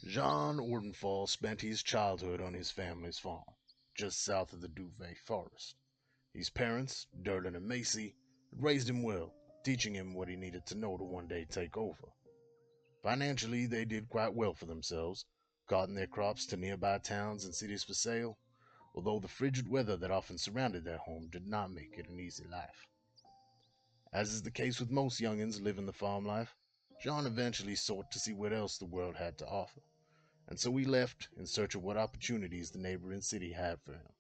Jean Ordenfall spent his childhood on his family's farm, just south of the Duvet Forest. His parents, Derlin and Macy, had raised him well, teaching him what he needed to know to one day take over. Financially, they did quite well for themselves, carting their crops to nearby towns and cities for sale, although the frigid weather that often surrounded their home did not make it an easy life. As is the case with most youngins living the farm life, John eventually sought to see what else the world had to offer, and so he left in search of what opportunities the neighboring city had for him.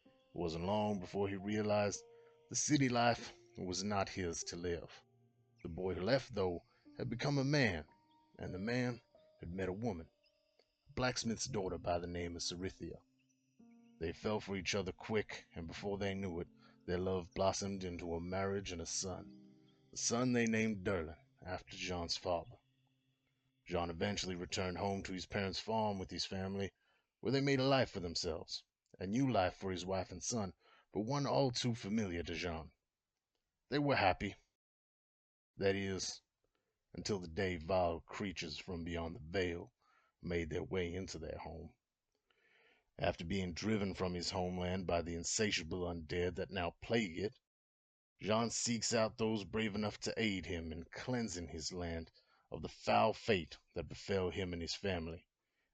It wasn't long before he realized the city life was not his to live. The boy who left, though, had become a man, and the man had met a woman, a blacksmith's daughter by the name of Cerithia. They fell for each other quick, and before they knew it, their love blossomed into a marriage and a son. The son they named Derlin, after Jean's father. Jean eventually returned home to his parents' farm with his family, where they made a life for themselves, a new life for his wife and son, but one all too familiar to Jean. They were happy. That is, until the day vile creatures from beyond the veil made their way into their home. After being driven from his homeland by the insatiable undead that now plague it, Jean seeks out those brave enough to aid him in cleansing his land of the foul fate that befell him and his family,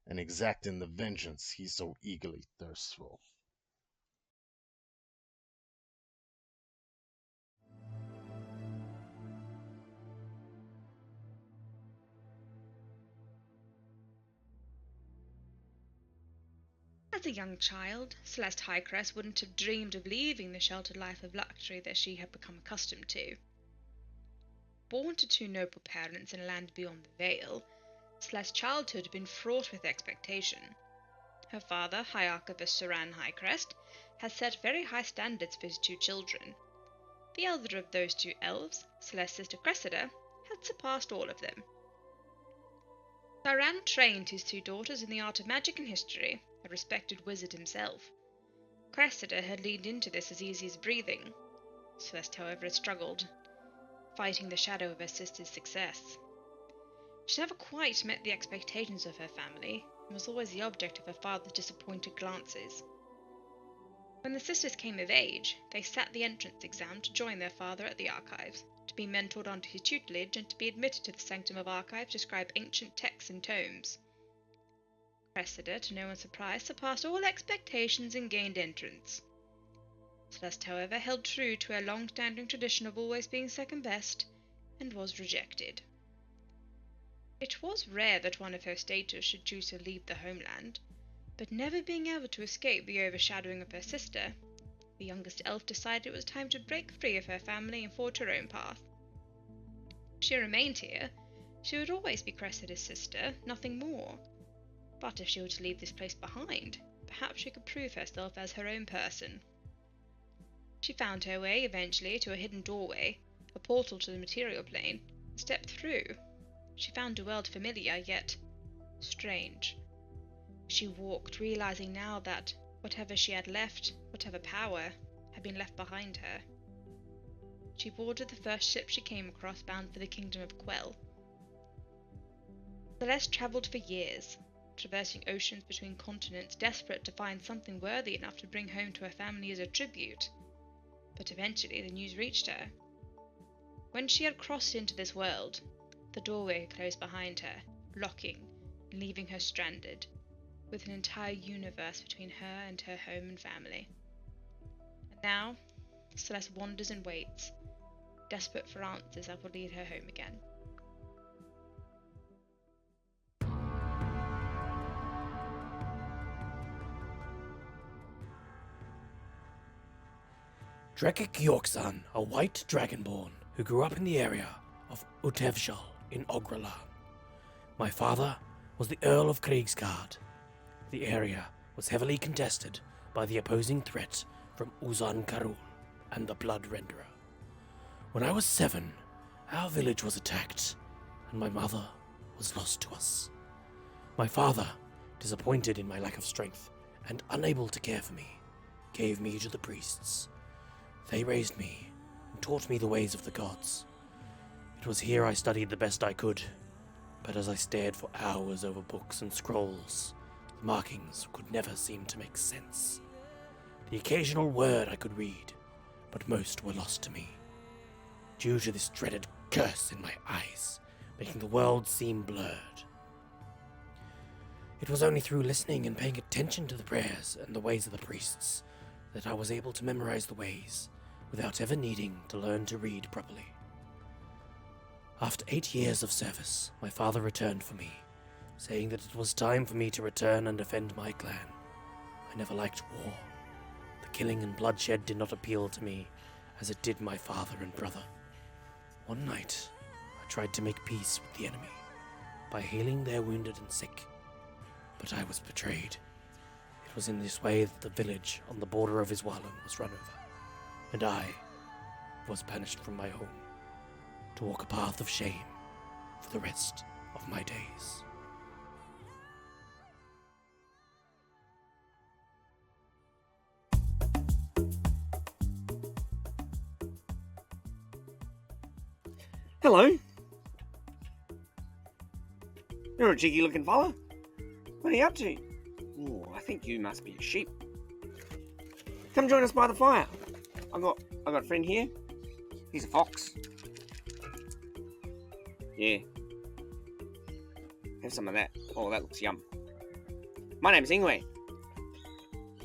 and exacting the vengeance he so eagerly thirsts for. As a young child, Celeste Highcrest wouldn't have dreamed of leaving the sheltered life of luxury that she had become accustomed to. Born to two noble parents in a land beyond the veil, Celeste's childhood had been fraught with expectation. Her father, High Archivist Saran Highcrest, had set very high standards for his two children. The elder of those two elves, Celeste's sister Cressida, had surpassed all of them. Saran trained his two daughters in the art of magic and history, a respected wizard himself. Cressida had leaned into this as easy as breathing. Celeste, however, had struggled, fighting the shadow of her sister's success. She never quite met the expectations of her family, and was always the object of her father's disappointed glances. When the sisters came of age, they sat the entrance exam to join their father at the archives, to be mentored under his tutelage, and to be admitted to the sanctum of archives to scribe ancient texts and tomes. Cressida, to no one's surprise, surpassed all expectations and gained entrance. Celeste, however, held true to her long-standing tradition of always being second best, and was rejected. It was rare that one of her status should choose to leave the homeland, but never being able to escape the overshadowing of her sister, the youngest elf decided it was time to break free of her family and forge her own path. If she remained here, she would always be Cressida's sister, nothing more. But if she were to leave this place behind, perhaps she could prove herself as her own person. She found her way, eventually, to a hidden doorway, a portal to the material plane, and stepped through. She found the world familiar, yet strange. She walked, realizing now that whatever she had left, whatever power, had been left behind her. She boarded the first ship she came across, bound for the kingdom of Quell. Celeste travelled for years, traversing oceans between continents, desperate to find something worthy enough to bring home to her family as a tribute. But eventually the news reached her. When she had crossed into this world, the doorway closed behind her, locking and leaving her stranded, with an entire universe between her and her home and family. And now, Celeste wanders and waits, desperate for answers that will lead her home again. Drekik Yorksan, a white dragonborn who grew up in the area of Utevshal in Ogralan. My father was the Earl of Kriegsgard. The area was heavily contested by the opposing threat from Uzan Karul and the Blood Renderer. When I was 7, our village was attacked, and my mother was lost to us. My father, disappointed in my lack of strength and unable to care for me, gave me to the priests. They raised me and taught me the ways of the gods. It was here I studied the best I could, But as I stared for hours over books and scrolls, the markings could never seem to make sense. The occasional word I could read, but most were lost to me, due to this dreaded curse in my eyes, making the world seem blurred. It was only through listening and paying attention to the prayers and the ways of the priests that I was able to memorize the ways without ever needing to learn to read properly. After 8 years of service, my father returned for me, saying that it was time for me to return and defend my clan. I never liked war. The killing and bloodshed did not appeal to me as it did my father and brother. One night, I tried to make peace with the enemy by healing their wounded and sick, but I was betrayed. It was in this way that the village on the border of Iswalan was run over, and I was banished from my home to walk a path of shame for the rest of my days. Hello. You're a cheeky looking fella. What are you up to? Ooh, I think you must be a sheep. Come join us by the fire. I got a friend here. He's a fox. Yeah. Have some of that. Oh, that looks yum. My name's Ingwe.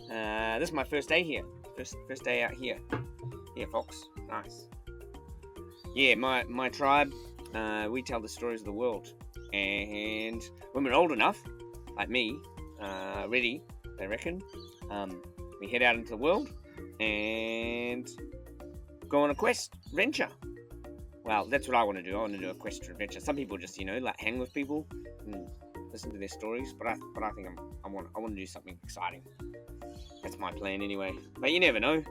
This is my first day here. First day out here. Yeah, fox. Nice. Yeah, my tribe, we tell the stories of the world. And when we're old enough, like me, ready, I reckon, we head out into the world and go on a quest, adventure. Well, that's what I want to do. I want to do a quest or adventure. Some people just, like hang with people and listen to their stories. But I think I want to do something exciting. That's my plan anyway. But you never know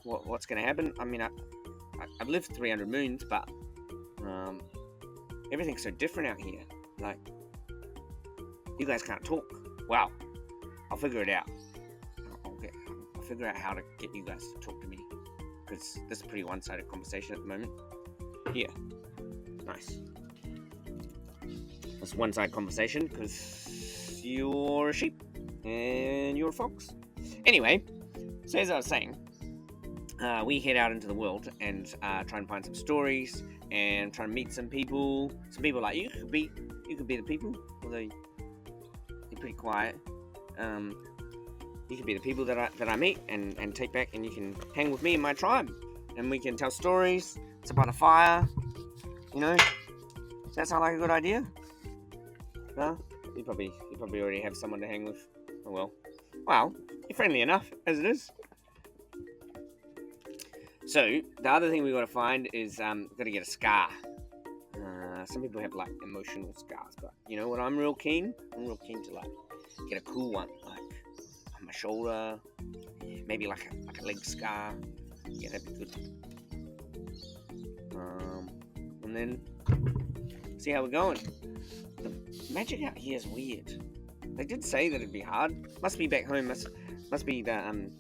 what's going to happen. I mean, I've lived 300 moons, but everything's so different out here. Like, you guys can't talk. Well, I'll figure it out. I'll figure out how to get you guys to talk to me. Because this is a pretty one-sided conversation at the moment. Here. Nice. It's one-sided conversation because you're a sheep and you're a fox. Anyway, so as I was saying, we head out into the world and try and find some stories and try and meet some people like you could be the people, although you're pretty quiet. You could be the people that I meet and take back, and you can hang with me and my tribe, and we can tell stories. It's about a fire, Does that sound like a good idea? No, you probably already have someone to hang with. Oh well, you're friendly enough as it is. So, the other thing we got to find is, got to get a scar. Some people have, like, emotional scars, but, you know what, I'm real keen to, like, get a cool one, like, on my shoulder, maybe, like a leg scar. Yeah, that'd be good. And then, see how we're going. The magic out here is weird. They did say that it'd be hard. Must be back home, must be the,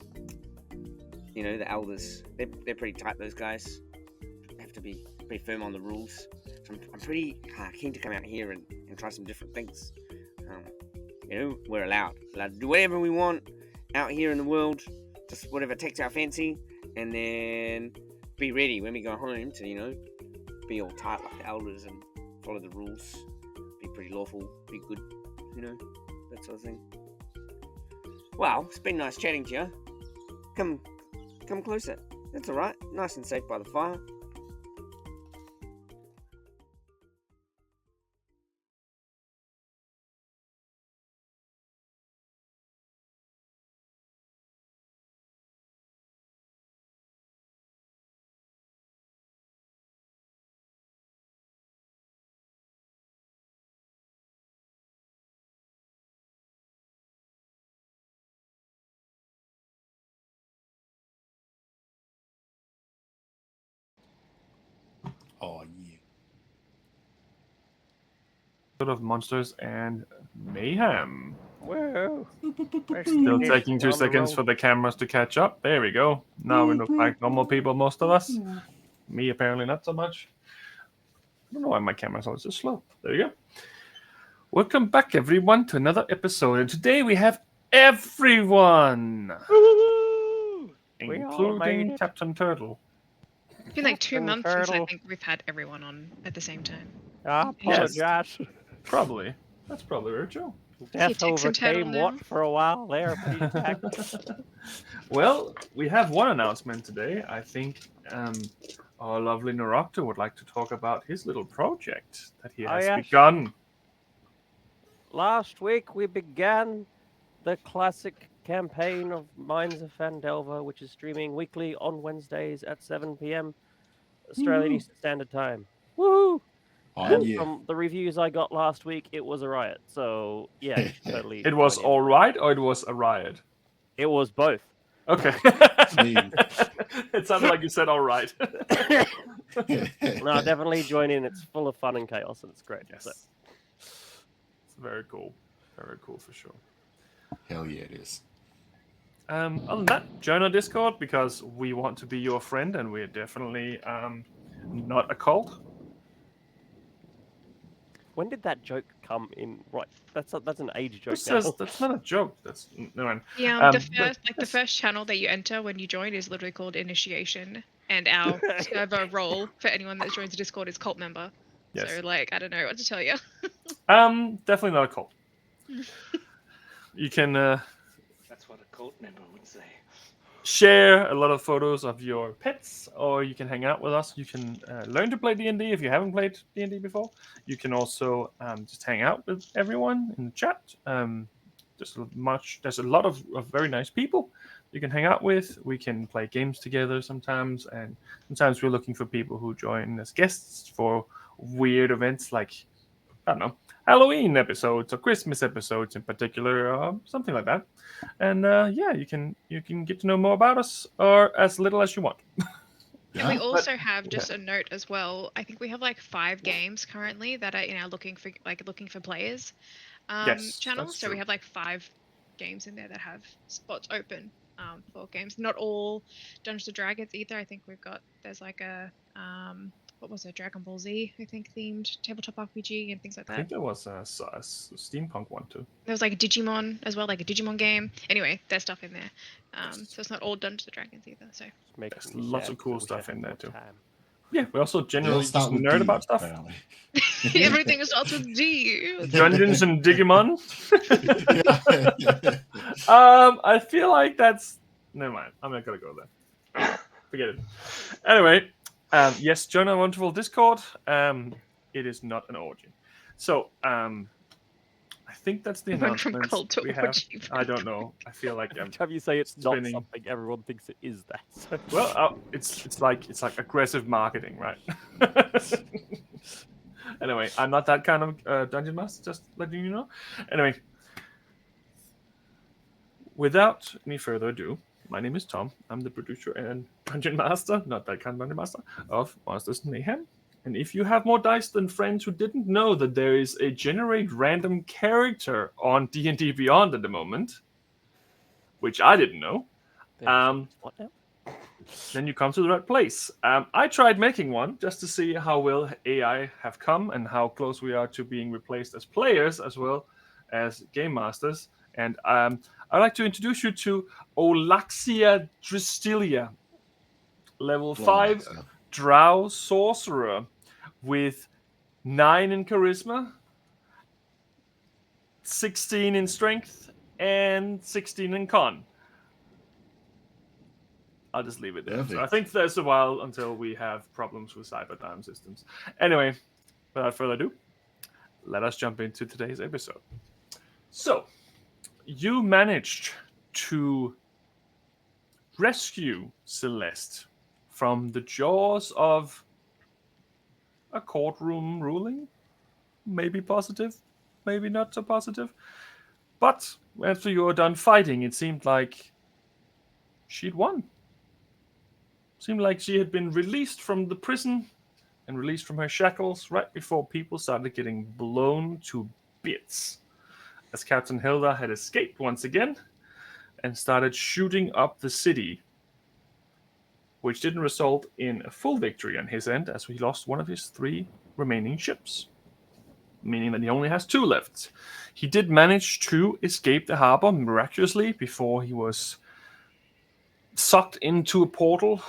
the elders, they're pretty tight, those guys. They have to be pretty firm on the rules. So I'm pretty keen to come out here and try some different things. We're allowed to do whatever we want out here in the world, just whatever takes our fancy, and then be ready when we go home to, be all tight like the elders and follow the rules, be pretty lawful, be good, that sort of thing. Well, it's been nice chatting to you. Come closer. That's alright. Nice and safe by the fire. Oh, yeah. Of monsters and mayhem. Whoa. Still taking 2 seconds for the cameras to catch up. There we go. Now we look like normal people, most of us. Me, apparently not so much. don't know why my camera's always so slow. There you go. Welcome back, everyone, to another episode. And today we have everyone, Woo! We all made including it. Captain Turtle. It's been like 2 Captain months since I Turtle. think we've had everyone on at the same time. I apologize. Probably. That's probably very true. Death Ticks and Turtle overcame now. what for a while there, but he's back. Well, we have one announcement today. I think our lovely Norocto would like to talk about his little project that he has yes. begun. Last week we began the classic campaign of Mines of Fandelver, which is streaming weekly on Wednesdays at 7 p.m. Australian Eastern Standard Time. Woohoo! And from the reviews I got last week, it was a riot. So yeah, you should totally. It was join in. all right, or it was a riot? It was both. Okay. It sounded like you said all right. No, definitely join in. It's full of fun and chaos, and it's great. Yes. So. It's very cool. Very cool for sure. Hell yeah, it is. Other than that, join our Discord because we want to be your friend, and we're definitely not a cult. When did that joke come in? Right, that's an age joke. Who Now. says that's not a joke? That's no one. Yeah, the first channel that you enter when you join is literally called Initiation, and our server role for anyone that joins the Discord is cult member. Yes. So I don't know what to tell you. Definitely not a cult. You can That's what a cult member would say. share a lot of photos of your pets, or you can hang out with us. You can learn to play D&D if you haven't played D&D before. You can also just hang out with everyone in the chat. There's a lot of very nice people you can hang out with. We can play games together sometimes, and sometimes we're looking for people who join as guests for weird events like, I don't know, Halloween episodes or Christmas episodes in particular, or something like that. And you can get to know more about us, or as little as you want. And we also have just a note as well. I think we have like 5 games currently that are in our looking for players Yes, channel. that's So true. we have like 5 games in there that have spots open for games. Not all Dungeons and Dragons either. I think there's like a what was it, Dragon Ball Z, I think, themed tabletop RPG and things like I that. think there was a steampunk one too. There was like a Digimon as well, like a Digimon game. Anyway, there's stuff in there. So it's not all Dungeons and Dragons either. So There's lots of cool stuff in there too. Time. Yeah, we also generally just Start with nerd D, about stuff. apparently. everything starts with D. Dungeons and Digimon. I feel like that's. Never mind. I'm not gonna go there. Forget it. Anyway, yes, join our wonderful Discord. It is not an orgy. So, I think that's the Went from announcement cult to we have. orgy. I don't know. I feel like Every time you say it's not spinning. something, everyone thinks it is that. So. well, it's like aggressive marketing, right? Anyway, I'm not that kind of dungeon master. Just letting you know. Anyway, without any further ado, my name is Tom. I'm the producer and dungeon master, not that kind of dungeon master, of Monsters and Mayhem. And if you have more dice than friends who didn't know that there is a generate random character on D&D Beyond at the moment, which I didn't know, What now? then you come to the right place. I tried making one just to see how well AI have come and how close we are to being replaced as players as well as game masters. And I'd like to introduce you to Olaxia Dristilia, level 5 Drow Sorcerer with 9 in Charisma, 16 in Strength, and 16 in Con. I'll just leave it there. So I think there's a while until we have problems with Cyberdyne systems. Anyway, without further ado, let us jump into today's episode. So, you managed to rescue Celeste from the jaws of a courtroom ruling. Maybe positive, maybe not so positive. But after you were done fighting, it seemed like she'd won. Seemed like she had been released from the prison and released from her shackles right before people started getting blown to bits. As Captain Hilda had escaped once again and started shooting up the city, which didn't result in a full victory on his end, as he lost one of his 3 remaining ships, meaning that he only has 2 left. He did manage to escape the harbor miraculously before he was sucked into a portal,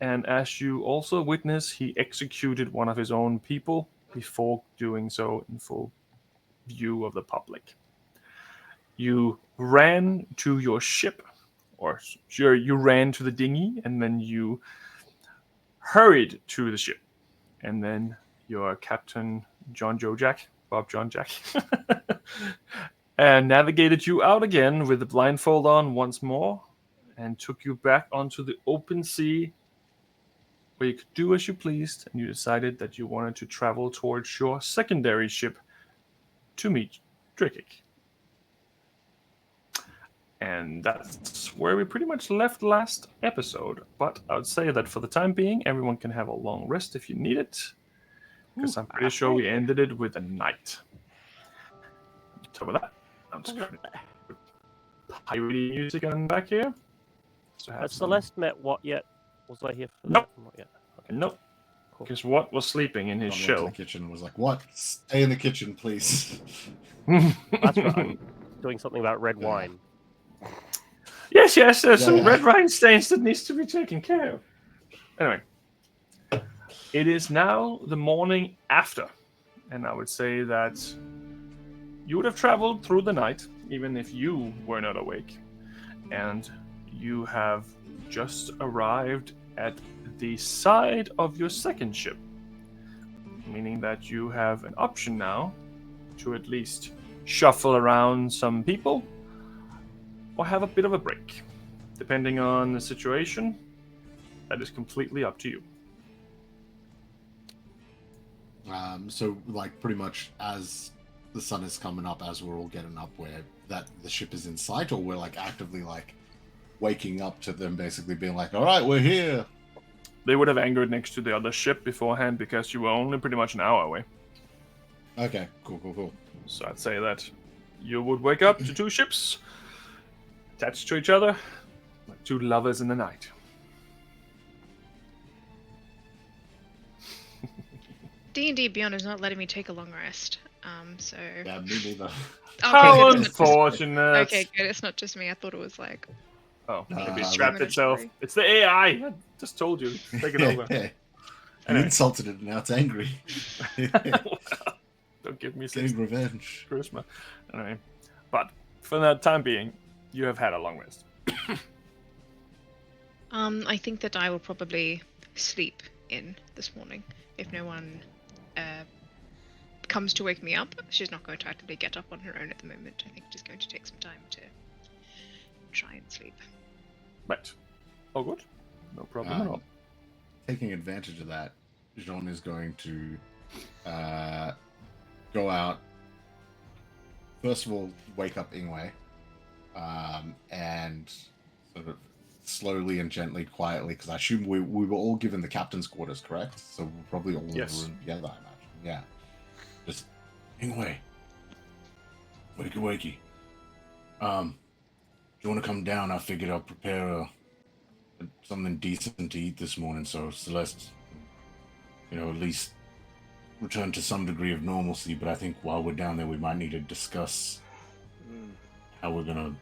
and as you also witness, he executed one of his own people before doing so in full view of the public. You ran to your ship, or sure, you ran to the dinghy, and then you hurried to the ship, and then your captain Bob John Jack, and navigated you out again with the blindfold on once more, and took you back onto the open sea, where you could do as you pleased, and you decided that you wanted to travel towards your secondary ship to meet Drakik. And that's where we pretty much left last episode. But I would say that for the time being, everyone can have a long rest if you need it, because I'm pretty sure we ended it with a night. So with that, I'm just going to put piratey music on back here. So Has Celeste met what yet? Was I here for Nope. that? Not yet. Okay. Nope. Cool. Because What was sleeping in his Gone shell. into the kitchen and was like, "What? Stay in the kitchen, please." That's right. I'm doing something about red Yeah. wine. Yes, there's some Yeah. red wine stains that needs to be taken care of. Anyway, it is now the morning after, and I would say that you would have traveled through the night, even if you were not awake, and you have just arrived at the side of your second ship, meaning that you have an option now to at least shuffle around some people or have a bit of a break. Depending on the situation, that is completely up to you. So like pretty much as the sun is coming up, as we're all getting up, where that the ship is in sight, or we're like actively like waking up to them basically being like, "All right, we're here." They would have anchored next to the other ship beforehand because you were only pretty much an hour away. Okay, cool. So I'd say that you would wake up to 2 ships attached to each other, like 2 lovers in the night. D&D Beyond is not letting me take a long rest. So. Yeah, me neither. Okay, How good. unfortunate! Okay, good. It's not just me. I thought it was like. Oh, maybe it Like strapped itself. It's the AI! I just told you. Take it over. You Anyway. insulted it, now it's angry. Don't give me Getting revenge. charisma. Anyway, but for the time being, you have had a long rest. I think that I will probably sleep in this morning if no one comes to wake me up. She's not going to actively get up on her own at the moment. I think she's going to take some time to try and sleep. Right. All good. No problem at all. Taking advantage of that, Jean is going to go out. First of all, wake up Ingwe, and sort of slowly and gently, quietly, because I assume we were all given the captain's quarters, correct? So we're probably all in the room together, I imagine. Yeah. Just, Ingwe, wakey. Do you want to come down? I figured I'll prepare something decent to eat this morning, so Celeste, at least return to some degree of normalcy. But I think while we're down there, we might need to discuss how we're gonna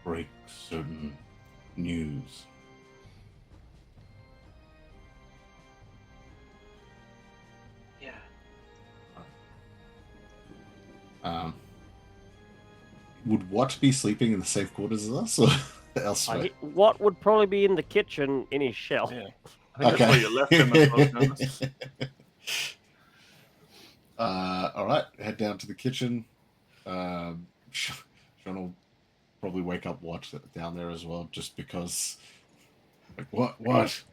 break certain news. Yeah. Would Watt be sleeping in the safe quarters as us, or elsewhere? What would probably be in the kitchen in his shell? Yeah. I think that's where you left him. As well, to be honest. All right, head down to the kitchen. Sean will probably wake up Watt down there as well, just because. Like, what?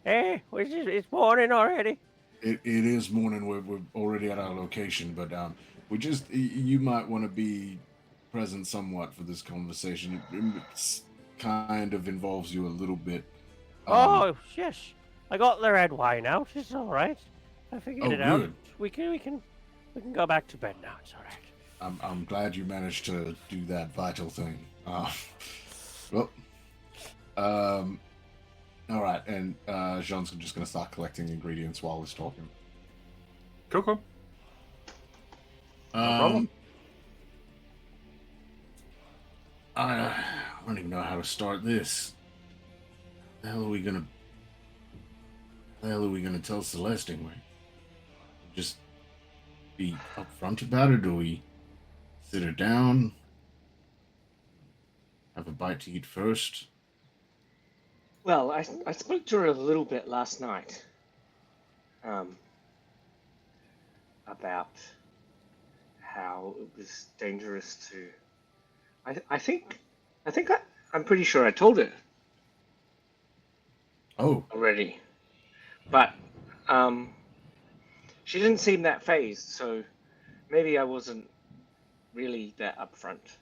Hey, it's morning already. It is morning. We're already at our location, but you might want to be present somewhat for this conversation. It kind of involves you a little bit. Oh yes, I got the red wine out. It's all right. I figured it out. Good. We can go back to bed now. It's all right. I'm glad you managed to do that vital thing. All right, and Jean's just going to start collecting ingredients while he's talking. Cool. No problem. I don't even know how to start this. The hell are we gonna tell Celeste anyway? Just be upfront about it, or we sit her down, have a bite to eat first? Well, I spoke to her a little bit last night. About how it was dangerous to. I'm pretty sure I told her Oh, already, but she didn't seem that phased, so maybe I wasn't really that upfront.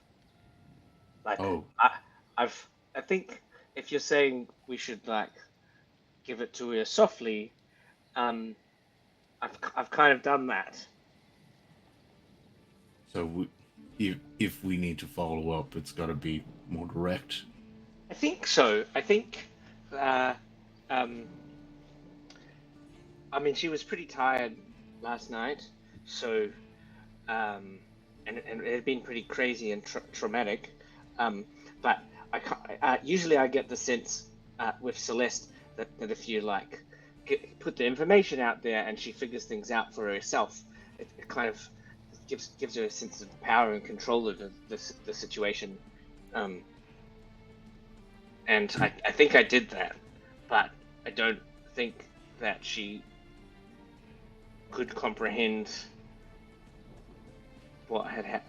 Like oh, I think if you're saying we should like give it to her softly, I've kind of done that. so if we need to follow up, it's got to be more direct. I think so. I think, um, I mean, she was pretty tired last night, so, and it had been pretty crazy and traumatic. But usually I get the sense with Celeste that if you like put the information out there and she figures things out for herself, it kind of gives her a sense of power and control of the situation. And I think I did that, but I don't think that she could comprehend what had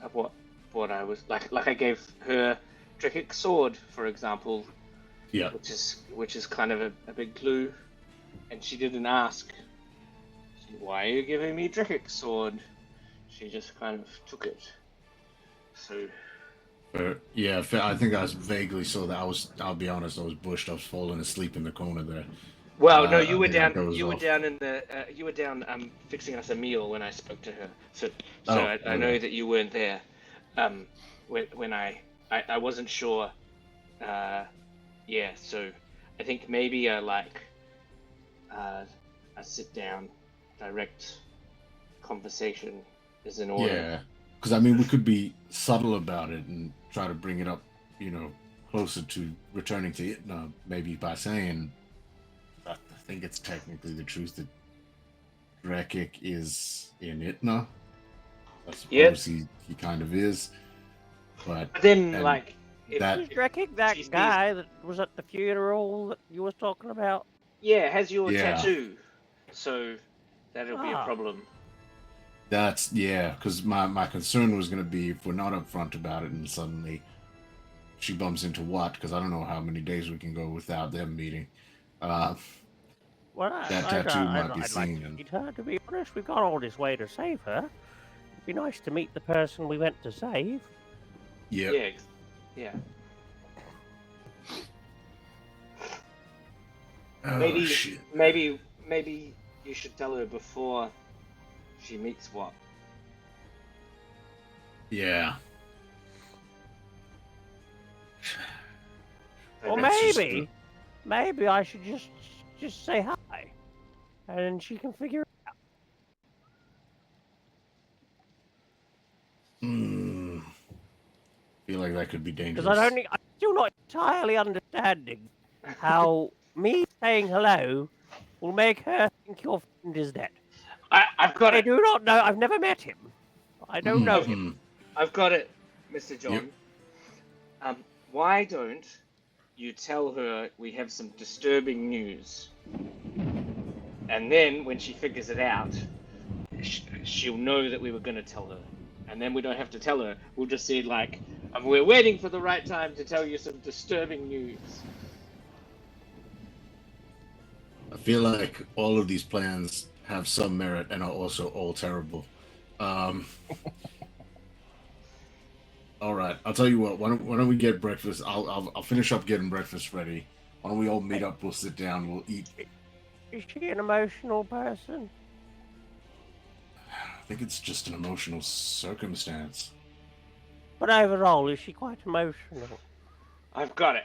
what I was like. Like I gave her Draconic sword, for example, Yeah. which is kind of a big clue, and she didn't ask, "Why are you giving me Draconic sword?" She just kind of took it. So. Yeah, I think I vaguely saw that. I'll be honest, I was bushed. I was falling asleep in the corner there. Well, no, I you were think I down. dozed You were off. down in the. You were down fixing us a meal when I spoke to her. So Oh, I know okay. that you weren't there. When I wasn't sure. Yeah. So I think maybe a sit down, direct conversation is in order. Yeah, because I mean, we could be subtle about it and try to bring it up, closer to returning to Itna, maybe by saying, I think it's technically the truth that Drekik is in Itna. I Yep. suppose he kind of is, but But then, and like, if, that Is Drekik that she sees- guy that was at the funeral that you was talking about? yeah, has your Yeah. tattoo, so that'll be a Ah. problem. that's yeah. Because my concern was going to be if we're not upfront about it and suddenly she bumps into what? Because I don't know how many days we can go without them meeting. Well, That tattoo might be I'd like seen to and meet her, to be honest. We've gone all this way to save her. It'd be nice to meet the person we went to save. yep. Yeah. Yeah. Oh, Maybe, shit. maybe you should tell her before she meets what. Yeah. Or That's just maybe I should just say hi, and then she can figure it out. Feel like that could be dangerous. Because I'm still not entirely understanding how me saying hello will make her think your friend is dead. I've got I it. do not know. I've never met him. I don't know him. I've got it, Mr. John. Yep. Why don't you tell her we have some disturbing news, and then when she figures it out, she'll know that we were going to tell her, and then we don't have to tell her. We'll just say like, we're waiting for the right time to tell you some disturbing news. I feel like all of these plans have some merit and are also all terrible. All right, I'll tell you what. Why don't we get breakfast? I'll finish up getting breakfast ready. Why don't we all meet up? We'll sit down. We'll eat. Is she an emotional person? I think it's just an emotional circumstance. But overall, is she quite emotional? I've got it,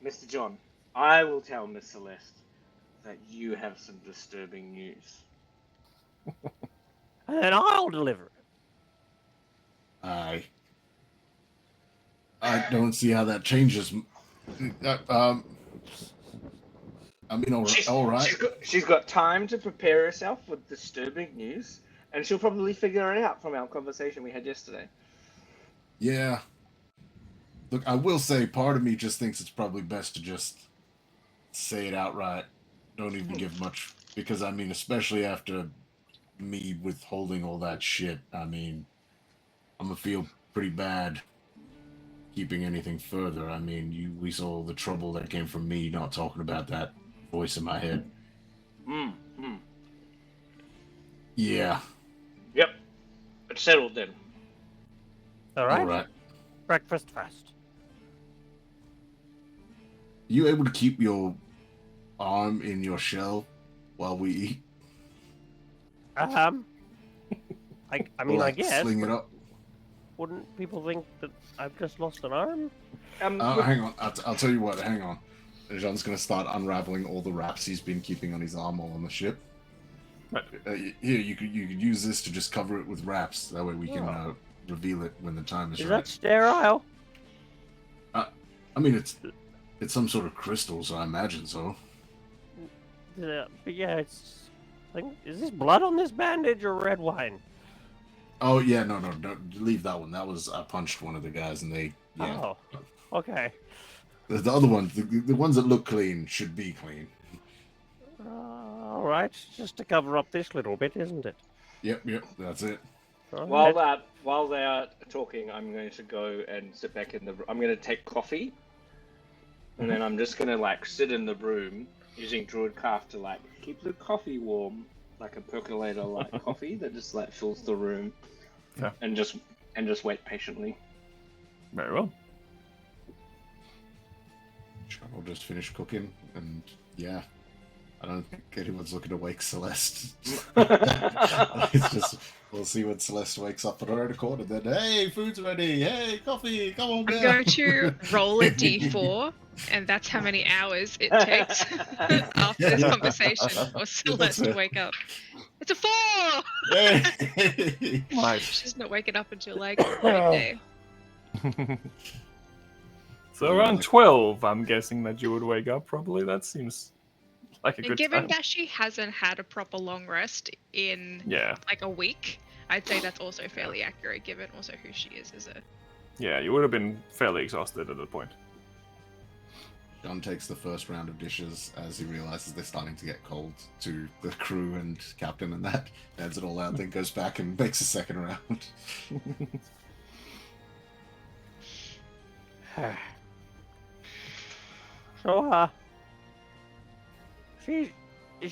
Mr. John. I will tell Miss Celeste that you have some disturbing news. And then I'll deliver it. I don't see how that changes. I mean, all right. She's got time to prepare herself with disturbing news, and she'll probably figure it out from our conversation we had yesterday. Yeah. Look, I will say, part of me just thinks it's probably best to just say it outright. Don't even give much, because I mean, especially after me withholding all that shit, I mean, I'm gonna feel pretty bad keeping anything further. I mean, we saw the trouble that came from me not talking about that voice in my head. Yeah. Yep. It's settled then. All right. All right. Breakfast first. You able to keep your arm in your shell while we eat? I mean, Or, I like, guess. Sling it up. Wouldn't people think that I've just lost an arm? Hang on. I'll tell you what. Hang on. Jean's gonna start unraveling all the wraps he's been keeping on his arm while on the ship. Here, you could use this to just cover it with wraps. That way we can reveal it when the time is Is right. that sterile? I mean, it's some sort of crystal, so I imagine so. But yeah, it's. Is this blood on this bandage or red wine? Oh yeah, no, leave that one. That was I punched one of the guys, and they. Yeah. Oh, okay. The other ones, the ones that look clean, should be clean. All right, just to cover up this little bit, isn't it? Yep, that's it. While they are talking, I'm going to go and sit back in the. I'm going to take coffee, and then I'm just going to like sit in the room using Druidcraft to like keep the coffee warm, like a percolator like coffee that just like fills the room, and just wait patiently. Very well. I'll just finish cooking, and yeah, I don't think anyone's looking to wake Celeste. It's just we'll see when Celeste wakes up on her own accord, and then hey, food's ready. Hey, coffee, come on, girl. I'm going to roll a d4, and that's how many hours it takes after this conversation for Celeste to wake up. It's a 4! Hey. Nice. She's not waking up until like midday. So around 12, I'm guessing that you would wake up. Probably that seems like a And good given time. that she hasn't had a proper long rest in like a week, I'd say that's also fairly accurate, given also who she is as a. Yeah, you would have been fairly exhausted at that point. John takes the first round of dishes as he realizes they're starting to get cold to the crew and captain, and that adds it all out. Then goes back and makes a second round. So, is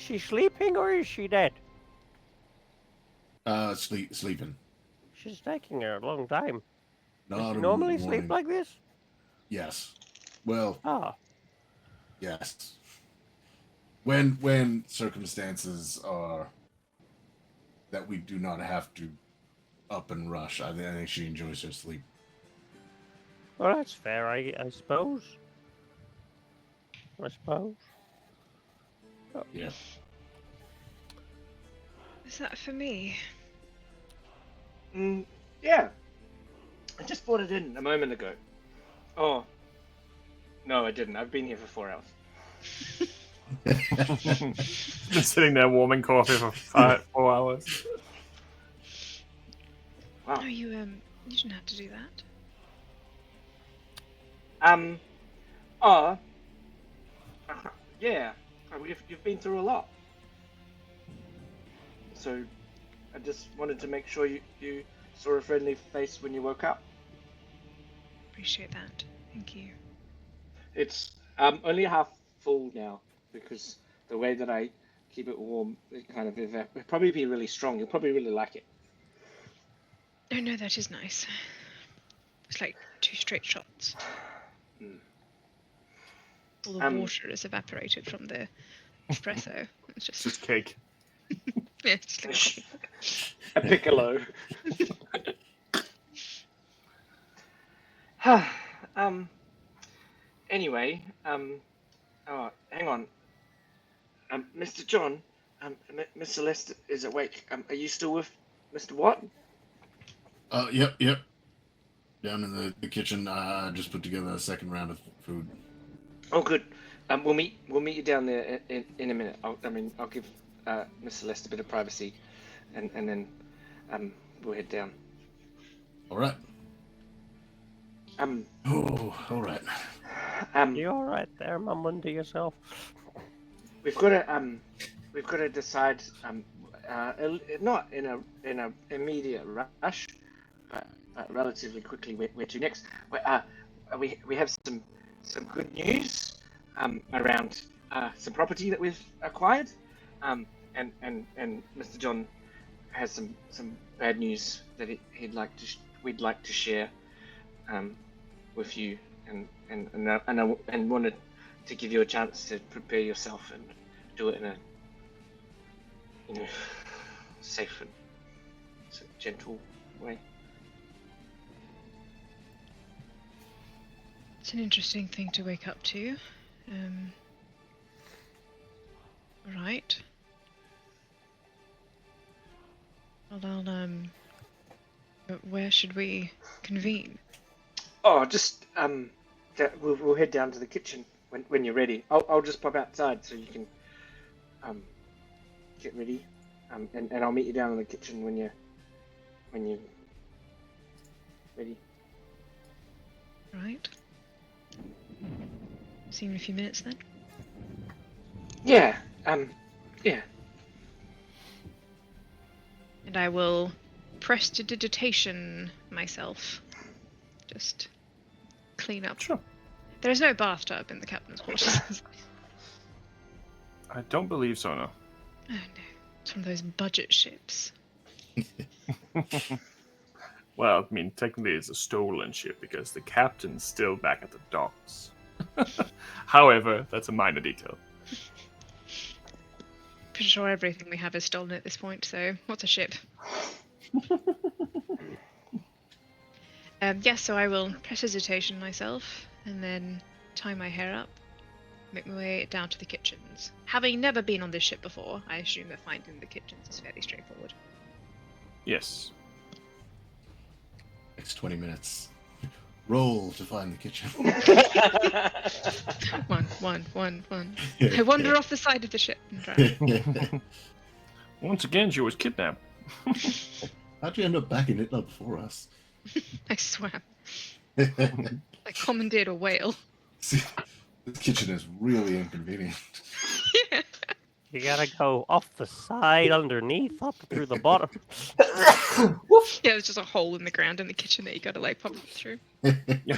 she sleeping or is she dead? Sleeping. She's taking her a long time. Not Does she in normally the sleep morning. like this? Yes. Well. Yes. When circumstances are that we do not have to up and rush, I think she enjoys her sleep. Well, that's fair, I suppose. Oh. Yeah. Is that for me? Yeah. I just brought it in a moment ago. Oh. No, I didn't. I've been here for 4 hours. Been sitting there warming coffee for 4 hours. Wow. No, you didn't have to do that. Yeah. You've been through a lot. So, I just wanted to make sure you saw a friendly face when you woke up. Appreciate that. Thank you. It's only half full now because the way that I keep it warm, it kind of it'll probably be really strong. You'll probably really like it. Oh no, that is nice. It's like 2 straight shots. All the water is evaporated from the espresso. It's just cake. Yeah, it's like a piccolo. Anyway, oh, hang on. Mr. John, Miss Celeste is awake. Are you still with Mr. Watt? Yep. Down in the kitchen. I just put together a second round of food. Oh, good. We'll meet you down there in a minute. I'll give Miss Celeste a bit of privacy, and then we'll head down. All right. Oh, all right. You all right there, mumbling to yourself? We've got to decide. Not in a immediate rush, but relatively quickly. Where to next? We have some good news around some property that we've acquired, and Mr. John has some bad news that we'd like to share with you, and wanted to give you a chance to prepare yourself and do it in a safe and gentle way. It's an interesting thing to wake up to. Right. Well, where should we convene? Oh, just we'll head down to the kitchen when you're ready. I'll just pop outside so you can get ready, and I'll meet you down in the kitchen when you're ready. Right. See you in a few minutes then. Yeah. Yeah. And I will prestidigitation myself. Just clean up. Sure. There's no bathtub in the captain's quarters. I don't believe so, no. Oh no. It's one of those budget ships. Well, I mean, technically it's a stolen ship because the captain's still back at the docks. However, that's a minor detail. Pretty sure everything we have is stolen at this point, so what's a ship? Yes, so I will prestidigitation myself and then tie my hair up, make my way down to the kitchens. Having never been on this ship before, I assume that finding the kitchens is fairly straightforward. Yes. Next 20 minutes. Roll to find the kitchen. One. I wander off the side of the ship and drown. Once again, she was kidnapped. How'd you end up back in Itna before us? I swam. I commandeered a whale. See, this kitchen is really inconvenient. Yeah. You gotta go off the side, underneath, up through the bottom. Yeah, there's just a hole in the ground in the kitchen that you gotta like pop through. Yeah. You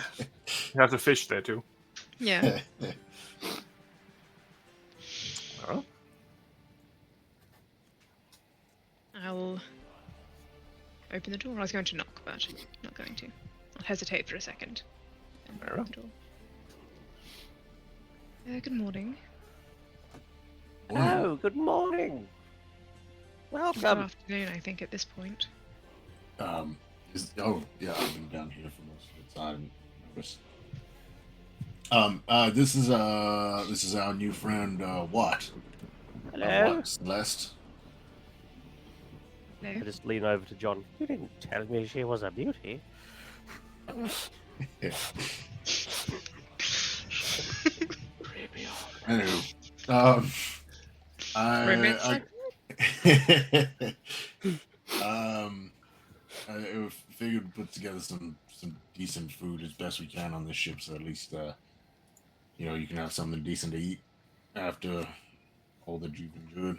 have to fish there too. Yeah. Well, I'll open the door. I was going to knock, but not going to. I'll hesitate for a second. And Very well. open the door. Good morning. Oh, good morning. Good Welcome. afternoon, I think, at this point. Yeah, I've been down here for most of the time. This is our new friend, Watt. Hello. Watt, Celeste. I Hello. just lean over to John. You didn't tell me she was a beauty. Anyway, Romance I figured we'd put together some decent food as best we can on this ship, so at least you can have something decent to eat after all that you've endured.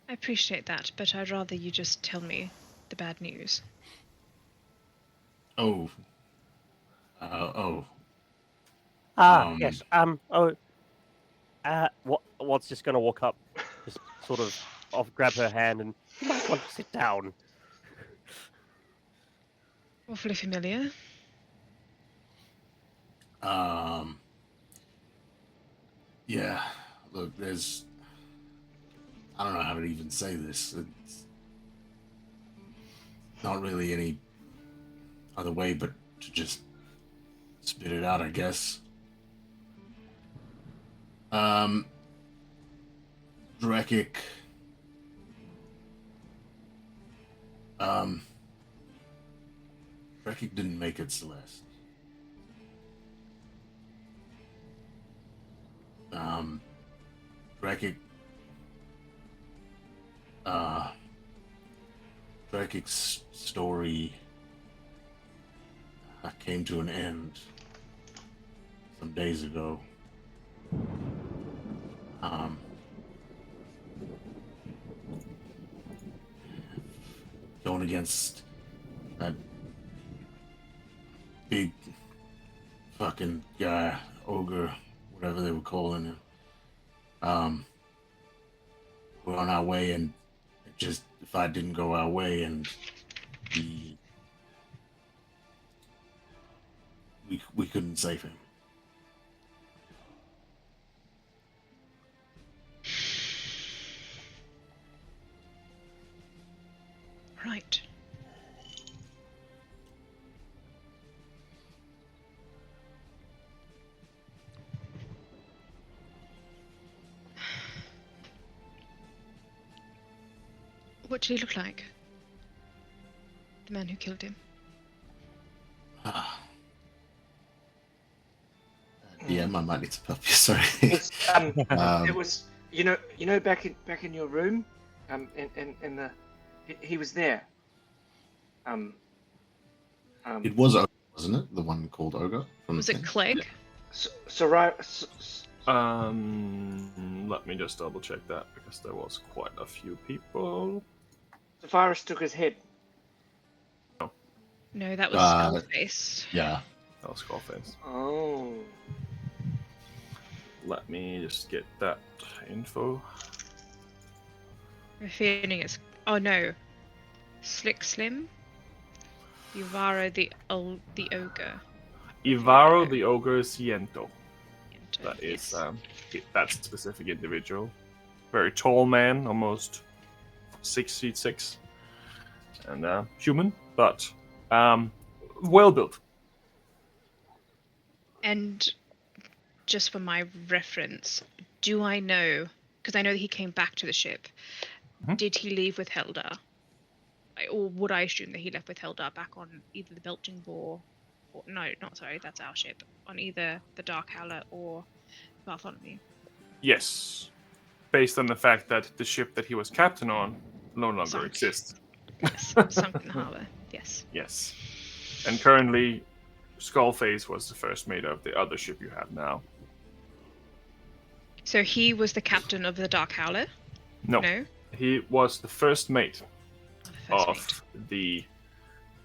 I appreciate that, but I'd rather you just tell me the bad news. Yes. What's just gonna walk up, just sort of grab her hand, and you might want to sit down. Awfully familiar. Yeah. Look, I don't know how to even say this. It's not really any other way but to just spit it out, I guess. Drakic. Drakic didn't make it, Celeste. Drakic. Drakic's story came to an end some days ago. Going against that big fucking guy, ogre, whatever they were calling him. We're on our way, and just if I didn't go our way, and we couldn't save him. Right. What did he look like? The man who killed him. Yeah, my mind needs a puppy. Sorry. It was you know back in your room, in the he was there. It was Ogre, wasn't it? The one called Ogre from Was the it thing? Clegg? Let me just double check that because there was quite a few people. Sapphirus took his head. No, that was Skullface. Yeah. That was Scarface. Oh. Let me just get that info. I'm feeling it's. Oh no. Slick Slim? Uvara the ogre. Ivaro the Ogre Siento. That is Yes. that specific individual. Very tall man, almost 6'6", and human, but well built. And just for my reference, do I know? Because I know that he came back to the ship. Mhm. Did he leave with Heldar? Or would I assume that he left with Heldar back on either the Belching Boar, or no, not sorry, that's our ship, on either the Dark Howler or Bartholomew? Yes, based on the fact that the ship that he was captain on no longer Sunk. exists. Yes, sunk in the harbour. Yes. Yes, and currently, Skullface was the first mate of the other ship you have now. So he was the captain of the Dark Howler? No, No? he was the first mate Oh, the first of the.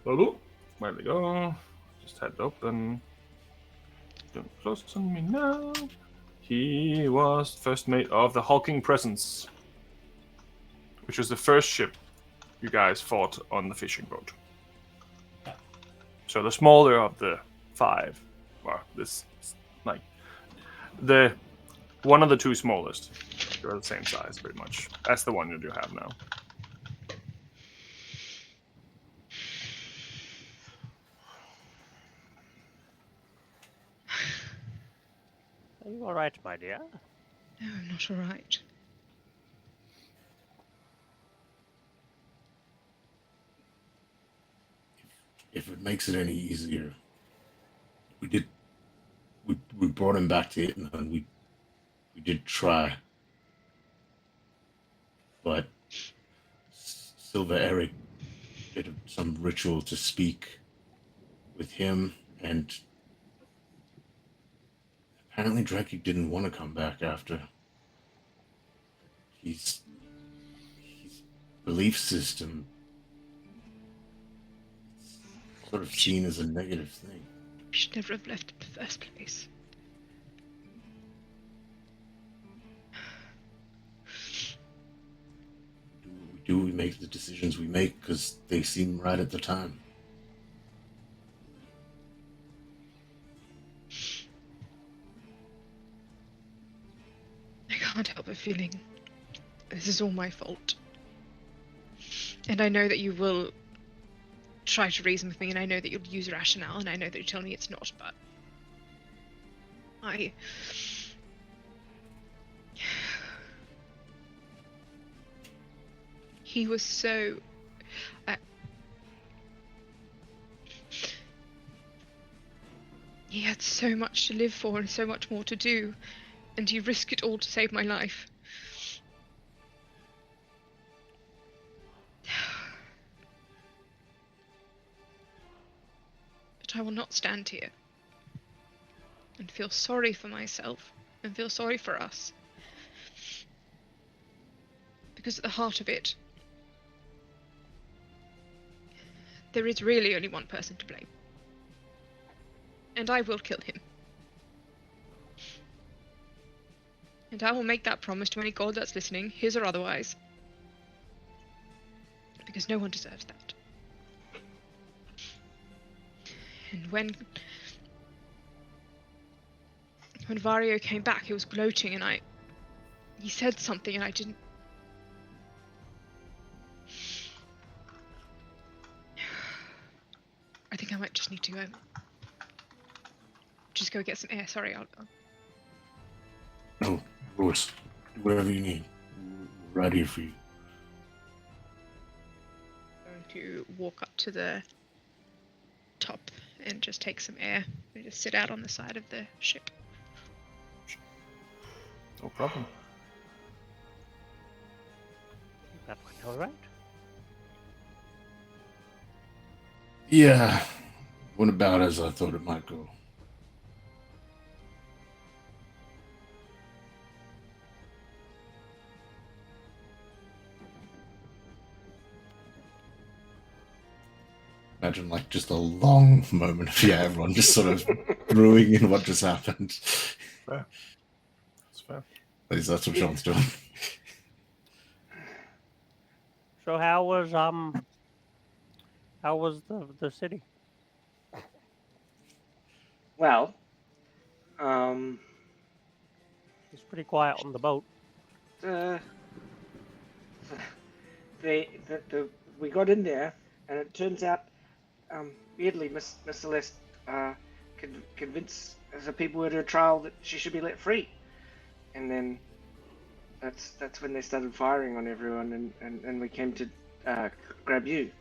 Oh, where we go? Just had it open. Don't close on me now. He was first mate of the Hulking Presence, which was the first ship you guys fought on the fishing boat. So the smaller of the five, well, this like the one of the two smallest. They're the same size, pretty much, as the one you do have now. Are you all right, my dear? No, I'm not alright. If it makes it any easier, we brought him back to Itna, and we did try, but Silver Eric did some ritual to speak with him, and apparently Drake didn't want to come back after. His belief system sort of seen as a negative thing. We should never have left in the first place. We make the decisions we make because they seem right at the time. I can't help but feeling this is all my fault. And I know that you will try to reason with me, and I know that you'll use rationale, and I know that you tell me it's not, but I He was so... He had so much to live for and so much more to do, and he risked it all to save my life. But I will not stand here and feel sorry for myself and feel sorry for us. Because at the heart of it, there is really only one person to blame. And I will kill him. And I will make that promise to any god that's listening, his or otherwise. Because no one deserves that. And when Vario came back, he was gloating and he said something and I didn't... I think I might just need to just go get some air. Sorry, I'll... Oh, of course. Whatever you need. Right here for you. I'm going to walk up to the top and just take some air and just sit out on the side of the ship. No problem. That went all right. Yeah. Went about as I thought it might go. Imagine like just a long moment of everyone just sort of brewing in what just happened. Fair. That's fair. At least that's what Sean's doing. So how was the city? Well, It's pretty quiet on the boat. we got in there, and it turns out, weirdly, Miss Celeste convinced the people at her trial that she should be let free, and then that's when they started firing on everyone, and we came to grab you.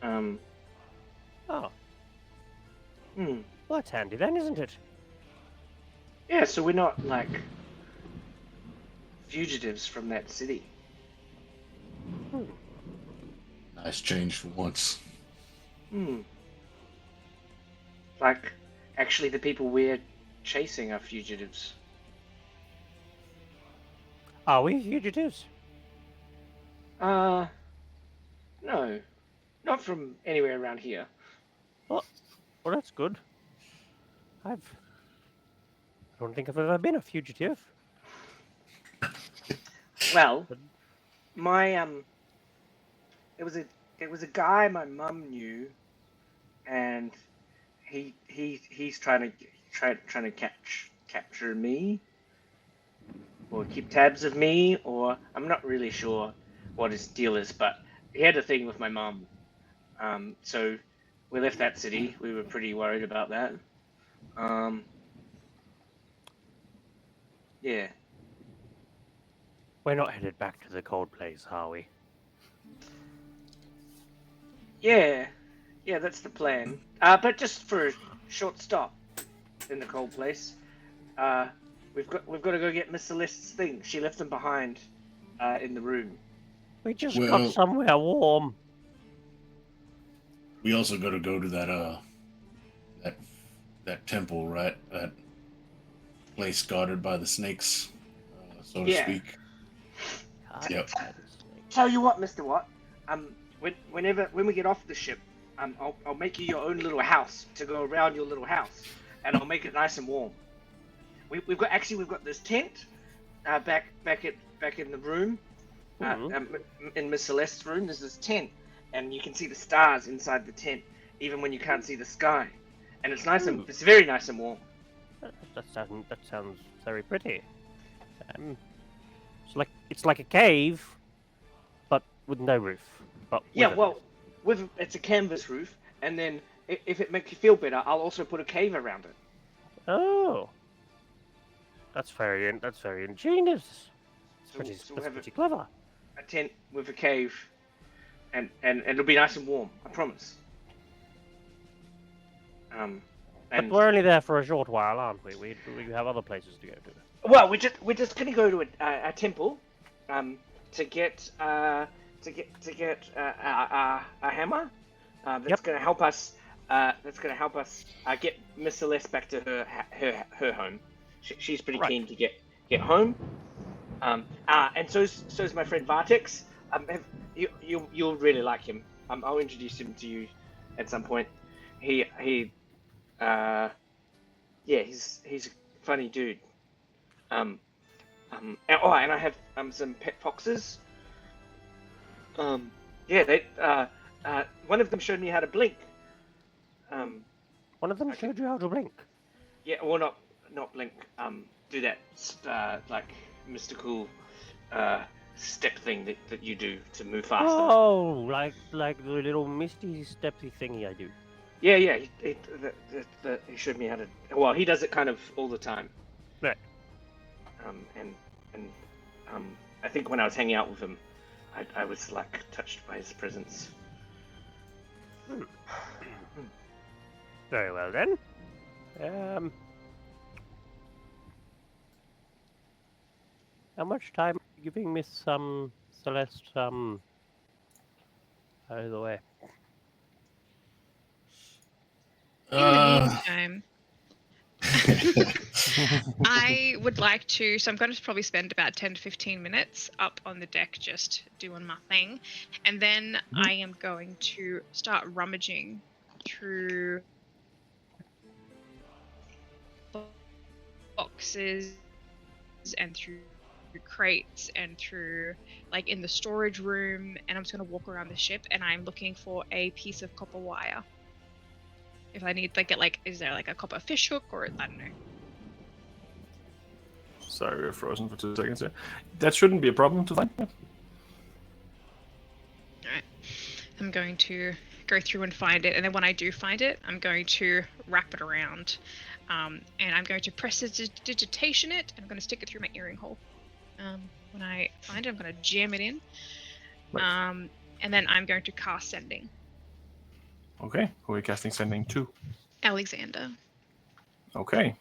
Oh, Hmm. well, that's handy then, isn't it? Yeah, so we're not like fugitives from that city. Nice change for once. Hmm. Like, actually, the people we're chasing are fugitives. Are we fugitives? No. Not from anywhere around here. Well, that's good. I don't think I've ever been a fugitive. Well, my it was a guy my mum knew, and he's trying to capture me, or keep tabs of me, or I'm not really sure what his deal is, but he had a thing with my mum. So we left that city. We were pretty worried about that. Yeah. We're not headed back to the cold place, are we? Yeah, that's the plan. But just for a short stop in the cold place. We've got to go get Miss Celeste's thing. She left them behind in the room. We just Well- got somewhere warm. We also got to go to that temple, right? That place guarded by the snakes, so to Yeah. speak. God, Yep. Tell you what, Mr. Watt. When we get off the ship, I'll make you your own little house to go around your little house, and I'll make it nice and warm. We've got this tent back in the room, in Miss Celeste's room. There's this tent, and you can see the stars inside the tent, even when you can't see the sky. And it's nice and it's very nice and warm. That sounds very pretty. It's like a cave, but with no roof. But it's a canvas roof, and then if it makes you feel better, I'll also put a cave around it. Oh, that's very ingenious. So That's we'll have pretty clever. a tent with a cave, and it'll be nice and warm. I promise. But And we're only there for a short while, aren't we? We have other places to go to. well, we're just gonna go to a temple, to get a hammer. That's gonna help us. Get Miss Celeste back to her home. She's pretty Right. keen to get home. And so's my friend Vartex. You'll really like him. I'll introduce him to you at some point. He's a funny dude. And I have some pet foxes. One of them showed me how to blink. One of them showed you how to blink. Yeah, well, not blink. Do that like mystical step thing that you do to move faster. Oh, like the little misty steppy thingy I do. Yeah. He showed me how to. Well, he does it kind of all the time. Right. I think when I was hanging out with him, I was like touched by his presence. Very well then. How much time are you giving Miss Celeste out of the way? In the meantime, I would like to. So I'm going to probably spend about 10 to 15 minutes up on the deck just doing my thing, and then I am going to start rummaging through boxes and through crates and through like in the storage room, and I'm just going to walk around the ship, and I'm looking for a piece of copper wire. If I need is there like a copper fish hook, or I don't know. Sorry, we're frozen for 2 seconds here. That shouldn't be a problem to find. Alright. I'm going to go through and find it, and then when I do find it, I'm going to wrap it around. And I'm going to press digitation it, and I'm going to stick it through my earring hole. When I find it, I'm going to jam it in. Right. And then I'm going to cast sending. Okay, who are you casting sending to? Alexander. Okay.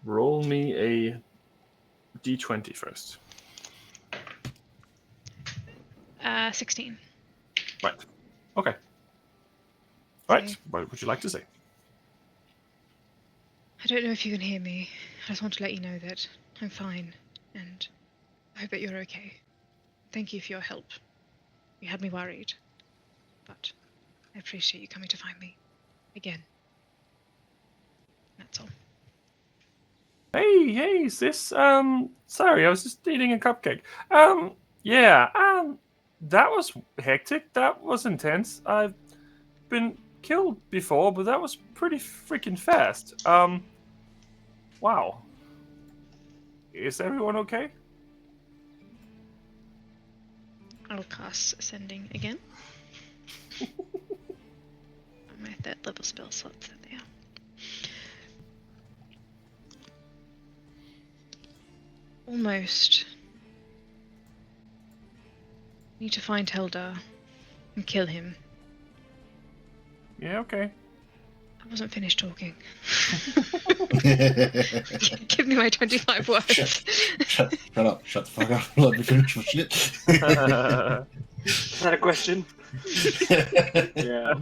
Roll me a d20 first. 16. Right. Okay. Right. What would you like to say? I don't know if you can hear me. I just want to let you know that I'm fine, and I hope that you're okay. Thank you for your help. You had me worried, but I appreciate you coming to find me again. That's all. Hey, sis. Sorry, I was just eating a cupcake. That was hectic. That was intense. I've been killed before, but that was pretty freaking fast. Wow. Is everyone okay? I'll cast sending again. My third level spell slots in there. Almost. Need to find Heldar and kill him. Yeah, okay. I wasn't finished talking. Give me my 25 words. Shut up. Shut the fuck up. Let me finish my shit. Is that a question? Yeah.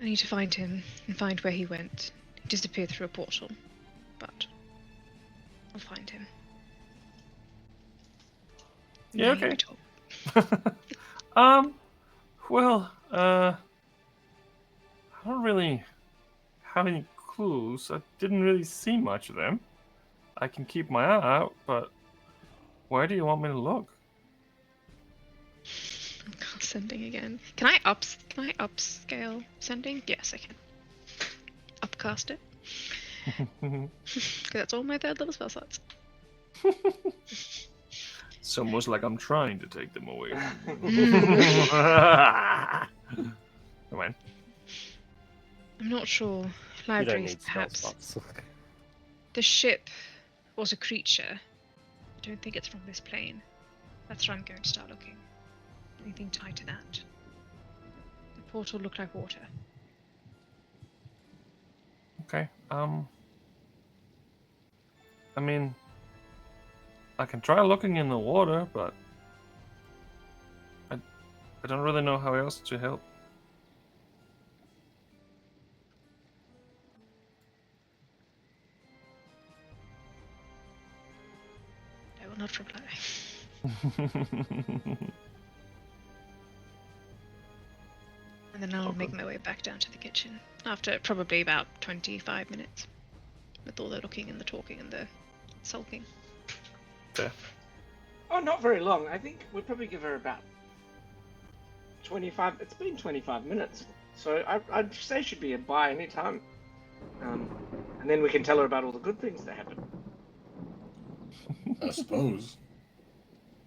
I need to find him and find where he went. He disappeared through a portal, but I'll find him. Yeah, Now okay. you talk. I don't really have any clues. I didn't really see much of them. I can keep my eye out, but where do you want me to look? Sending again. Can I upscale sending? Yes, I can. Upcast it. 'Cause that's all my third level spell slots. It's almost like I'm trying to take them away. Come on. I'm not sure. You don't Libraries, need spell perhaps. slots. The ship was a creature. I don't think it's from this plane. That's where I'm going to start looking. Anything tied to that. The portal looked like water. Okay. I mean, I can try looking in the water, but I don't really know how else to help. I will not reply. And then I'll make my way back down to the kitchen after probably about 25 minutes with all the looking and the talking and the sulking. Fair. Oh, not very long. I think we'll probably give her about 25. It's been 25 minutes, so I'd say she'd be by any time. And then we can tell her about all the good things that happen. I suppose.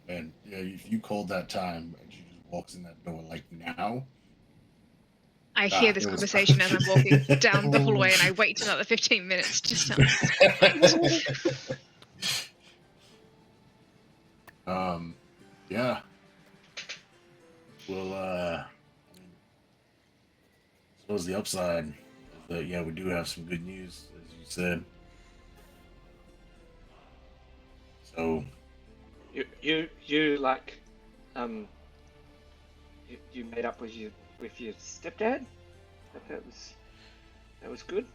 And yeah, if you called that time and she just walks in that door like now. I hear this conversation as I'm walking down the hallway, and I wait another 15 minutes just to. Yeah. Well, I suppose the upside is that, yeah, we do have some good news, as you said. So. You like, you made up with your stepdad? That was good.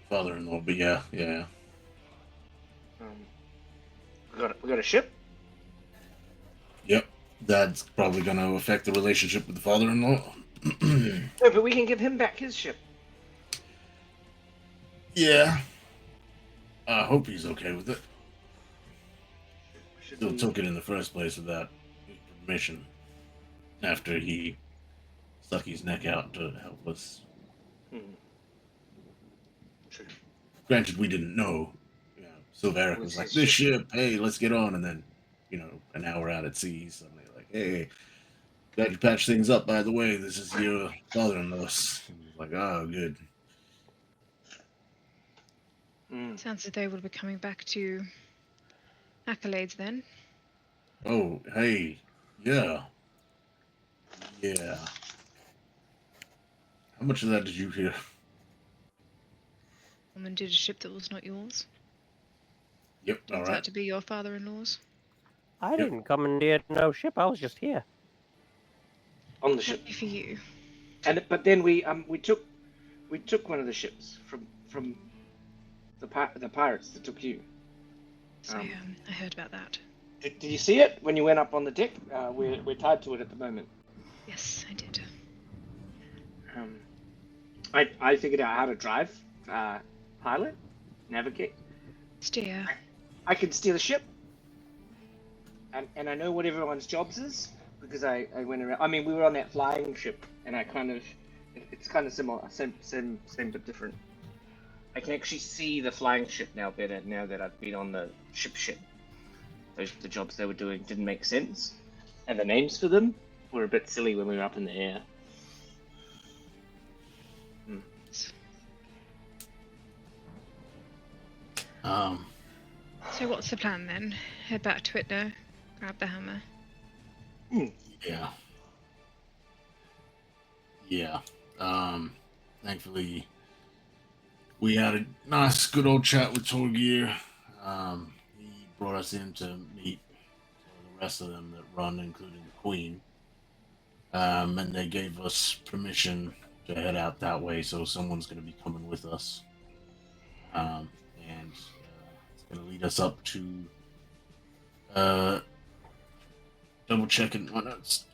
Father-in-law, but yeah. We got a ship. Yep, that's probably going to affect the relationship with the father-in-law. No, but we can give him back his ship. Yeah. I hope he's okay with it. Still took it in the first place without his permission. After he stuck his neck out to help us. True. Granted, we didn't know. Yeah, Silveric was like, "This ship, hey, let's get on," and then, an hour out at sea, suddenly like, "Hey, glad you patched things up. By the way, this is your father-in-law's." Like, oh, good. Sounds as though we'll be coming back to accolades then. Oh, hey, yeah. How much of that did you hear? Commandeered a ship that was not yours. Yep, all Turns right. out to be your father-in-law's. I didn't commandeer no ship. I was just here. On the ship. Happy for you. But then we took one of the ships from the pirates that took you. So I heard about that. Did you see it when you went up on the deck? We're tied to it at the moment. Yes, I did. I figured out how to drive, pilot, navigate. Steer. I can steer the ship, and I know what everyone's jobs is because I went around. I mean, we were on that flying ship, and it's kind of similar, same but different. I can actually see the flying ship now better now that I've been on the ship. The jobs they were doing didn't make sense, and the names for them were a bit silly when we were up in the air. So what's the plan then? Head back to Itna, grab the hammer. Yeah. Thankfully, we had a nice, good old chat with Torgir. He brought us in to meet the rest of them that run, including the Queen. And they gave us permission to head out that way, so someone's going to be coming with us. And it's going to lead us up to double checking my notes.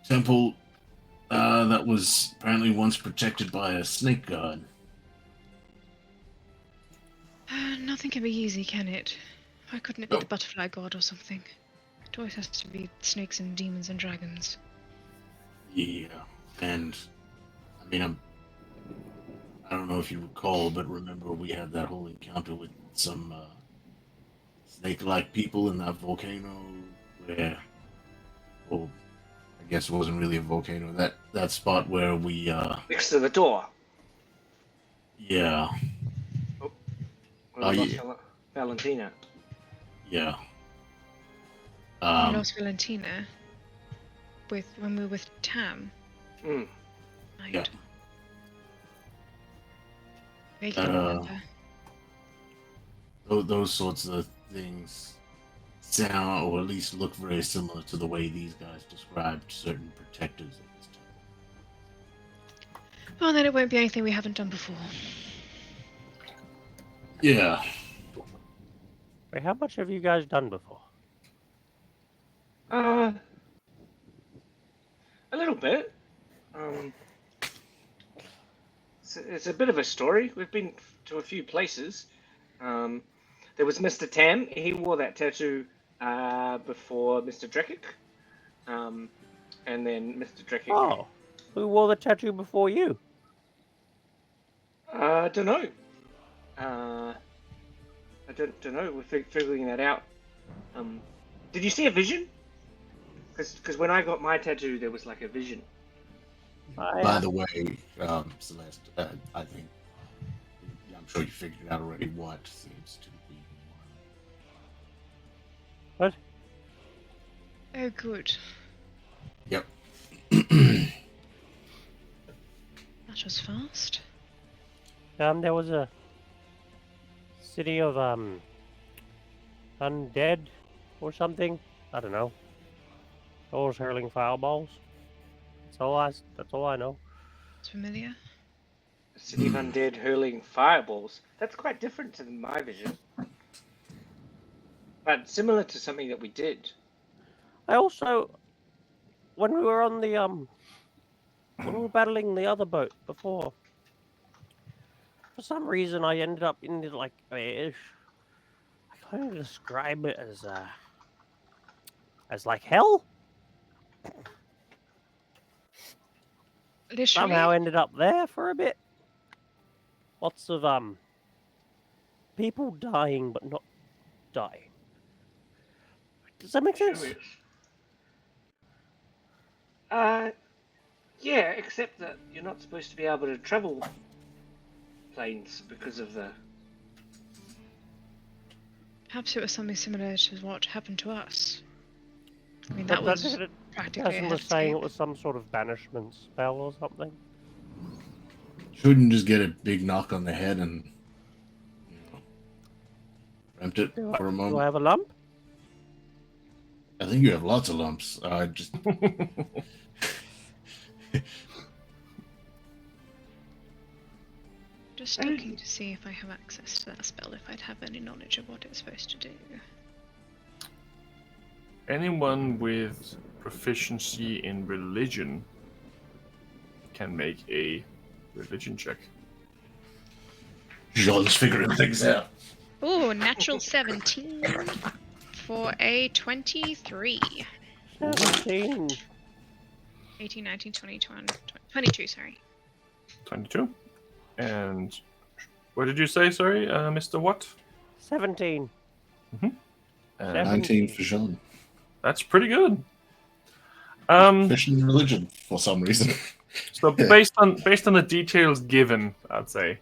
Temple that was apparently once protected by a snake god. Nothing can be easy, can it? Why couldn't it be the butterfly god or something? It always has to be snakes and demons and dragons. Yeah, and I mean, I don't know if you recall, but remember we had that whole encounter with some snake-like people in that volcano where, well, I guess it wasn't really a volcano. That spot where we next to the door. Yeah. Oh. When we lost yeah. Valentina. Yeah. We lost Valentina when we were with Tam. Mm. Right. Yeah. Vaguely remember. Those sorts of things sound, or at least look, very similar to the way these guys described certain protectors at this time. Well, then it won't be anything we haven't done before. Yeah. Wait, how much have you guys done before? A little bit. It's a bit of a story. We've been to a few places. There was Mr. Tam. He wore that tattoo before Mr. Drekic. And then Mr. Drekic. Oh, who wore the tattoo before you? I don't know. I don't know. We're figuring that out. Did you see a vision? Because when I got my tattoo, there was like a vision. By the way, Celeste, I think I'm sure you figured out already what seems to be. What? Oh, good. Yep. That was fast. There was a city of undead or something. I don't know. Those hurling fireballs. That's all I know. It's familiar. A city of undead hurling fireballs. That's quite different to my vision. But similar to something that we did. I also, when we were on the when we were battling the other boat before, for some reason I ended up in the, like, I kind of describe it as like hell. Literally? Somehow ended up there for a bit. Lots of people dying but not dying. Does that make sense? Yeah, except that you're not supposed to be able to travel planes because of the. Perhaps it was something similar to what happened to us. I mean, But that was the practically a person was saying it hellscape. was some sort of banishment spell or something. Shouldn't just get a big knock on the head and, rent it for a Do I moment. have a lump? I think you have lots of lumps. Just Just looking to see if I have access to that spell, if I'd have any knowledge of what it's supposed to do. Anyone with proficiency in religion can make a religion check. Jean's figuring things out. Oh, natural 17 for a 23. 17. 18, 19, 20, 22, sorry. 22. And what did you say, sorry, Mr. What? 17. And 19 for Jean. that's pretty good. Proficient in religion for some reason. So based on the details given, I'd say,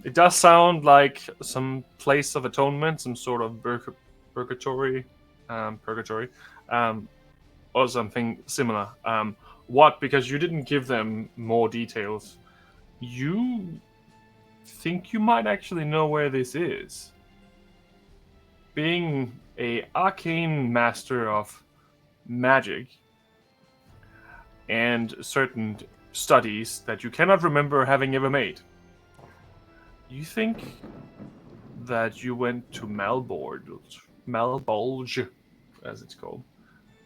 it does sound like some place of atonement, some sort of purgatory, or something similar. Because you didn't give them more details, you think you might actually know where this is. Being a arcane master of magic and certain studies that you cannot remember having ever made, you think that you went to Malbolge, as it's called,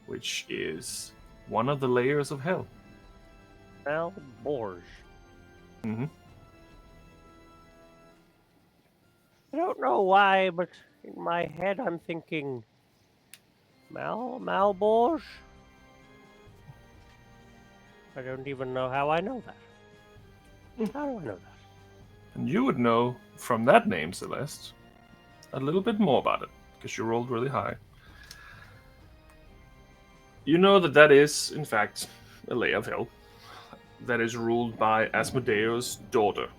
which is one of the layers of hell. Malborge. Mm-hmm. I don't know why, but in my head I'm thinking Malborge? I don't even know how I know that. How do I know that? And you would know from that name, Celeste, a little bit more about it, because you rolled really high. You know that is, in fact, a layer of hell that is ruled by Asmodeus' daughter.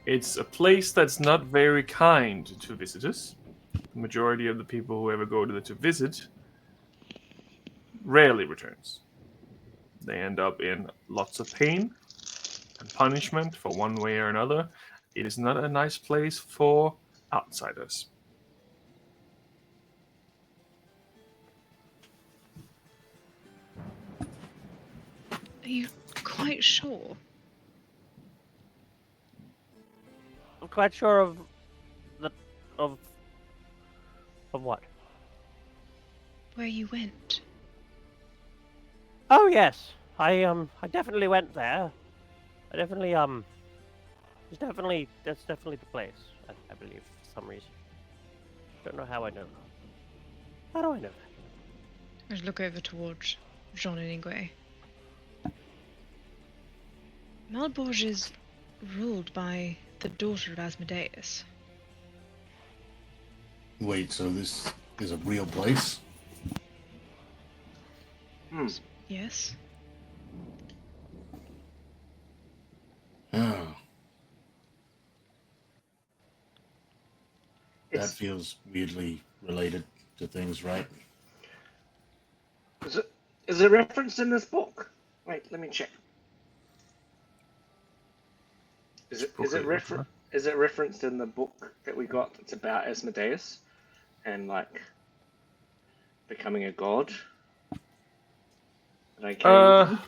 It's a place that's not very kind to visitors. The majority of the people who ever go to visit rarely returns. They end up in lots of pain and punishment for one way or another. It is not a nice place for outsiders. Are you quite sure? I'm quite sure of what? Where you went? Oh yes, I definitely went there. I definitely that's definitely the place. I believe for some reason. Don't know how I know. How do I know that? I just look over towards Jean and Ingwe. Malborge is ruled by the daughter of Asmodeus. Wait, so this is a real place? Yes? Oh. That It's- feels weirdly related to things, right? Is it referenced in this book? Wait, let me check. Is it referenced in the book that we got? It's about Asmodeus and like becoming a god. That I came into?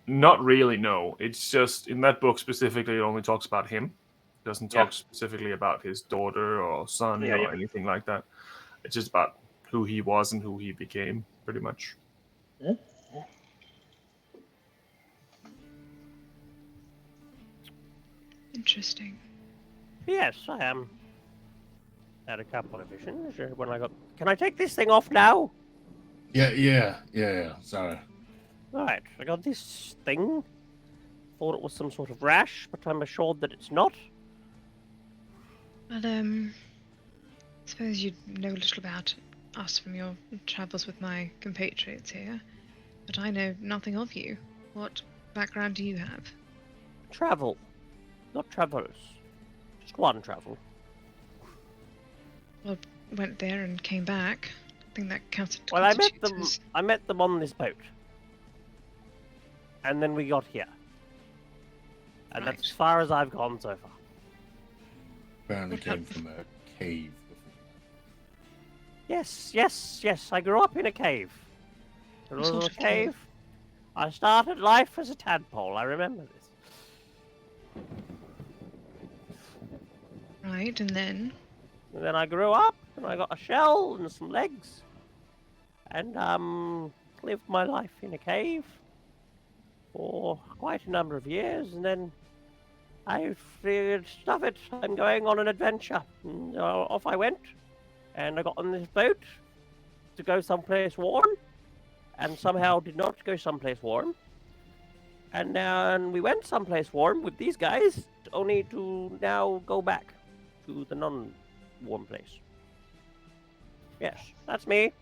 Not really, no. It's just in that book specifically, it only talks about him. It doesn't talk specifically about his daughter or son or anything like that. It's just about who he was and who he became, pretty much. Interesting. Yes, I am. Had a couple of visions when I got. Can I take this thing off now? Yeah. Sorry. Right, I got this thing. Thought it was some sort of rash, but I'm assured that it's not. Well, suppose you know a little about us from your travels with my compatriots here, but I know nothing of you. What background do you have? Travel, not travelers. Just one travel. Well, went there and came back. I think that counts. Well, I met them on this boat, and then we got here, and that's as far as I've gone so far. Apparently came from a cave before. Yes. I grew up in a cave. There What was sort a of cave? I started life as a tadpole. I remember this. Right, and then And then I grew up, and I got a shell and some legs, and lived my life in a cave for quite a number of years, and then I figured, stuff it, I'm going on an adventure. And off I went, and I got on this boat to go someplace warm, and somehow did not go someplace warm. And then we went someplace warm with these guys, only to now go back to the non-warm place. Yes, that's me.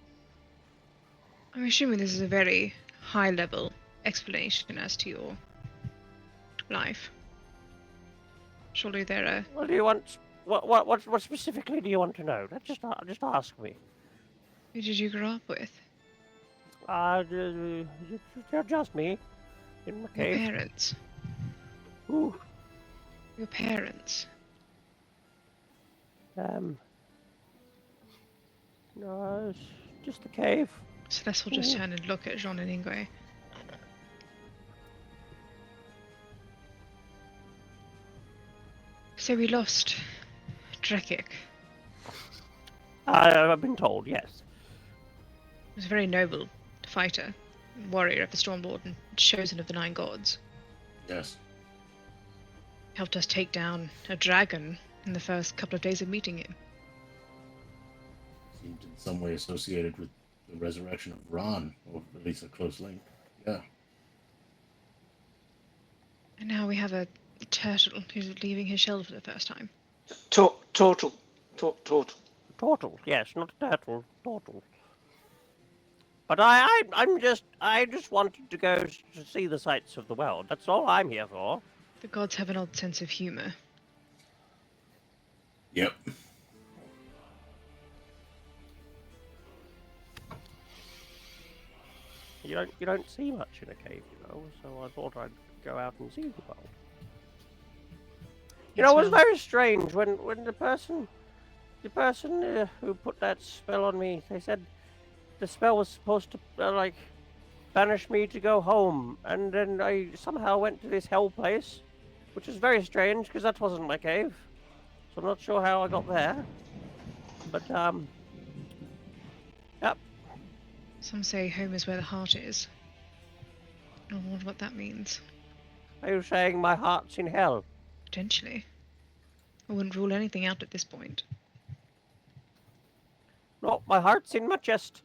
I'm assuming this is a very high-level explanation as to your life. Surely there are. What do you want? What specifically do you want to know? Just ask me. Who did you grow up with? Just me. In my Your cave. parents. Ooh. Your parents. No, it's just the cave. Celeste will just turn and look at Jean and Ingwe. So we lost Drekik. I've been told, yes. He was a very noble fighter, warrior of the Stormlord and chosen of the Nine Gods. Yes. Helped us take down a dragon in the first couple of days of meeting him. Seemed in some way associated with the resurrection of Ron, or at least a close link. Yeah. And now we have a turtle who's leaving his shell for the first time. Turtle. Turtle, yes, not turtle, turtle. But I just wanted to go to see the sights of the world. That's all I'm here for. The gods have an odd sense of humor. Yep. You don't see much in a cave, so I thought I'd go out and see the world. It was very strange when the person who put that spell on me, they said the spell was supposed to banish me to go home, and then I somehow went to this hell place, which is very strange because that wasn't my cave. So I'm not sure how I got there. But yep. Some say home is where the heart is. I wonder what that means. Are you saying my heart's in hell? Potentially. I wouldn't rule anything out at this point. No, my heart's in my chest.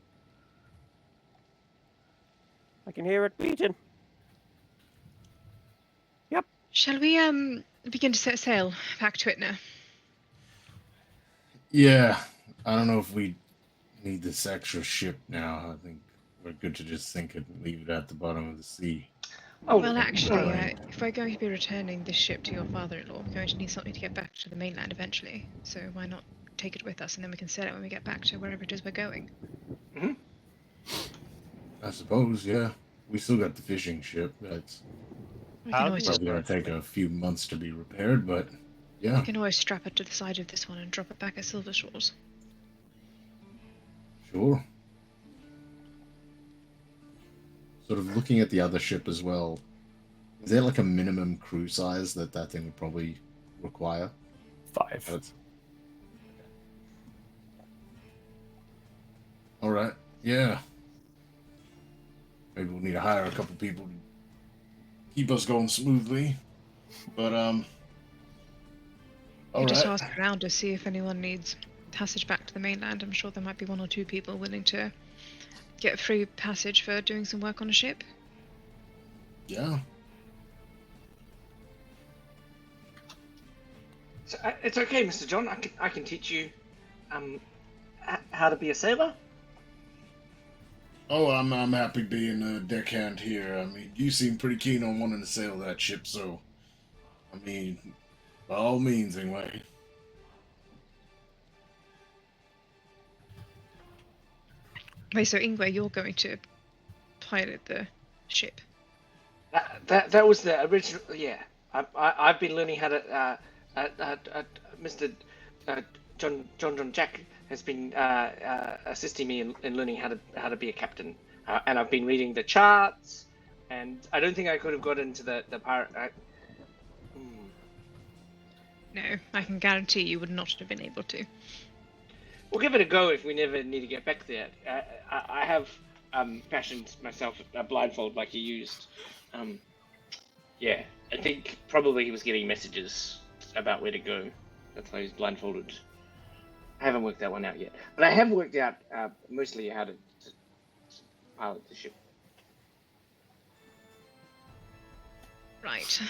I can hear it beating. Yep. Shall we begin to set sail back to Itna? Yeah. I don't know if we need this extra ship now. I think we're good to just sink it and leave it at the bottom of the sea. Oh, Well, actually, right. if we're going to be returning this ship to your father-in-law, we're going to need something to get back to the mainland eventually. So why not take it with us, and then we can sell it when we get back to wherever it is we're going. I suppose, yeah. We still got the fishing ship. That's We can always just, probably going to take a few months to be repaired, but yeah. we can always strap it to the side of this one and drop it back at Silver Shores. Sure. Sort of looking at the other ship as well, is there like a minimum crew size that thing would probably require? 5. All right. Yeah. Maybe we'll need to hire a couple people to keep us going smoothly. But You just ask around to see if anyone needs passage back to the mainland. I'm sure there might be 1 or 2 people willing to get a free passage for doing some work on a ship. Yeah. So, it's okay, Mr. John. I can teach you how to be a sailor. Oh, I'm happy being a deckhand here. I mean, you seem pretty keen on wanting to sail that ship, so I mean, by all means, anyway. Wait, so Ingwe, you're going to pilot the ship? That was the original. Yeah, I've been learning how to. Mr. John Jack has been assisting me in learning how to be a captain, and I've been reading the charts. And I don't think I could have got into the pirate. No, I can guarantee you would not have been able to. We'll give it a go if we never need to get back there. I have fashioned myself a blindfold like you used. Yeah, I think probably he was getting messages about where to go. That's why he's blindfolded. I haven't worked that one out yet, but I have worked out mostly how to pilot the ship. Right.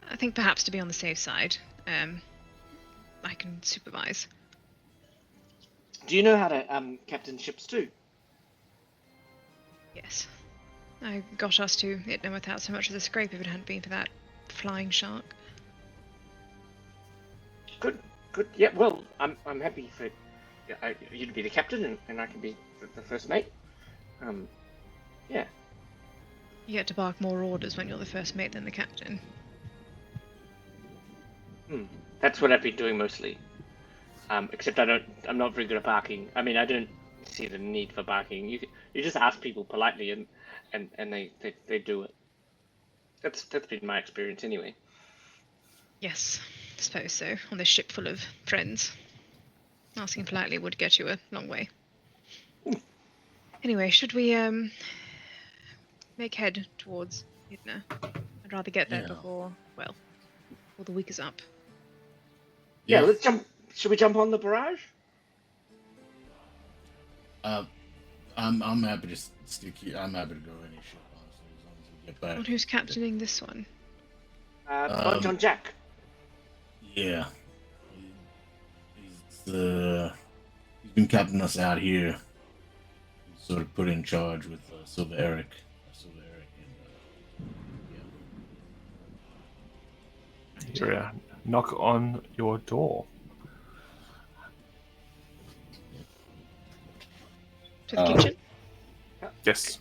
I think perhaps to be on the safe side, I can supervise. Do you know how to captain ships too? Yes. I got us to Itna without so much as a scrape if it hadn't been for that flying shark. Good. Yeah. Well, I'm happy for you to be the captain and I can be the first mate. Yeah. You get to bark more orders when you're the first mate than the captain. That's what I've been doing mostly. Except I'm not very good at barking. I mean, I don't see the need for barking. You just ask people politely and they do it. That's been my experience anyway. Yes, I suppose so. On this ship full of friends. Asking politely would get you a long way. Anyway, should we make head towards Itna? I'd rather get there before the week is up. Yeah, let's jump. Should we jump on the barrage? I'm happy to stick here. I'm happy to go any ship, honestly, as long as we get back. Well, who's captaining this one? John Jack. Yeah. He's been captaining us out here. He's sort of put in charge with Silver Eric. And, Here, knock on your door. To the kitchen? Yes.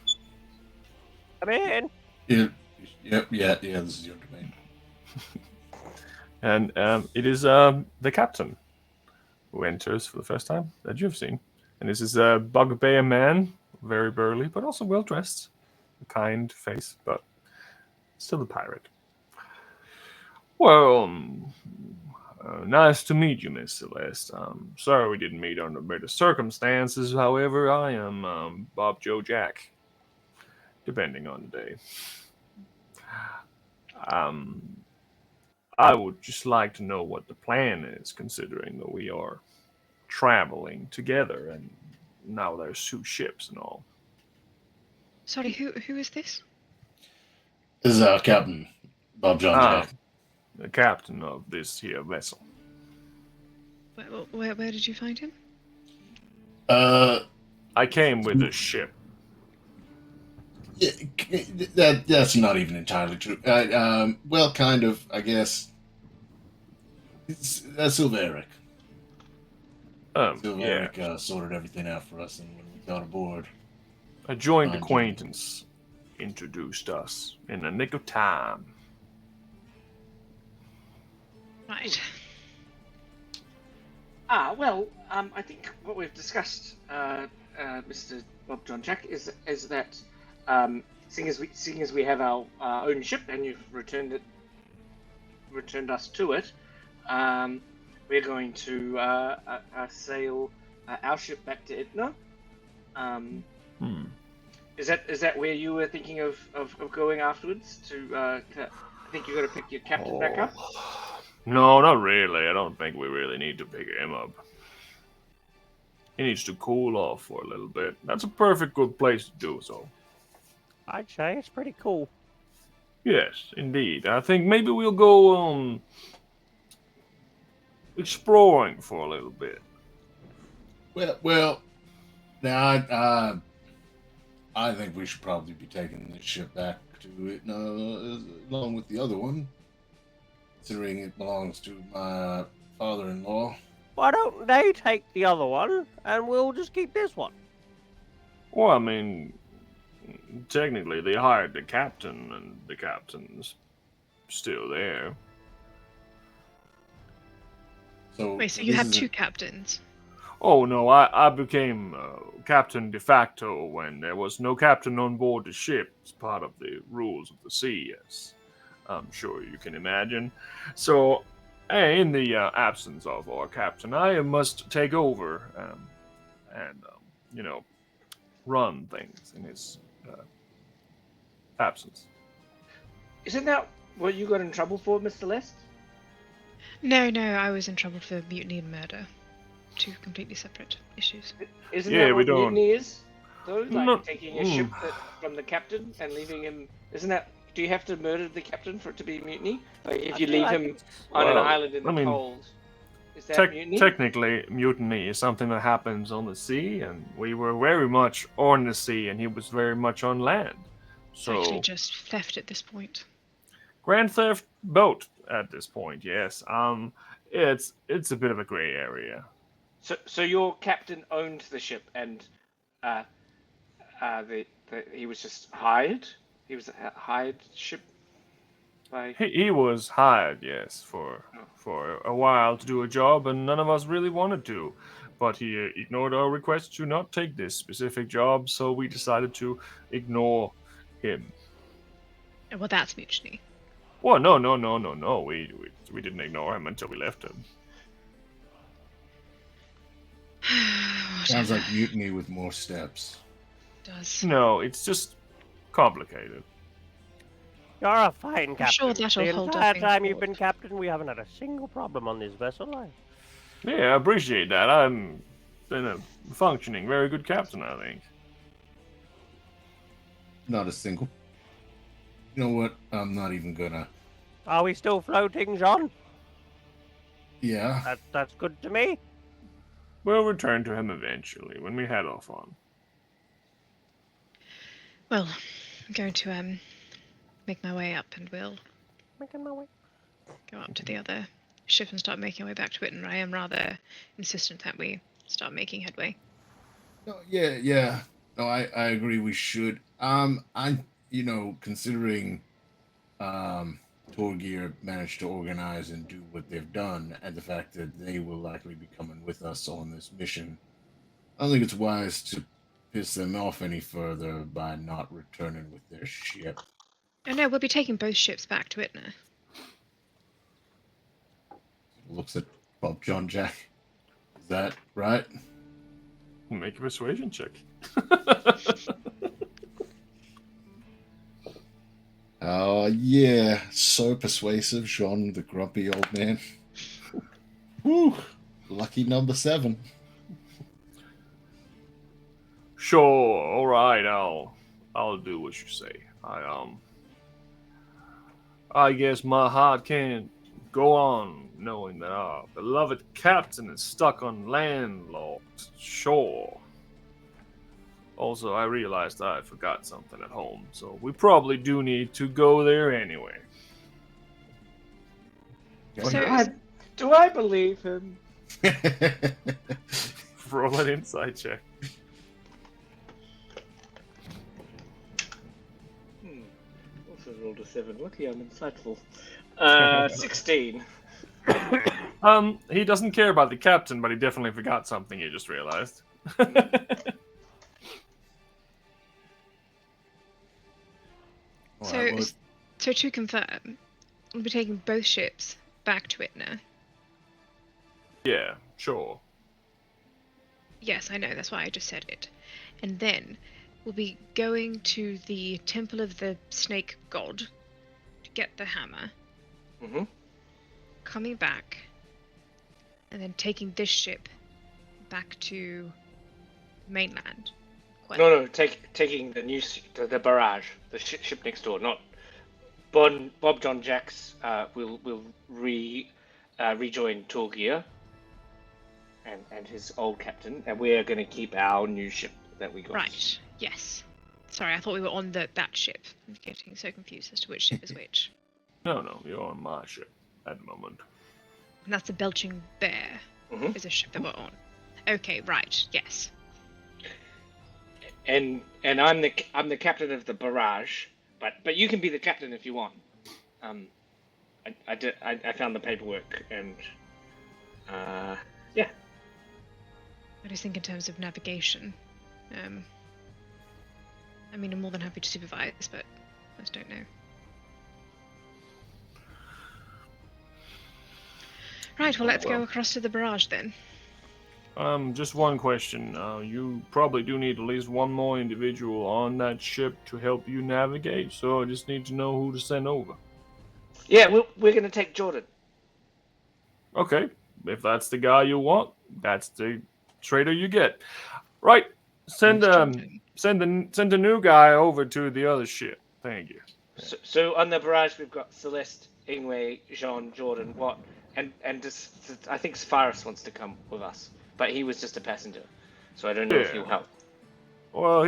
Come in. Yeah, this is your domain. And it is the captain who enters for the first time that you've seen. And this is a bugbear man, very burly, but also well dressed. A kind face, but still a pirate. Well, nice to meet you, Miss Celeste. Sorry we didn't meet under better circumstances. However, I am Bob Joe Jack, depending on the day. I would just like to know what the plan is, considering that we are traveling together, and now there's 2 ships and all. Sorry, who is this? This is Captain Bob John Ah, Jack. the captain of this here vessel. Where did you find him? I came with a ship. Yeah, that's not even entirely true. Well, kind of, I guess. It's Silveric. Yeah. Silveric sorted everything out for us, and when we got aboard, A joint Jim. acquaintance introduced us in the nick of time. Right. Well, I think what we've discussed, Mr. Bob John Jack, is that seeing as we have our own ship and you've returned us to it, we're going to sail our ship back to Itna. Is that where you were thinking of going afterwards? I think you're going to pick your captain back up. No, not really. I don't think we really need to pick him up. He needs to cool off for a little bit. That's a perfect good place to do so. I'd say it's pretty cool. Yes, indeed. I think maybe we'll go exploring for a little bit. Well, now I think we should probably be taking this ship back to Itna along with the other one, considering it belongs to my father-in-law. Why don't they take the other one and we'll just keep this one? Well, I mean, technically they hired the captain, and the captain's still there. So Wait, so you have 2 captains? Oh no, I became captain de facto when there was no captain on board the ship. It's part of the rules of the sea, as I'm sure you can imagine. So, in the absence of our captain, I must take over and run things in his absence. Isn't that what you got in trouble for, Mr. Celeste? No, I was in trouble for mutiny and murder. 2 completely separate issues. Isn't Yeah, that we what don't- mutiny is? Though, like No- taking a ship from the captain and leaving him. Isn't that? Do you have to murder the captain for it to be mutiny? Like if you leave him on an Well, island in the I mean, cold, is that mutiny? Technically, mutiny is something that happens on the sea, and we were very much on the sea, and he was very much on land. It's So, actually just theft at this point. grand theft boat at this point, yes. It's a bit of a gray area. So your captain owned the ship, and he was just hired. He was a hired ship by. He was hired, yes, for a while to do a job, and none of us really wanted to. But he ignored our request to not take this specific job, so we decided to ignore him. Well, that's mutiny. Well, no. We didn't ignore him until we left him. Sounds like mutiny with more steps. Does. No, it's just complicated. You're a fine captain. sure that'll the hold up entire in time you've court. been captain, we haven't had a single problem on this vessel. Yeah, I appreciate that. I'm been a functioning, very good captain, I think. Not a single. You know what? I'm not even gonna. Are we still floating, John? Yeah. That's good to me. We'll return to him eventually when we head off on. Well, I'm going to make my way up, and we'll Making my way. go up to the other ship and start making our way back to Itna. I am rather insistent that we start making headway. No, yeah. No, I agree. We should. Considering Torgir managed to organize and do what they've done, and the fact that they will likely be coming with us on this mission, I don't think it's wise to piss them off any further by not returning with their ship. Oh no, we'll be taking both ships back to Itna. Looks at Bob John Jack. Is that right? Make a persuasion check. Oh, yeah. So persuasive, Jean, the grumpy old man. Woo! Lucky number 7. Sure, all right. I'll do what you say. I guess my heart can't go on knowing that our beloved captain is stuck on landlocked shore. Also, I realized I forgot something at home, so we probably do need to go there anyway. Do I believe him? Roll an insight check. Also rolled a 7. Lucky I'm insightful. 16. He doesn't care about the captain, but he definitely forgot something he just realized. So to confirm, we'll be taking both ships back to Itna. Yeah, sure. Yes, I know, that's why I just said it. And then we'll be going to the Temple of the Snake God to get the hammer. Mm-hmm. Coming back, and then taking this ship back to mainland. No, taking the barrage, the ship next door, not Bob John Jacks. Will rejoin Torgir and his old captain, and we are going to keep our new ship that we got. Right. Yes. Sorry, I thought we were on that ship. I'm getting so confused as to which ship is which. No, you're on my ship at the moment. And that's the Belching Bear. Mm-hmm. Is a ship that we're on. Okay, right. Yes. And I'm the captain of the barrage, but you can be the captain if you want. I found the paperwork and yeah. I just think in terms of navigation, I mean, I'm more than happy to supervise, but I just don't know. Right, well, let's go across to the barrage then. Just one question. You probably do need at least one more individual on that ship to help you navigate, so I just need to know who to send over. Yeah, we're going to take Jordan. Okay, if that's the guy you want, that's the trader you get. Right, send a new guy over to the other ship. Thank you. So on the barrage, we've got Celeste, Ingwe, Jean, Jordan, and just, I think Sephiroth wants to come with us, but he was just a passenger, so I don't know if he'll help. Well,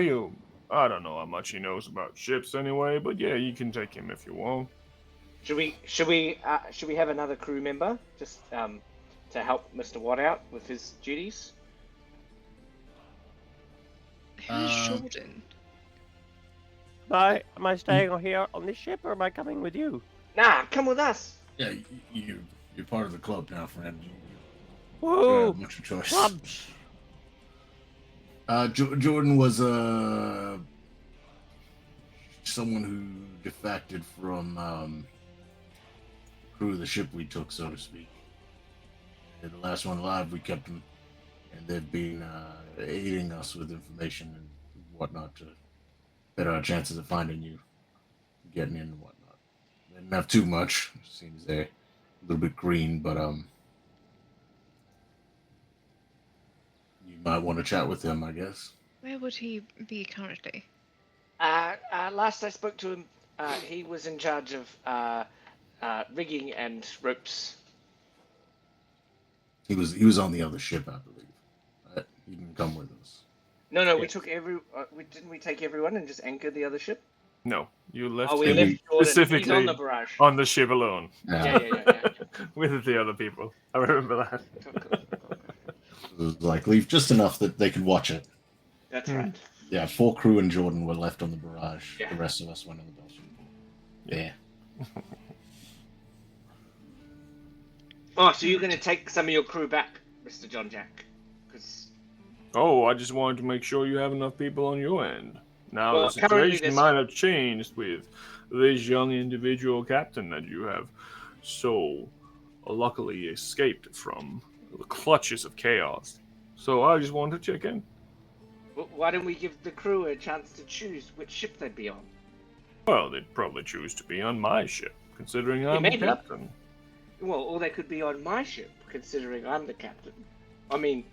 I don't know how much he knows about ships anyway, but yeah, you can take him if you want. Should we have another crew member just to help Mr. Watt out with his duties? Who's Jordan? Am I staying here on this ship, or am I coming with you? Nah, come with us. Yeah, you're part of the club now, friend. Woo! You much of a choice. Clubs. Jordan was someone who defected from crew of the ship we took, so to speak. They're the last one alive. We kept them, and they've been aiding us with information and whatnot to better our chances of finding you, getting in and whatnot. They didn't have too much. Seems they're a little bit green, but you might want to chat with him, I guess. Where would he be currently? Last I spoke to him, he was in charge of rigging and ropes. He was on the other ship, I believe. He didn't come with us. No, we took didn't we take everyone and just anchor the other ship? No, you left we him left Jordan. specifically He's on the barrage. on the ship alone. Yeah. with the other people. I remember that. It was like leave just enough that they could watch it. That's right. Yeah, 4 crew and Jordan were left on the barrage. Yeah. The rest of us went on the Belgian. Yeah. Oh, so you're going to take some of your crew back, Mr. John Jack? Because Oh, I just wanted to make sure you have enough people on your end. Now Well, the currently situation there's- might have changed with this young individual captain that you have so luckily escaped from the clutches of chaos. So I just wanted to check in. why don't we give the crew a chance to choose which ship they'd be on? Well, they'd probably choose to be on my ship, considering I'm the maybe. captain. Well, or they could be on my ship, considering I'm the captain. I mean,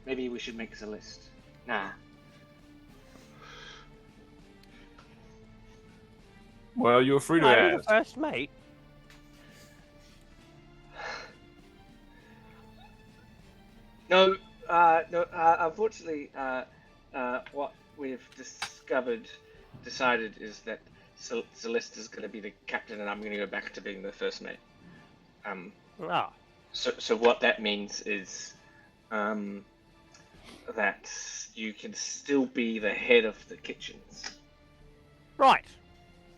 maybe we should make us a list. Nah. Well, you're free to I'm the ask. first mate. No, unfortunately, what we've decided is that Celeste is going to be the captain, and I'm going to go back to being the first mate. Ah, So what that means is, that you can still be the head of the kitchens. right.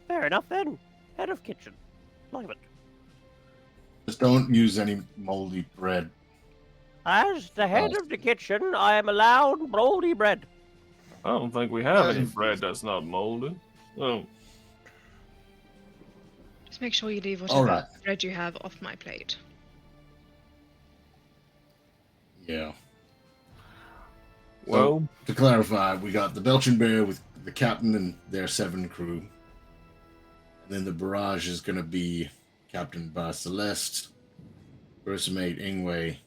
Fair enough then. Head of kitchen. Like it. Just don't use any moldy bread. As the head of the kitchen, I am allowed moldy bread. I don't think we have any bread that's not molded. Oh, Just make sure you leave All whatever right. bread you have off my plate. Yeah. well, To clarify, we got the Belching Bear with the captain and their 7 crew. And then the barrage is going to be captained by Celeste, first mate Ingwe, and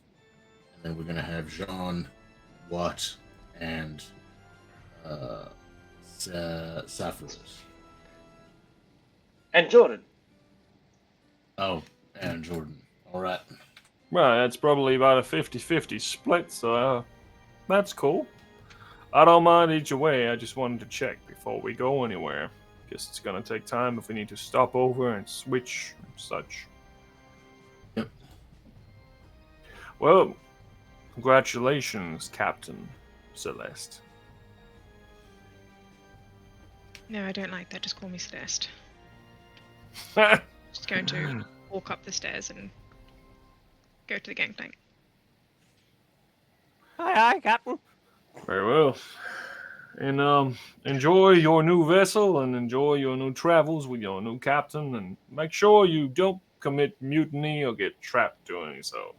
then we're going to have Jean, Watt, and Sapphiros. And Jordan. Oh, and Jordan. All right. well, that's probably about a 50-50 split, so that's cool. I don't mind either way. I just wanted to check before we go anywhere. Guess it's gonna take time if we need to stop over and switch and such. Yep. Well, congratulations, Captain Celeste. No, I don't like that. Just call me Celeste. Very Just going to walk up the stairs and go to the gangplank. Aye, Captain. well. And enjoy your new vessel and enjoy your new travels with your new captain, and make sure you don't commit mutiny or get trapped doing so.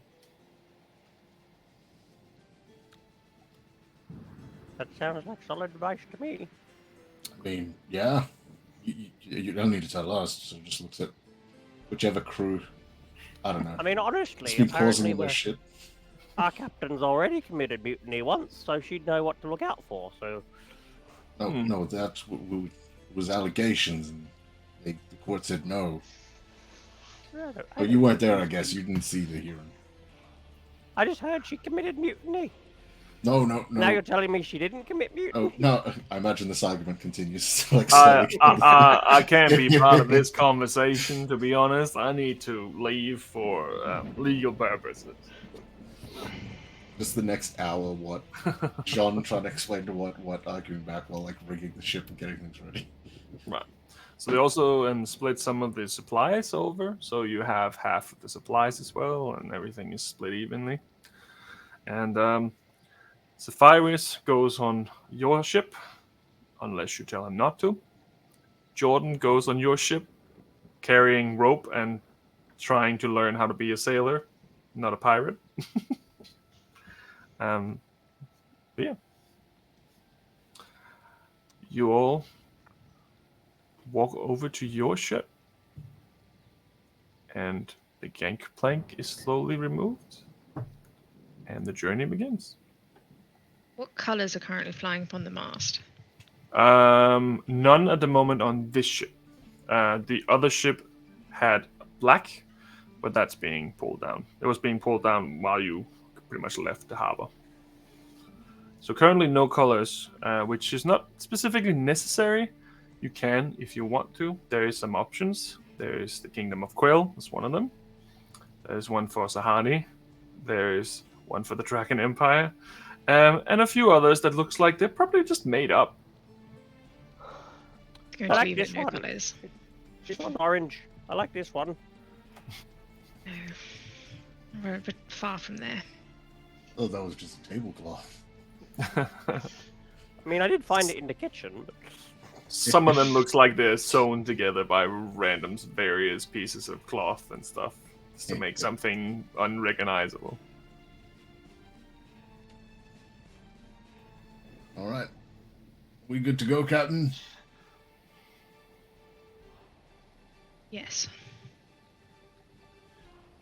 That sounds like solid advice to me. I mean, yeah. You don't need to tell us, so just looks at whichever crew. I don't know. I mean, honestly, It's been causing apparently all this shit. our captain's already committed mutiny once, so she'd know what to look out for. So, No, that's what was allegations, and the court said no. But you weren't there, I guess. You didn't see the hearing. I just heard she committed mutiny. No. Now you're telling me she didn't commit mutiny? Oh, no. I imagine this argument continues. Like, I can't be part of this conversation, to be honest. I need to leave for legal purposes. Just the next hour, what Jean trying to explain to what arguing back while like rigging the ship and getting things ready. Right. So they also split some of the supplies over, so you have half of the supplies as well, and everything is split evenly. And Zephyrus goes on your ship, unless you tell him not to. Jordan goes on your ship, carrying rope and trying to learn how to be a sailor, not a pirate. But yeah. You all walk over to your ship, and the gangplank is slowly removed, and the journey begins. What colours are currently flying from the mast? None at the moment on this ship. The other ship had black, but that's being pulled down. It was being pulled down while you pretty much left the harbor. So currently no colors, which is not specifically necessary. You can if you want to. There is some options. There is the Kingdom of Quill, that's one of them. There's one for Sahani. There's one for the Dragon Empire. And a few others that looks like they're probably just made up. It's going I to like be this no one. colours. This one's orange. I like this one. No. We're a bit far from there. Oh, that was just a tablecloth. I mean, I did find it in the kitchen. But... Some of them looks like they're sewn together by random various pieces of cloth and stuff just to make something unrecognizable. All right. We good to go, Captain? Yes.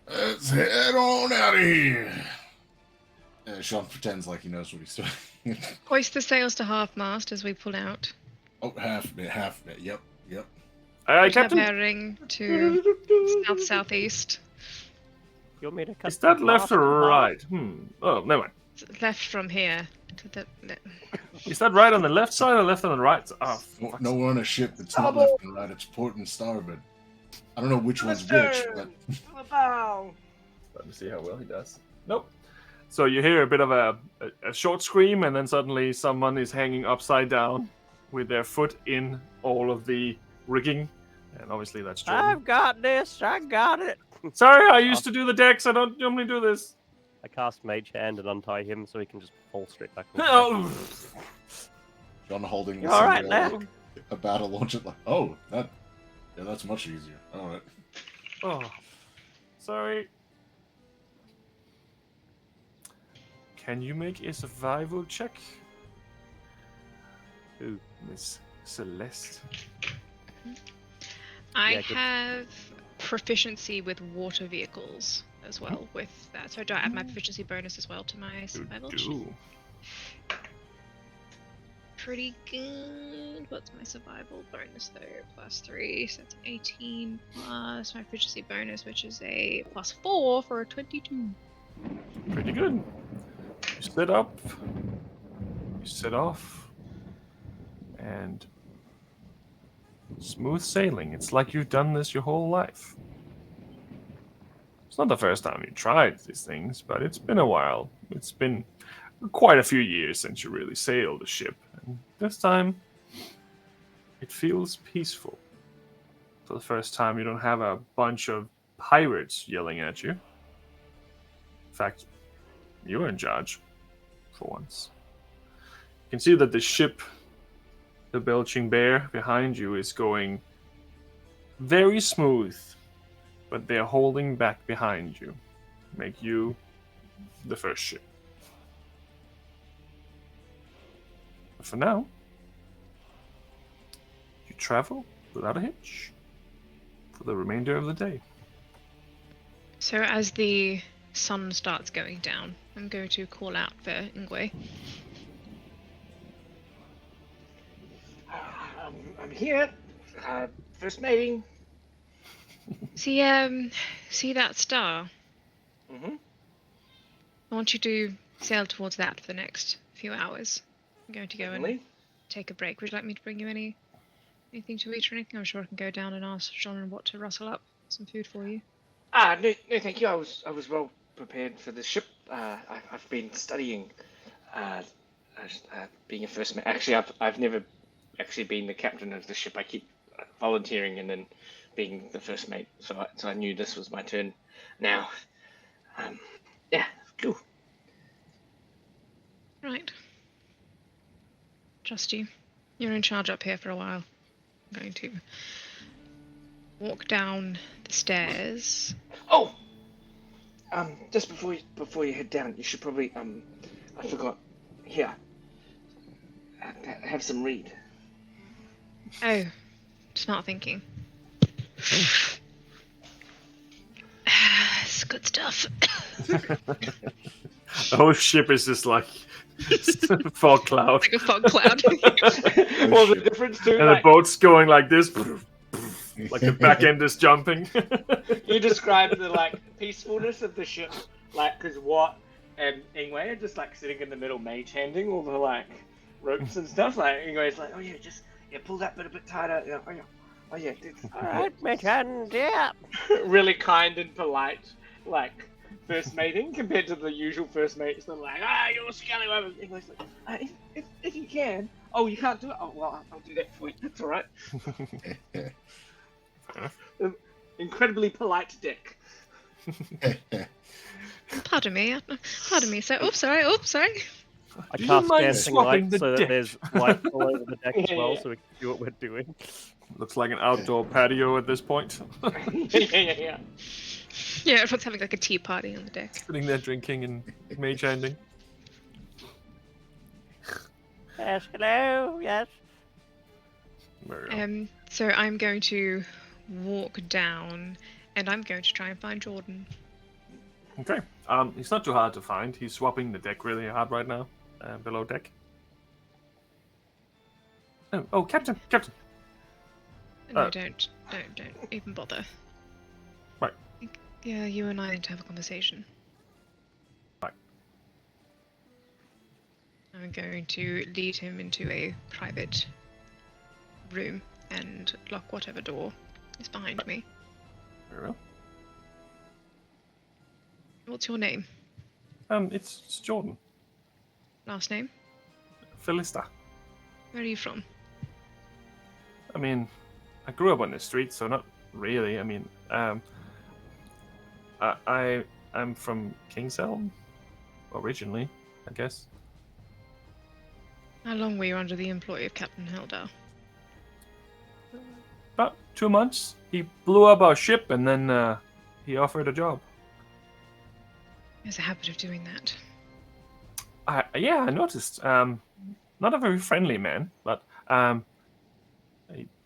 Let's head on out of here. Sean pretends like he knows what he's doing. Hoist the sails to half-mast as we pull out. Oh, half bit. Yep. Captain? Bearing to south-southeast. You want me to cut Is that the left mast in or half? right? Oh, never mind. Left from here to the... Is that right on the left side or left on the right? Oh, No, we're on a ship that's not left and right. It's port and starboard. I don't know which one's which, but... Let me see how well he does. Nope. So you hear a bit of a short scream, and then suddenly someone is hanging upside down with their foot in all of the rigging. And obviously that's Jordan. I've got this. I got it. Sorry, I used to do the decks. I don't normally do this. I cast Mage Hand and untie him so he can just fall straight back. Oh. John holding You all right now? a battle launcher. Like, oh, that's much easier. All right. Oh, sorry. Can you make a survival check? Who? Miss Celeste. I Yeah, good. have proficiency with water vehicles as well with that. So I do add my proficiency bonus as well to my You survival. do. Pretty good. What's my survival bonus though? +3, so that's an 18 plus my proficiency bonus, which is a +4 for a 22. Pretty good. You sit up. You sit off. And smooth sailing. It's like you've done this your whole life. It's not the first time you tried these things, but it's been a while. It's been quite a few years since you really sailed a ship. And this time, it feels peaceful. For the first time, you don't have a bunch of pirates yelling at you. In fact, you're in charge, for once. You can see that the ship, the Belching Bear, behind you is going very smooth, but they're holding back behind you. Make you the first ship. But for now, you travel without a hitch for the remainder of the day. So as the sun starts going down, I'm going to call out for Ingwe. I'm here. First mating. See that star? Mm-hmm. I want you to sail towards that for the next few hours. I'm going to go and take a break. Would you like me to bring you anything to eat or anything? I'm sure I can go down and ask John what to rustle up some food for you. No, thank you. I was well prepared for the ship. I've been studying being a first mate. Actually, I've never actually been the captain of the ship. I keep volunteering and then being the first mate. So I knew this was my turn. Now, yeah, cool. Right. Trust you. You're in charge up here for a while. I'm going to walk down the stairs. Oh, just before you head down, you should probably I forgot. Here, have some read. Oh, smart thinking. It's good stuff. The whole ship is just like fog cloud. Like a fog cloud. Well, the difference too, And the boat's going like this. Like the back end is jumping. You describe the peacefulness of the ship, because Watt and Ingwe are just sitting in the middle, mage handing all the ropes and stuff. Ingwe's like, oh yeah, just pull that bit a bit tighter. You know, oh yeah, dude, All right, Mage Hand, yeah. really kind and polite. like first mating compared to the usual first mates. They're like, you're a scallywag. English, like, if you can. Oh, you can't do it. Oh, well, I'll do that for you. That's all right. Incredibly polite dick. Pardon me. Pardon me, sir. Oh, sorry. Oh, sorry. I Do you cast mind dancing swapping light the so that deck? there's light all over the deck as well, Yeah. so we can do what we're doing. Looks like an outdoor patio at this point. Yeah. Yeah, everyone's having like a tea party on the deck. Sitting there drinking and mage handing. Yes, hello, yes. There we go. So I'm going to walk down, and I'm going to try and find Jordan. Okay. He's not too hard to find. He's swapping the deck really hard right now. Below deck. Oh, Captain! No, don't even bother. Right. Yeah, you and I need to have a conversation. Right. I'm going to lead him into a private room and lock whatever door is behind me. Very well. What's your name? It's Jordan. Last name? Philista. Where are you from? I mean, I grew up on the street, so not really. I mean, I'm from Kingshelm originally, I guess. How long were you under the employ of Captain Heldar? About 2 months. He blew up our ship, and then he offered a job. He has a habit of doing that. Yeah, I noticed. Not a very friendly man, but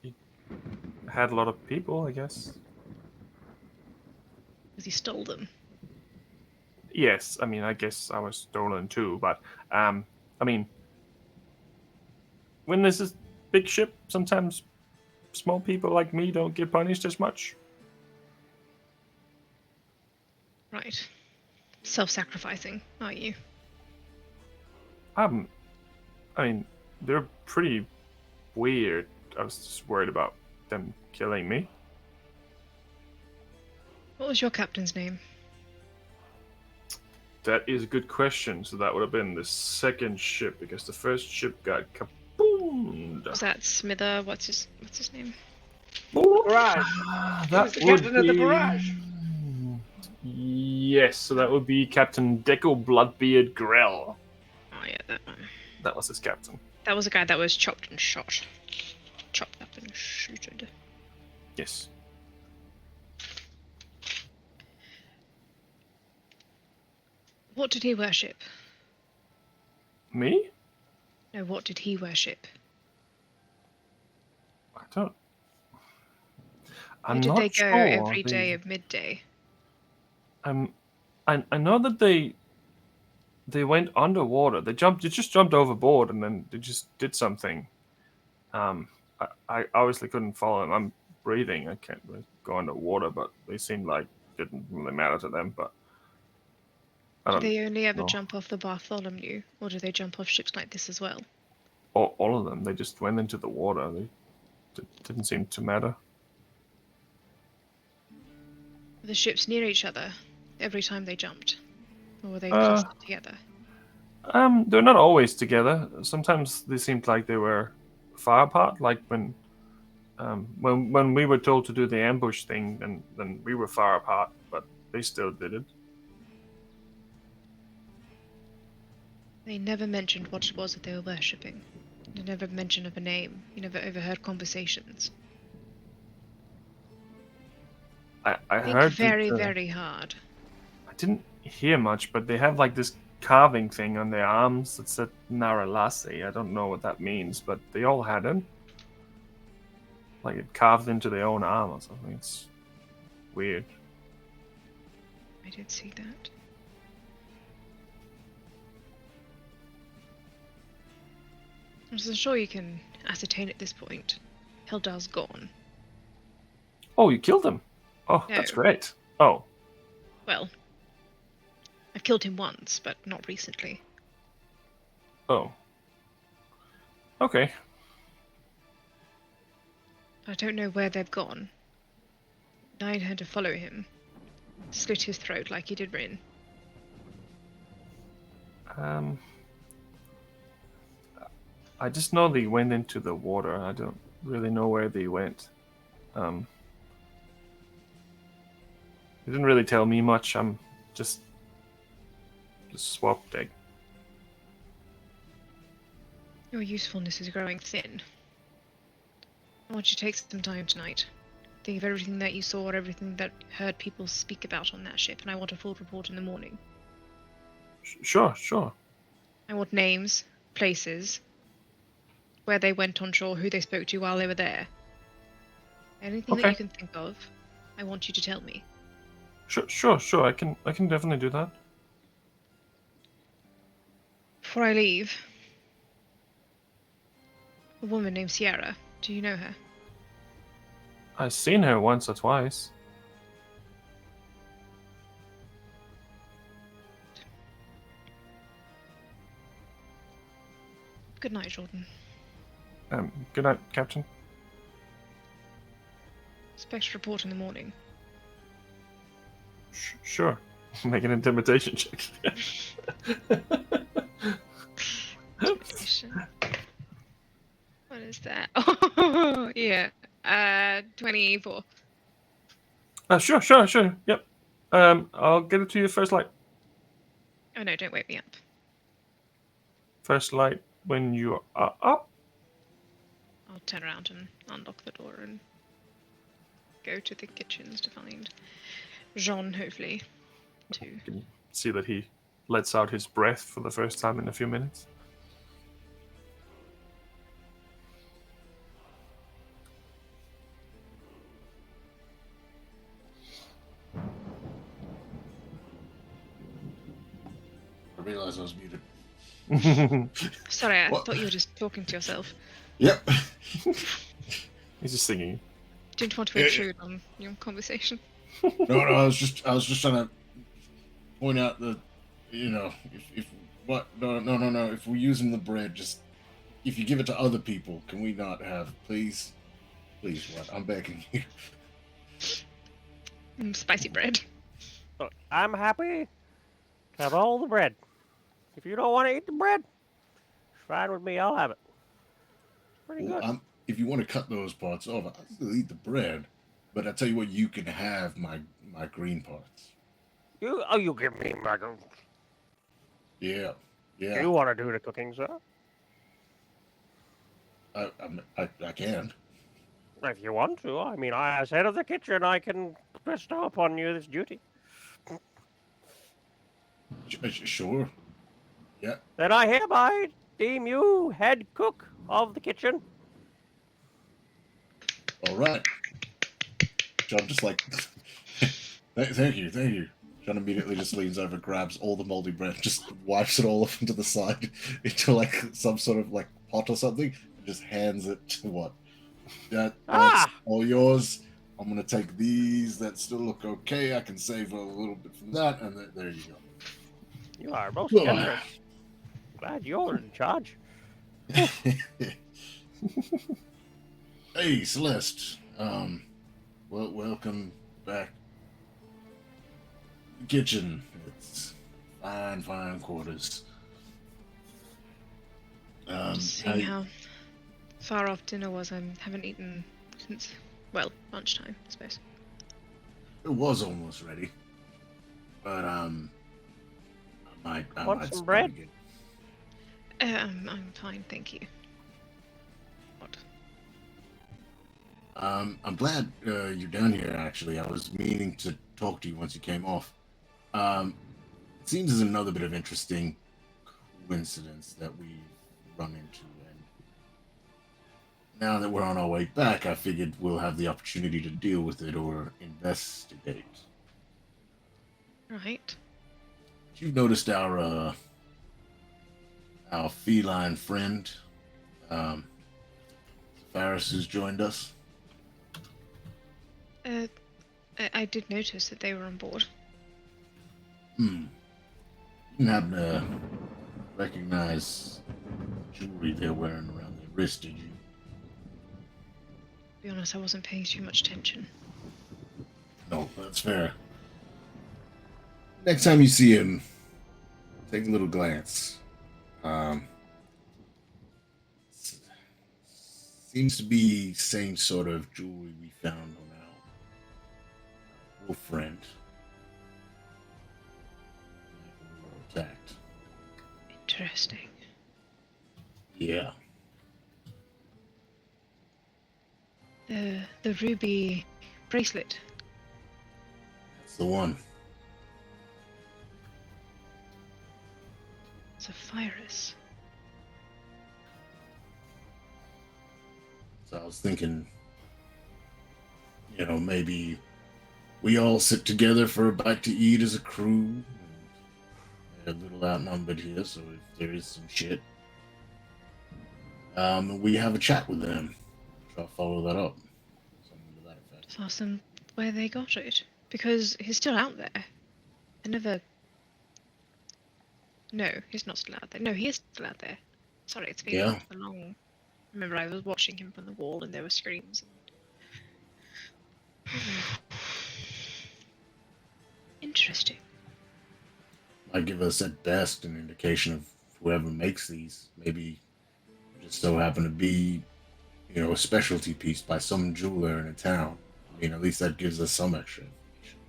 he had a lot of people, I guess. Because he stole them. Yes, I mean, I guess I was stolen too, but I mean, when there's this big ship, sometimes small people like me don't get punished as much. Right. Self-sacrificing, are you? I mean, they're pretty weird. I was just worried about them killing me. What was your captain's name? That is a good question. So that would have been the second ship, because the first ship got kaboomed. Was that Smither? What's his name? Barrage. That Who's the captain of the barrage? Yes, so that would be Captain Deco Bloodbeard Grell. Oh yeah, that one. That was his captain. That was a guy that was chopped and shot. Chopped up and shooted. Yes. What did he worship? Me? No, what did he worship? I don't. Where I'm did not they go sure. every day of midday? I know that they went underwater. They just jumped overboard, and then they just did something. I obviously couldn't follow them. I'm breathing. I can't really go underwater, but they seemed like it didn't really matter to them. But I Do don't they only ever know. jump off the Bartholomew, or do they jump off ships like this as well? All of them. They just went into the water. They didn't seem to matter. Were the ships near each other every time they jumped, or were they clustered together? They're not always together. Sometimes they seemed like they were far apart. Like when we were told to do the ambush thing, then we were far apart, but they still did it. They never mentioned what it was that they were worshipping. They never mention of a name. You never overheard conversations. I Think heard very, that, very hard. I didn't hear much, but they have like this carving thing on their arms that said Naralasi. I don't know what that means, but they all had it. Like it carved into their own arm or something. It's weird. I did see that. I'm sure you can ascertain at this point. Hildar's gone. Oh, you killed him. Oh, that's No. great. Oh, Well, I've killed him once, but not recently. oh. Okay. I don't know where they've gone. I intend to follow him. slit his throat like he did Rin? I just know they went into the water. I don't really know where they went. They didn't really tell me much. I'm just swapped egg. Your usefulness is growing thin. I want you to take some time tonight. Think of everything that you saw, everything that you heard people speak about on that ship, and I want a full report in the morning. Sure. I want names, places, where they went on shore, who they spoke to while they were there. Anything that Okay. you can think of, I want you to tell me. Sure. I can definitely do that. Before I leave, a woman named Sierra. Do you know her? I've seen her once or twice. Good night, Jordan. Good night, Captain. Expect a report in the morning. Sure. Make an intimidation check. Intimidation. What is that? Oh, yeah. 24. Sure. Yep. I'll get it to you first light. Oh no, don't wake me up. First light when you are up. I'll turn around and unlock the door and go to the kitchens to find Jean, hopefully. You can see that he lets out his breath for the first time in a few minutes. I realized I was muted. Sorry, I What? thought you were just talking to yourself. Yep. He's just singing. Didn't want to intrude on your conversation. No, I was just trying to point out that, if what no. If we're using the bread, just if you give it to other people, can we not have, please, what? I'm begging you. Spicy bread. Look, I'm happy to have all the bread. If you don't want to eat the bread, it's fine with me. I'll have it. It's pretty good. If you want to cut those parts off, I'll still eat the bread. But I tell you what, you can have my green parts. You give me my. Yeah. You want to do the cooking, sir? I can. If you want to. I mean, as head of the kitchen, I can bestow upon you this duty. Sure. Yeah. Then I hereby deem you head cook of the kitchen. All right. John just like, thank you. John immediately just leans over, grabs all the moldy bread, just wipes it all off into the side, into like some sort of like pot or something, and just hands it to what? That's all yours. I'm gonna take these that still look okay. I can save a little bit from that, and there you go. You are most generous. Glad you're in charge. Hey, Celeste. Well, welcome back. Kitchen. It's fine quarters. Seeing how far off dinner was, I haven't eaten since, well, lunchtime, I suppose. It was almost ready, but I Want might some start bread? again. I'm fine, thank you. What? I'm glad you're down here. Actually, I was meaning to talk to you once you came off. It seems there's another bit of interesting coincidence that we've run into, and now that we're on our way back, I figured we'll have the opportunity to deal with it or investigate. Right. You've noticed our feline friend, Faris, who's joined us. I did notice that they were on board. You didn't happen to recognize the jewelry they're wearing around their wrist, did you? To be honest, I wasn't paying too much attention. No, that's fair. next time you see him, take a little glance. Um, seems to be same sort of jewelry we found on our wolf friend. We were attacked. Interesting. Yeah. The ruby bracelet. That's the one. Sapphirus. So I was thinking, maybe we all sit together for a bite to eat as a crew. We're a little outnumbered here, so if there is some shit, we have a chat with them. Try to follow that up. Something to that effect. Just ask them where they got it. Because he's still out there. I never... No, he's not still out there. No, he is still out there. Sorry, it's been a long... Remember, I was watching him from the wall and there were screams. Interesting. Might give us at best an indication of whoever makes these. Maybe just so happen to be, a specialty piece by some jeweler in a town. I mean, at least that gives us some extra information.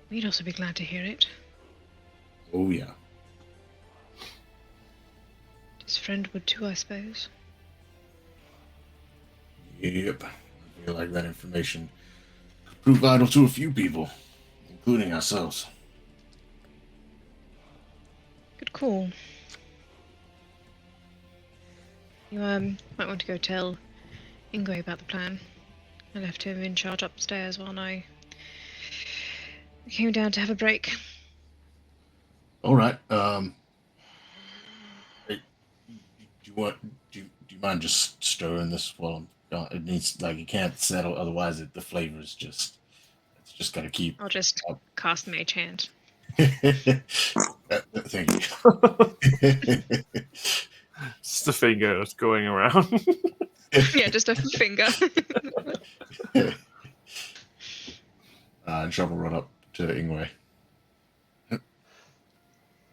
We'd also be glad to hear it. Oh, yeah. His friend would too, I suppose. Yep. I feel like that information could prove vital to a few people, including ourselves. Good call. You might want to go tell Ingwe about the plan. I left him in charge upstairs while I came down to have a break. All right. Do you mind just stirring this while I'm gone? It needs, it can't settle, otherwise the flavor's it's just gotta keep. I'll just cast Mage Hand. Thank you. It's the finger that's going around. Yeah, just a finger. And Chuck will run up to Ingwe.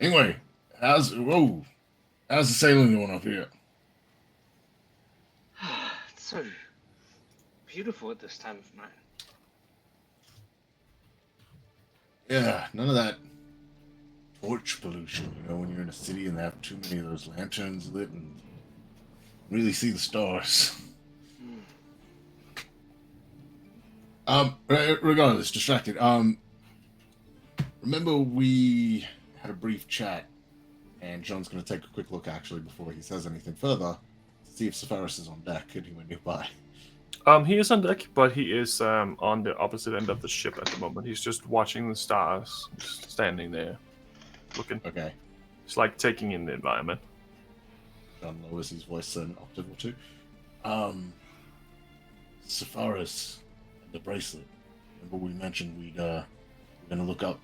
Ingwe, how's the sailing going up here? It's so beautiful at this time of night. Yeah, none of that torch pollution, when you're in a city and they have too many of those lanterns lit and really see the stars. Regardless, distracted. Remember we had a brief chat, and John's going to take a quick look actually before he says anything further to see if Sapphirus is on deck anywhere nearby. He is on deck, but he is on the opposite end of the ship at the moment. He's just watching the stars, just standing there, looking. Okay. It's like taking in the environment. John lowers his voice an octave or two. Sapphirus and the bracelet. Remember we mentioned we're going to look up,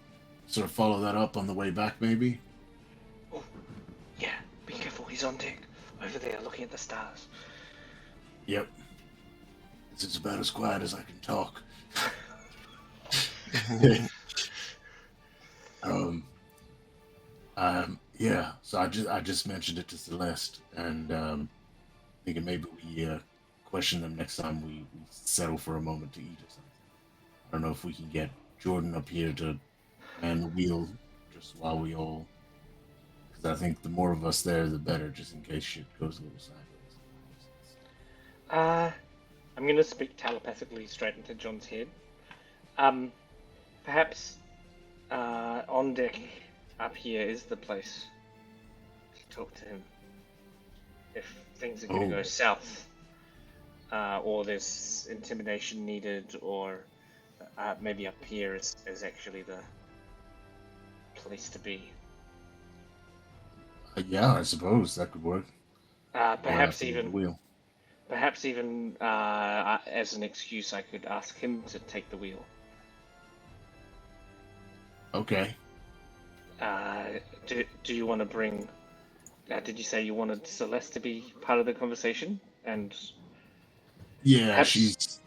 sort of follow that up on the way back, maybe? Oh, yeah. Be careful. He's on deck, over there, looking at the stars. Yep. This is about as quiet as I can talk. Yeah. So I just mentioned it to Celeste, and thinking maybe we question them next time we settle for a moment to eat or something. I don't know if we can get Jordan up here to man the wheel just while we all, because I think the more of us there, the better, just in case shit goes a little sideways. I'm going to speak telepathically straight into John's head. Perhaps on deck up here is the place to talk to him. If things are going to go south, or there's intimidation needed, or maybe up here is actually the place to be. Yeah, I suppose that could work. Perhaps even as an excuse, I could ask him to take the wheel. Okay. Do you want to bring? Did you say you wanted Celeste to be part of the conversation? And yeah, perhaps... she's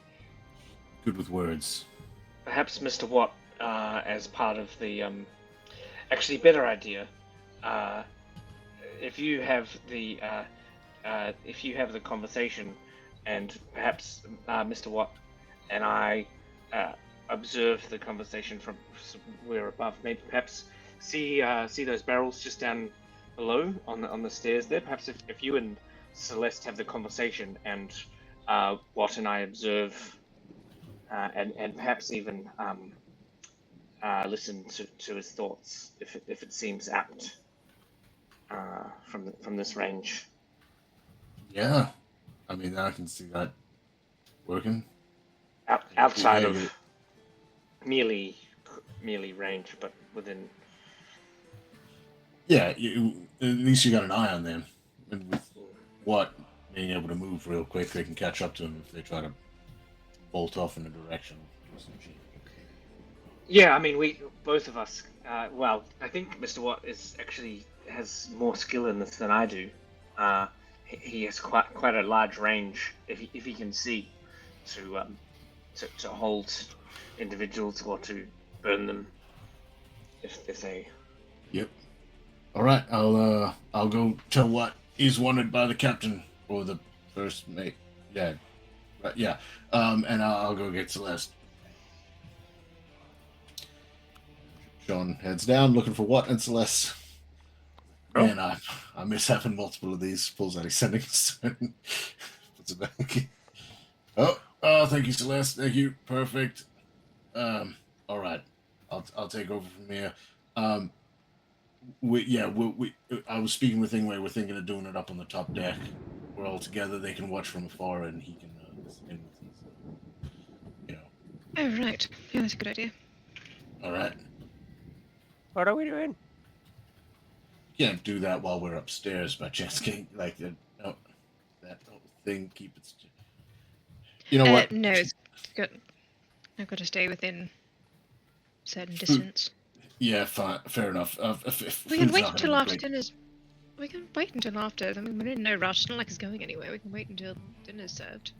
good with words. perhaps Mr. Watt, as part of the actually better idea, if you have the conversation, and perhaps Mr. Watt and I observe the conversation from somewhere above, maybe perhaps see those barrels just down below on the stairs there. Perhaps if you and Celeste have the conversation, and Watt and I observe, and perhaps even listen to his thoughts if it seems apt from this range. Yeah, I mean, I can see that working. Outside Yeah, of merely range, but within. Yeah, at least you got an eye on them. And with what being able to move real quick, they can catch up to them if they try to bolt off in a direction. Yeah, I mean, we both of us. Well, I think Mr. Watt has more skill in this than I do. He has quite a large range if he can see to hold individuals or to burn them if they. Yep. All right, I'll go tell what is wanted by the captain or the first mate. Yeah, right. Yeah. And I'll go get Celeste. Sean heads down looking for what and Celeste. Oh. And I miss having multiple of these. Pulls out his sending stone. Puts it back. Oh, thank you, Celeste. Thank you. Perfect. All right. I'll take over from here. I was speaking with Ingwe. We're thinking of doing it up on the top deck. We're all together. They can watch from afar, and he can listen in with his, Oh, right. Yeah, that's a good idea. All right. What are we doing? Can't do that while we're upstairs by chance. Can't like that whole thing. Keep it. You know what? No, it's good. I've got to stay within certain distance. Yeah, fine. Fair enough. We can wait until after dinner's. We can wait until after. I mean, we're in no rush. It's not like it's going anywhere. We can wait until dinner's served.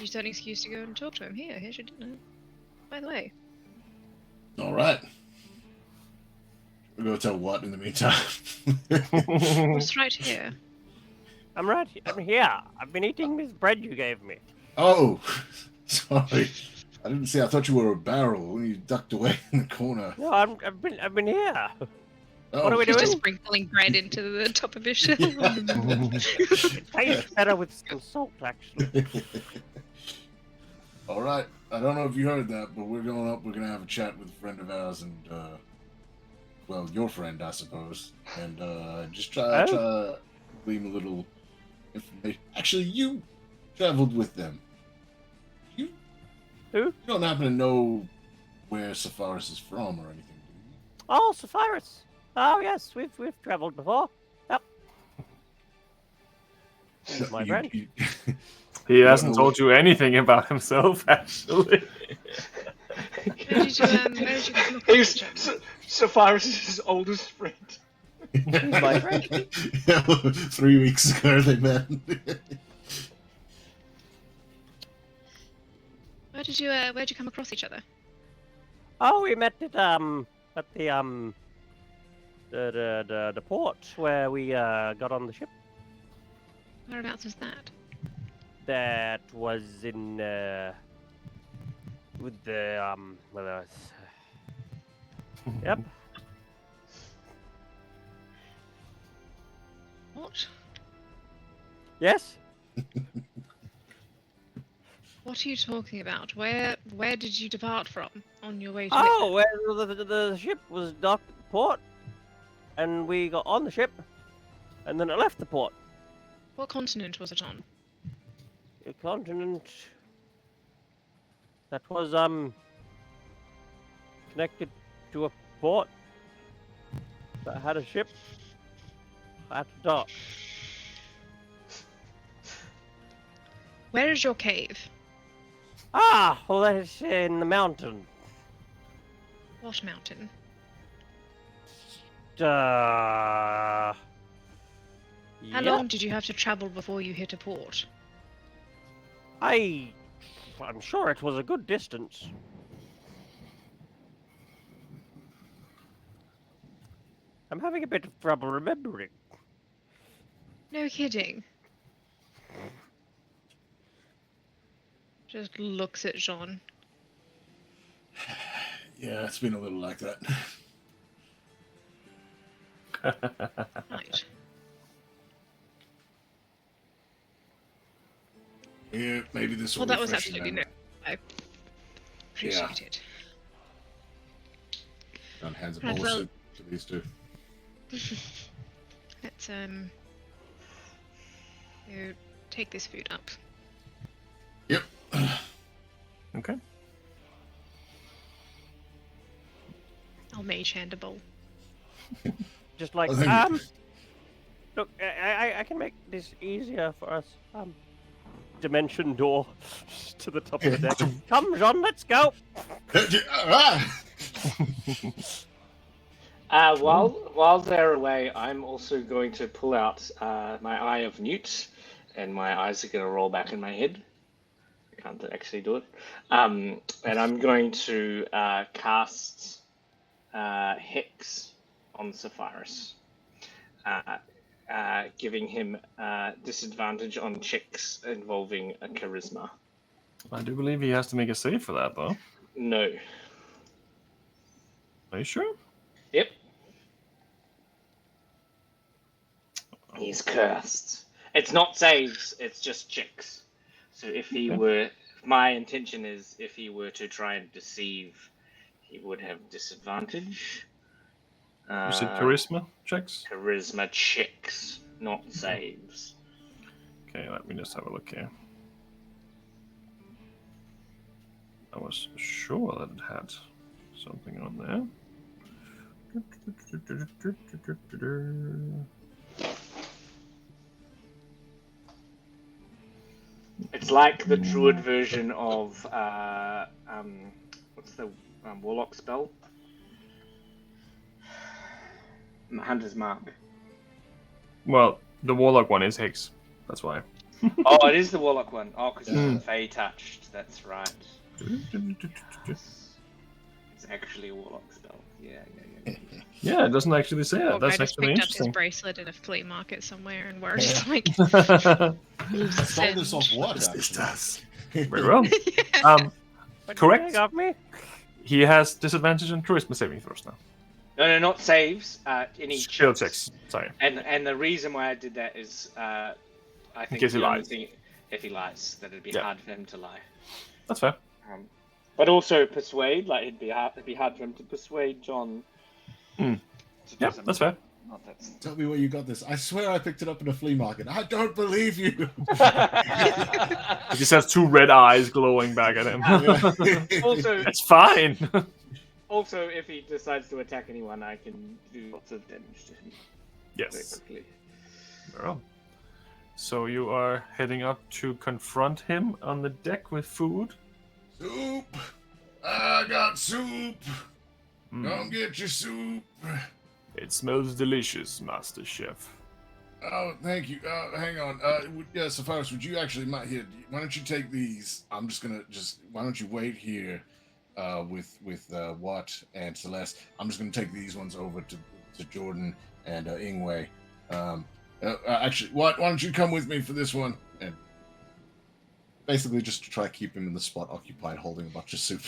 Use that excuse to go and talk to him. Here's your dinner. By the way. All right. We'll go tell what in the meantime. What's right here? I'm right. I'm here. I've been eating this bread you gave me. Oh, sorry. I didn't see. I thought you were a barrel when you ducked away in the corner. No, I've been here. Oh. What are we He's doing? just sprinkling bread into the top of his shell. It tastes better with some salt, actually. All right. I don't know if you heard that, but we're going up. We're going to have a chat with a friend of ours and, well, your friend, I suppose. And just try to glean a little information. Actually, you traveled with them. Who? You don't happen to know where Sephiroth is from or anything, do you? Oh, Sephiroth. Oh, yes, we've travelled before. Yep. He's my friend. He hasn't told you anything about himself, actually. Where did you come He's across him? Sephiroth's oldest friend. He's my friend. 3 weeks ago they met. Where'd you come across each other? Oh, we met at the port where we got on the ship. Whereabouts was that? That was in with the Yep. What? Yes. What are you talking about? Where did you depart from on your way to Oh, where the ship was docked at the port, and we got on the ship, and then it left the port. What continent was it on? A continent that was connected to a port that had a ship at the dock. Where is your cave? Ah, well, that's in the mountain. What mountain? How How long did you have to travel before you hit a port? I'm sure it was a good distance. I'm having a bit of trouble remembering. No kidding. Just looks at Jean. Yeah, it's been a little like that. Right. Yeah, maybe this will Well, that was refresh your absolutely no. memory. I appreciate it. John hands a Right, bowl of well- soup to these two. Let's go take this food up. Yep. Okay. I'll mage hand a bowl. Just like, Oh, thank you. look, I can make this easier for us. Dimension door to the top of the deck. Come, Jean, let's go. While they're away, I'm also going to pull out my Eye of Newt, and my eyes are going to roll back in my head. I can't actually do it. And I'm going to cast Hex on Sephiroth, giving him disadvantage on checks involving a charisma. I do believe he has to make a save for that, though. No. Are you sure? Yep. He's cursed. It's not saves, it's just checks. So if he were... My intention is if he were to try and deceive, he would have disadvantage. You said charisma checks? Charisma checks, not saves. Okay, let me just have a look here. I was sure that it had something on there. It's like the druid version of what's the warlock spell? Hunter's Mark. Well, the warlock one is Hex. That's why. Oh, it is the warlock one. Oh, because it's Fey touched. That's right. It's actually a warlock spell. Yeah. Yeah, it doesn't actually say that. Poor That's guy just actually picked up his interesting. bracelet at a flea market somewhere, and we're just like, Stole this off what? This actually? does. Very well. What Correct. You got me? He has disadvantage on charisma saving throws now. No, not saves. Any Skill checks. Sorry. And the reason why I did that is I think case he the only lies. thing, if he lies, that it'd be Yeah. hard for him to lie. That's fair. But also persuade, like it'd be hard for him to persuade John. Mm. to do Yep, something. that's fair. Not that. Tell me where you got this. I swear I picked it up in a flea market. I don't believe you. He just has two red eyes glowing back at him. Also, It's fine. also, if he decides to attack anyone, I can do lots of damage to him very Yes. quickly. Very well. So you are heading up to confront him on the deck with food. Soup. I got soup. Mm. Come get your soup. It smells delicious, Master Chef. Oh, thank you. Hang on. Yeah, Sephiroth, would you actually here? Why don't you take these? I'm just gonna Why don't you wait here, with Watt and Celeste? I'm just gonna take these ones over to Jordan and Ingwe. Actually, Watt, why don't you come with me for this one? And basically, just to try to keep him in the spot occupied, holding a bunch of soup,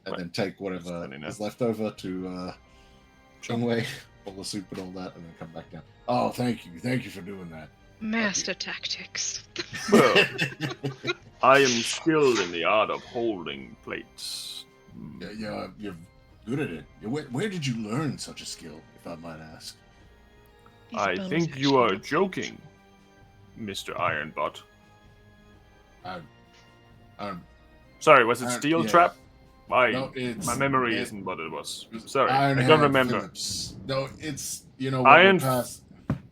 and then take whatever is left over to Ingwe. All the soup and all that, and then come back down. Oh, thank you for doing that. master tactics. Well, I am skilled in the art of holding plates. Yeah, you're good at it. Where did you learn such a skill, if I might ask? These are I bonus think you action are points. joking, Mr. Ironbot. I'm Sorry, was it Steel yeah. Trap? No, it's My memory isn't what it was. Sorry, Iron I don't Hand remember. Phillips. No, it's what Iron we passed.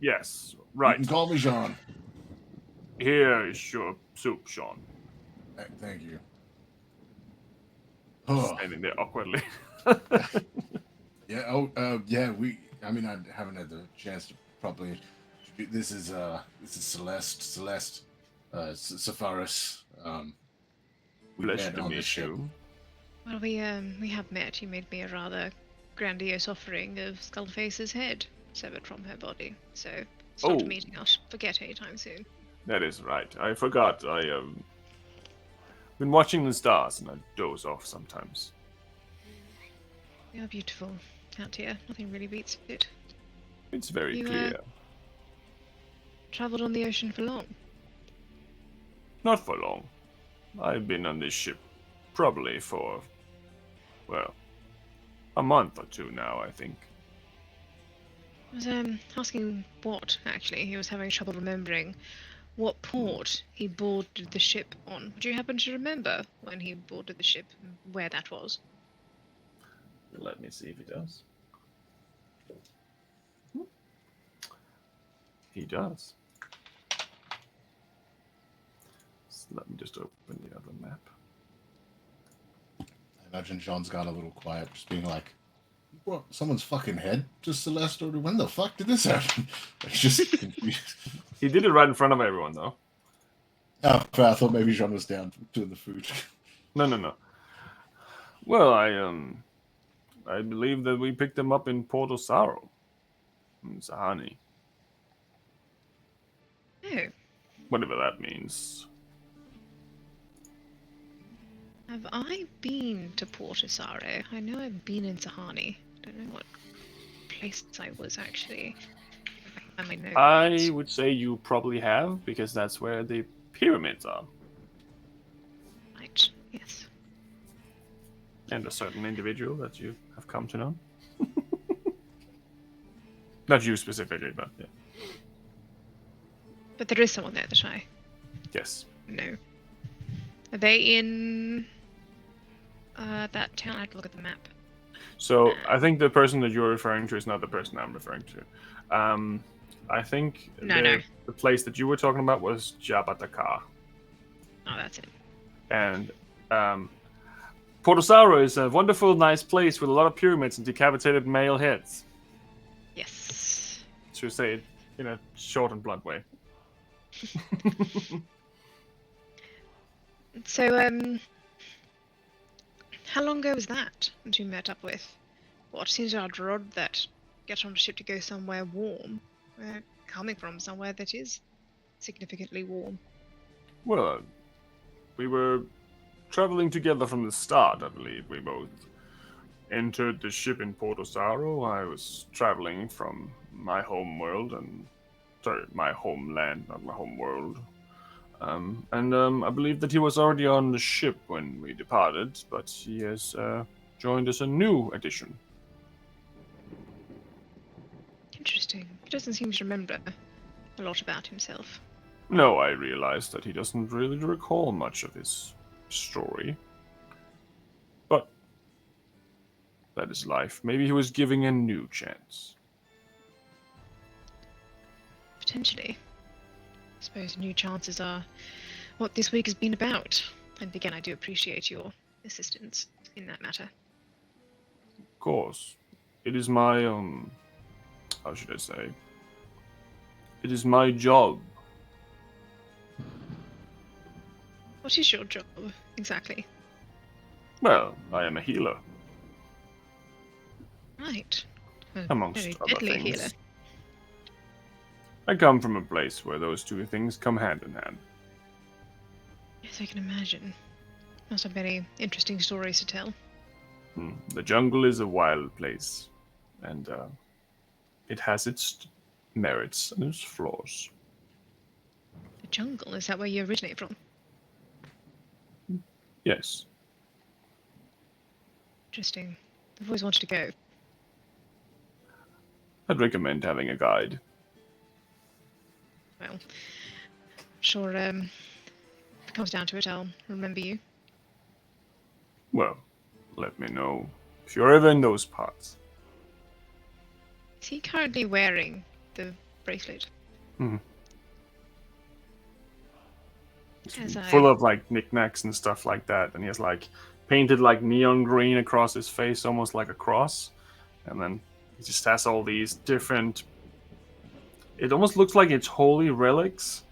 Yes, You right. can call me Jean. Here is your soup, Sean. Thank you. Oh, Standing there awkwardly. yeah. I haven't had the chance to properly. This is Celeste. Sephiroth. We Pleasure met to on the meet ship. you. Well, we have met. You made me a rather grandiose offering of Skullface's head. severed from her body. So it's not Oh. a meeting I'll forget anytime soon. That is right. I forgot. Been watching the stars and I doze off sometimes. They are beautiful out here. Nothing really beats it. It's very You, clear. Travelled on the ocean for long? Not for long. I've been on this ship probably for, well, a month or two now, I think. I was asking what, actually. He was having trouble remembering what port he boarded the ship on. Do you happen to remember when he boarded the ship and where that was? Let me see if he does. He does. So let me just open the other map. I imagine Jean's got a little quiet, just being like, "What? Someone's fucking head to Celeste? Or when the fuck did this happen?" Like, just confused. He did it right in front of everyone, though. Oh, I thought maybe Jean was down doing the food. No. Well, I believe that we picked him up in Porto Saro, in Sahani, Oh, whatever that means. have I been to Portisaro? I know I've been in Sahani. I don't know what place I was actually. I know. I would say you probably have, because that's where the pyramids are. Right. Yes. And a certain individual that you have come to know. Not you specifically, but yeah. But there is someone there that I Yes. know. Are they in that town? I have to look at the map. So I think the person that you're referring to is not the person I'm referring to. I think No. the place that you were talking about was Jabatakar. Oh, that's it. And Portosaro is a wonderful, nice place with a lot of pyramids and decapitated male heads. Yes. To say it in a short and blunt way. So, how long ago was that that you met up with? What seems rather odd that get on a ship to go somewhere warm. We're coming from somewhere that is significantly warm. Well, we were traveling together from the start, I believe. We both entered the ship in Portosaro. I was traveling from my home world my homeland, not my home world. I believe that he was already on the ship when we departed, but he has joined us a new addition. Interesting. He doesn't seem to remember a lot about himself. No, I realized that he doesn't really recall much of his story. But that is life. Maybe he was giving a new chance. Potentially. I suppose new chances are what this week has been about. And again, I do appreciate your assistance in that matter. Of course. It is my, how should I say? It is my job. What is your job, exactly? Well, I am a healer. Right. A Amongst very other deadly things. healer. I come from a place where those two things come hand in hand. Yes, I can imagine. Must have many interesting stories to tell. The jungle is a wild place, and it has its merits and its flaws. The jungle, is that where you originate from? Yes. Interesting. I've always wanted to go. I'd recommend having a guide. Well, sure, if it comes down to it, I'll remember you. Well, let me know if you're ever in those parts. Is he currently wearing the bracelet? It's As full I- of like knickknacks and stuff like that, and he has like painted like neon green across his face, almost like a cross, and then he just has all these different. It almost looks like it's holy relics,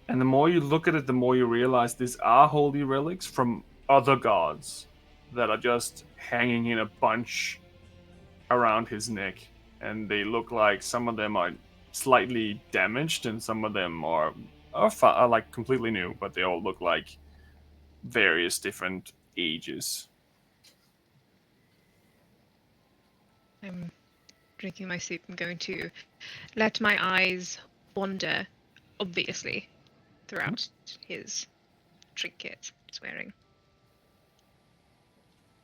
and the more you look at it, the more you realize these are holy relics from other gods that are just hanging in a bunch around his neck and they look like some of them are slightly damaged, and some of them are like completely new, but they all look like various different ages. I'm drinking my soup. I'm going to let my eyes wander, obviously, throughout his trinkets he's wearing.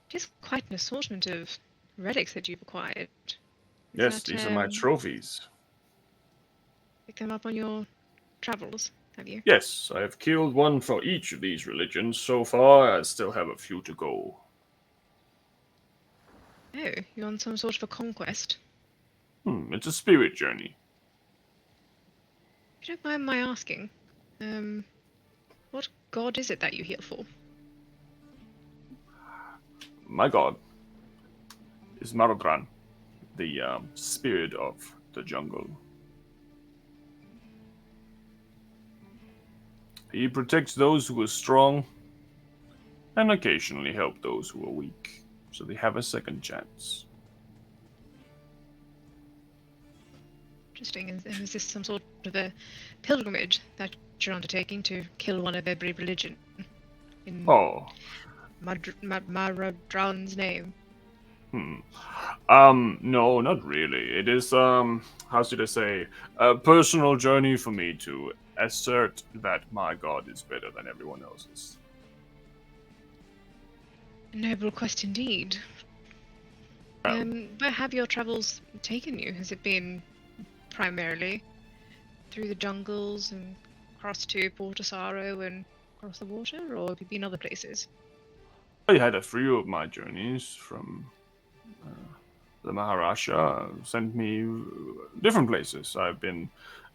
It is quite an assortment of relics that you've acquired. Yes, that, these are my trophies. Pick them up on your travels, have you? Yes, I have killed one for each of these religions so far. I still have a few to go. Oh, you're on some sort of a conquest? It's a spirit journey. If you don't mind my asking, what god is it that you heal for? My god is Marodran, the spirit of the jungle. He protects those who are strong and occasionally help those who are weak, so they have a second chance. Interesting. And is this some sort of a pilgrimage that you're undertaking to kill one of every religion in Oh, Marodran's name? No, not really. It is, how should I say, a personal journey for me to assert that my god is better than everyone else's. A noble quest indeed. Where have your travels taken you? Has it been primarily through the jungles and across to Port Asaro and across the water, or have you been other places? I had a few of my journeys from the Maharaja sent me different places. I've been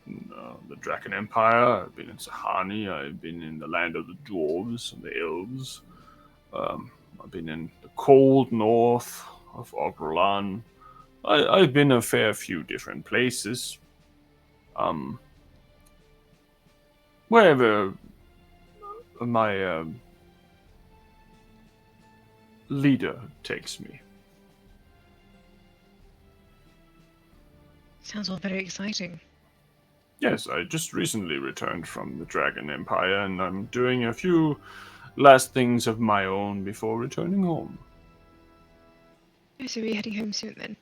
in the Draken Empire, I've been in Sahani, I've been in the land of the dwarves and the elves. I've been in the cold north of Ogrolan. I've been a fair few different places. Wherever my leader takes me. Sounds all very exciting. Yes, I just recently returned from the Dragon Empire, and I'm doing a few last things of my own before returning home. Oh, so we're heading home soon then?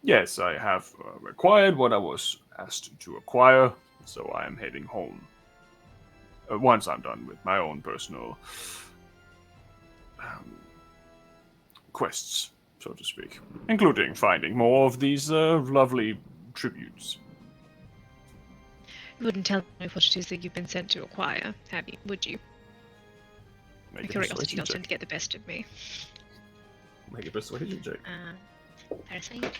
Yes, I have acquired what I was asked to acquire, so I am heading home. Once I'm done with my own personal quests, so to speak, including finding more of these lovely tributes. You wouldn't tell me what it is that you've been sent to acquire, have you? Would you? Make My a curiosity persuasion does check. tend to get the best of me. Make a persuasion check. Persuasion.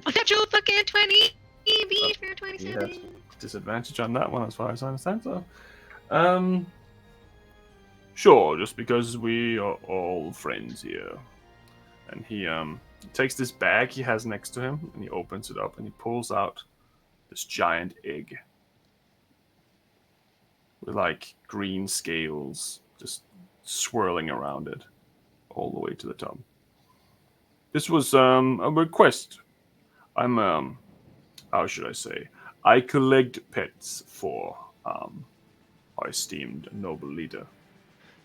Natural fucking 20! Beat for 27! Yes. Disadvantage on that one, as far as I understand. So, sure, just because we are all friends here. And he takes this bag he has next to him, and he opens it up, and he pulls out this giant egg with like green scales just swirling around it all the way to the top. This was a request. I'm how should I say? I collect pets for our esteemed noble leader.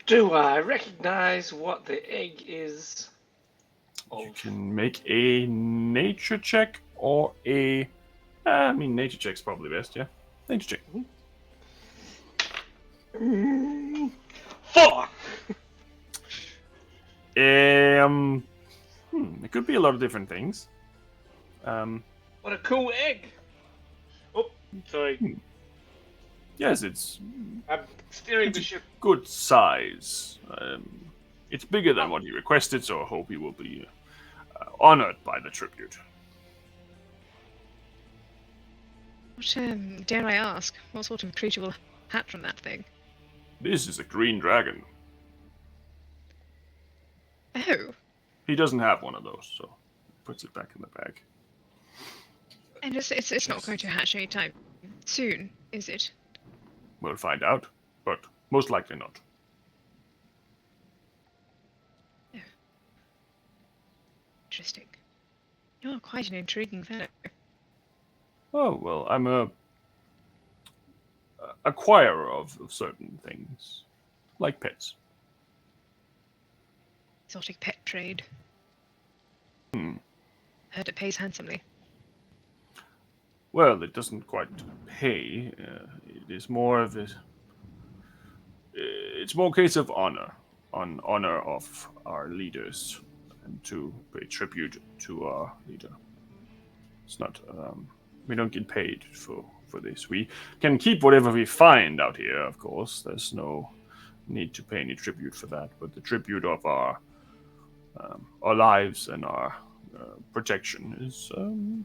Do I recognize what the egg is? You can make a nature check or a. I mean, nature check's probably best, yeah. Nature check. 4! It could be a lot of different things. What a cool egg! Oh, sorry. Yes, it's I'm steering the ship. good size. It's bigger than what he requested, so I hope he will be honored by the tribute. What, dare I ask, what sort of creature will hatch from that thing? This is a green dragon. Oh, He doesn't have one of those, so puts it back in the bag. and it's not going to hatch anytime soon, is it? We'll find out, but most likely not. Interesting. You're quite an intriguing fellow. Oh, well, I'm a acquirer of certain things, like pets. Exotic pet trade. Hmm. Heard it pays handsomely. Well, it doesn't quite pay. It is more of a. It's more a case of honor of our leaders, and to pay tribute to our leader. It's not. We don't get paid for this. We can keep whatever we find out here. Of course, there's no need to pay any tribute for that. But the tribute of our lives and our protection is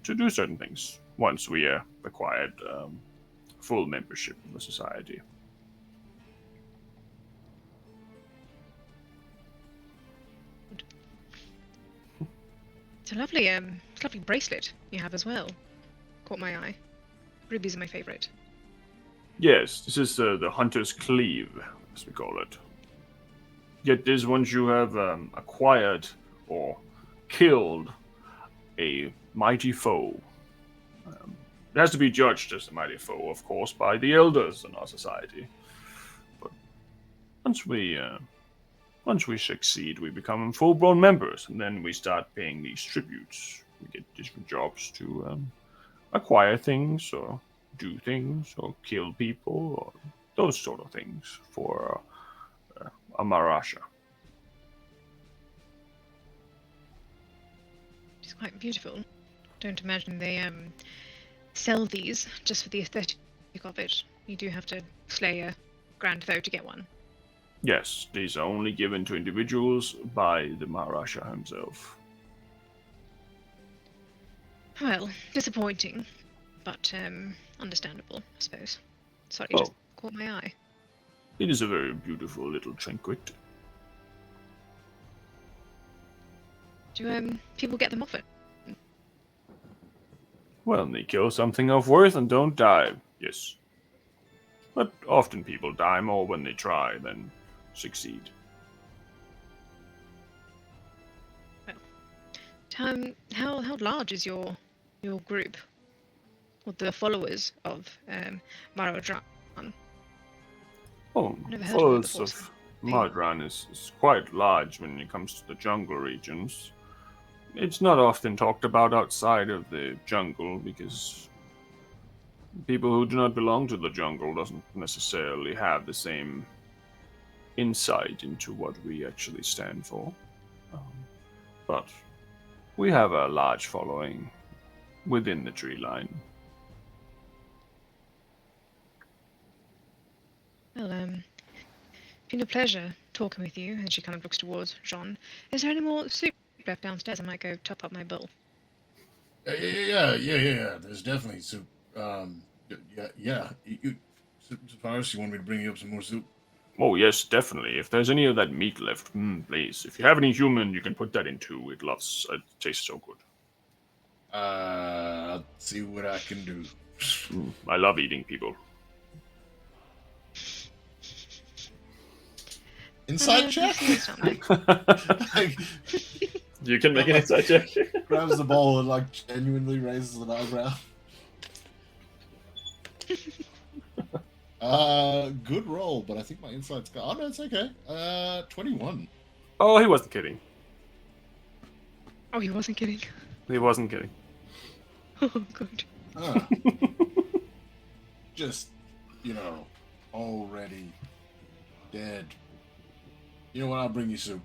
to do certain things once we acquired full membership in the society. It's a lovely bracelet you have as well. Caught my eye. Rubies are my favorite. Yes, this is the Hunter's Cleave, as we call it. Get this, once you have acquired or killed a mighty foe. It has to be judged as a mighty foe, of course, by the elders in our society. But once we succeed, we become full-blown members, and then we start paying these tributes. We get different jobs to acquire things, or do things, or kill people, or those sort of things for a Marasha. It's quite beautiful. Don't imagine they sell these just for the aesthetic of it. You do have to slay a grand foe to get one. Yes, these are only given to individuals by the Maharaja himself. Well, disappointing, but understandable, I suppose. Sorry, Oh. just caught my eye. It is a very beautiful little trinket. Do people get them often? Well, they kill something of worth and don't die, yes. But often people die more when they try than succeed. How large is your group, or the followers of Marodran? Oh, Never heard of it followers before, of so- Mardran is quite large when it comes to the jungle regions. It's not often talked about outside of the jungle because people who do not belong to the jungle doesn't necessarily have the same insight into what we actually stand for. But we have a large following within the tree line. Well, been a pleasure talking with you. And she kind of looks towards Jean. Is there any more soup left downstairs? I might go top up my bowl. Yeah. There's definitely soup. Yeah. Cyrus, you want me to bring you up some more soup? Oh yes, definitely. If there's any of that meat left, please. If you have any human, you can put that in too. It tastes so good. I'll see what I can do. I love eating people. Inside check? Like, You can make an inside check. grabs the bowl and like genuinely raises an eyebrow. Good roll, but I think my insight's gone. Oh no, it's okay. 21. Oh, he wasn't kidding. Oh, he wasn't kidding. He wasn't kidding. Oh, good. Just, already dead. You know what? I'll bring you soup.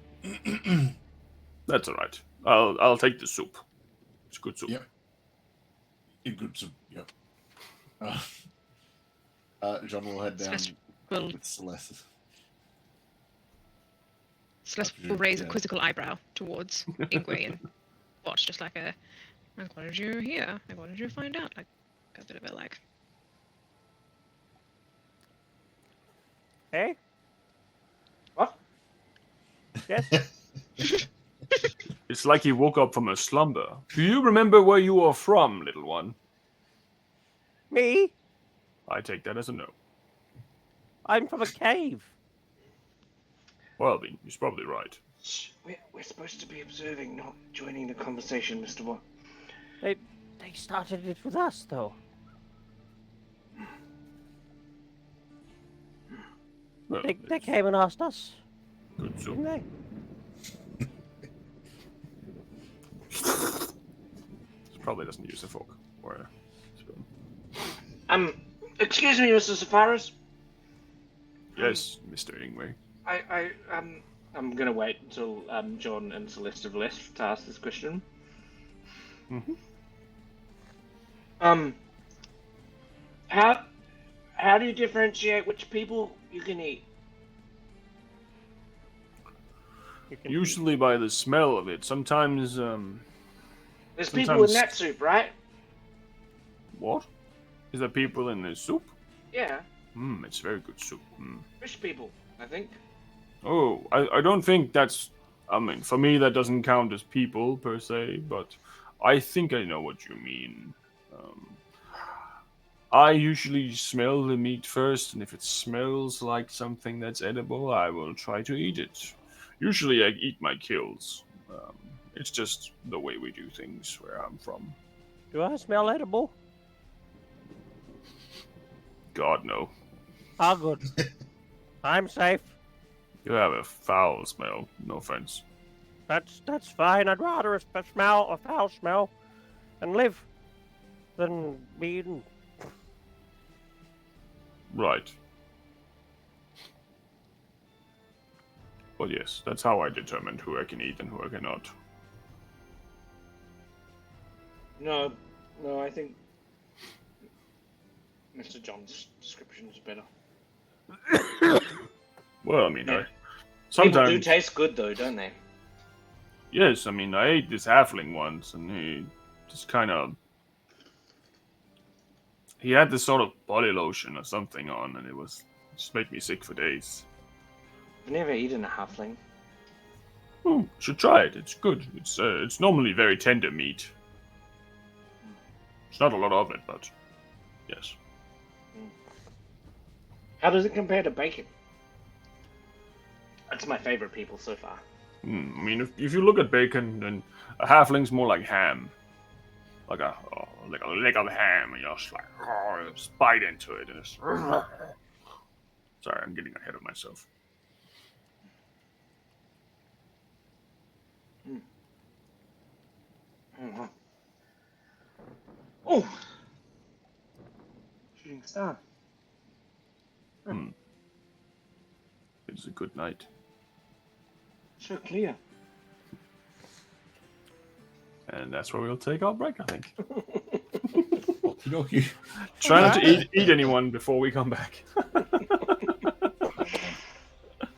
That's all right. I'll take the soup. It's good soup. Yep. Good soup. Yep. John will head down with Celeste. Celeste will raise a quizzical eyebrow towards Ingwe and watch, just like what did you hear? Like, what did you find out? Like, a bit of it like... Hey? What? Yes? It's like he woke up from a slumber. Do you remember where you are from, little one? Me? I take that as a no. I'm from a cave. Well, he's probably right. Shh, we're supposed to be observing, not joining the conversation, Mr. Watt. They started it with us, though. Well, They came and asked us, good soup. didn't they? Probably doesn't use a fork or a spoon. Excuse me, Mr. Safaris. Yes, Mr. Ingwe. I'm gonna wait until John and Celeste have left to ask this question. Mm-hmm. How do you differentiate which people you can eat? Usually by the smell of it. Sometimes, There's people in sometimes- that soup, right? What? Is there people in this soup? Yeah, It's very good soup. fish people, I think. Oh, I don't think that's... I mean, for me that doesn't count as people, per se, but I think I know what you mean. I usually smell the meat first, and if it smells like something that's edible, I will try to eat it. Usually I eat my kills. It's just the way we do things where I'm from. Do I smell edible? God, no. Ah, good. I'm safe. You have a foul smell. No offense. That's fine. I'd rather smell a foul smell and live than be eaten. Right. Well, yes, that's how I determined who I can eat and who I cannot. No, I think Mr. John's description is better. Well, I mean, Yeah. sometimes... People do taste good, though, don't they? Yes, I mean, I ate this halfling once, and he just kind of... He had this sort of body lotion or something on, and it just made me sick for days. I've never eaten a halfling. Should try it. It's good. It's normally very tender meat. It's not a lot of it, but yes. How does it compare to bacon? That's my favorite people so far. I mean, if you look at bacon, then a halfling's more like ham. Like a leg of ham, and you just like just bite into it, and it's... Sorry, I'm getting ahead of myself. Oh! Shooting star. It's a good night. So clear. And that's where we'll take our break, I think. Okey-dokey. Try not to eat anyone before we come back.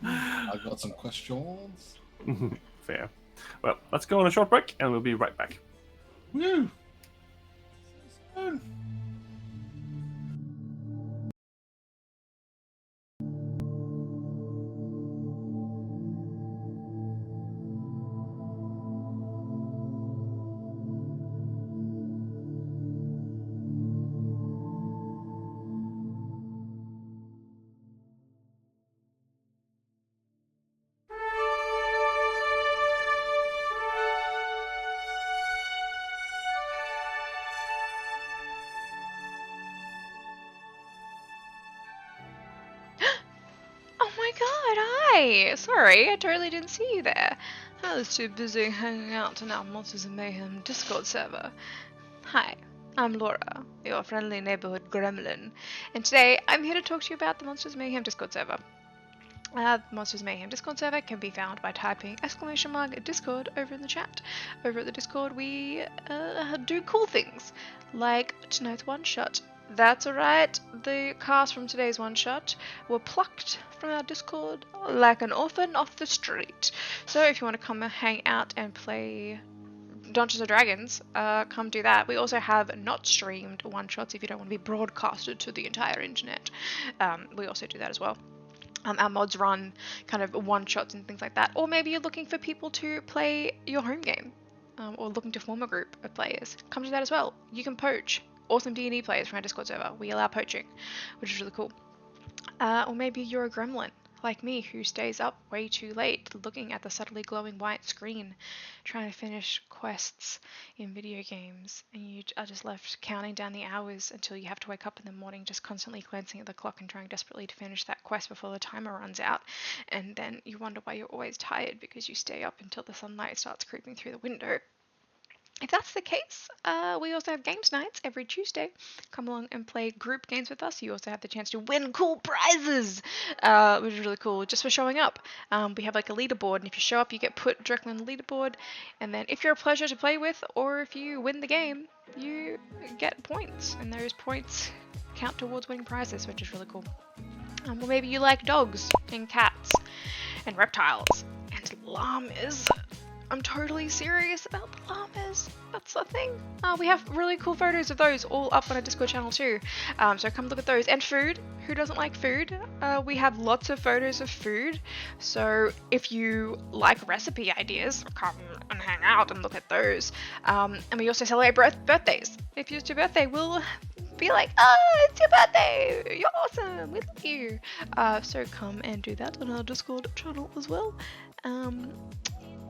I've got some questions. Fair. Well, let's go on a short break, and we'll be right back. Woo! Oh my god, hi! Sorry, I totally didn't see you there. I was too busy hanging out in our Monsters of Mayhem Discord server. Hi, I'm Laura, your friendly neighborhood gremlin, and today I'm here to talk to you about the Monsters of Mayhem Discord server. The Monsters Mayhem Discord server can be found by typing !Discord over in the chat. Over at the Discord, we do cool things, like tonight's one-shot. That's alright, the cast from today's one-shot were plucked from our Discord like an orphan off the street. So if you want to come and hang out and play Dungeons & Dragons, come do that. We also have not streamed one-shots if you don't want to be broadcasted to the entire internet. We also do that as well. Our mods run kind of one-shots and things like that. Or maybe you're looking for people to play your home game, or looking to form a group of players. Come to that as well. You can poach awesome D&D players from our Discord server. We allow poaching, which is really cool. Or maybe you're a gremlin like me, who stays up way too late looking at the subtly glowing white screen, trying to finish quests in video games, and you are just left counting down the hours until you have to wake up in the morning just constantly glancing at the clock and trying desperately to finish that quest before the timer runs out, and then you wonder why you're always tired because you stay up until the sunlight starts creeping through the window. If that's the case, we also have games nights every Tuesday. Come along and play group games with us. You also have the chance to win cool prizes, which is really cool, just for showing up. We have like a leaderboard, and if you show up, you get put directly on the leaderboard. And then if you're a pleasure to play with, or if you win the game, you get points, and those points count towards winning prizes, which is really cool. Or maybe you like dogs and cats and reptiles and llamas. I'm totally serious about the llamas. That's the thing. We have really cool photos of those all up on our Discord channel too. So come look at those. And food. Who doesn't like food? We have lots of photos of food. So if you like recipe ideas, come and hang out and look at those. And we also celebrate birthdays. If it's your birthday, we'll be like, it's your birthday. You're awesome. We love you. So come and do that on our Discord channel as well.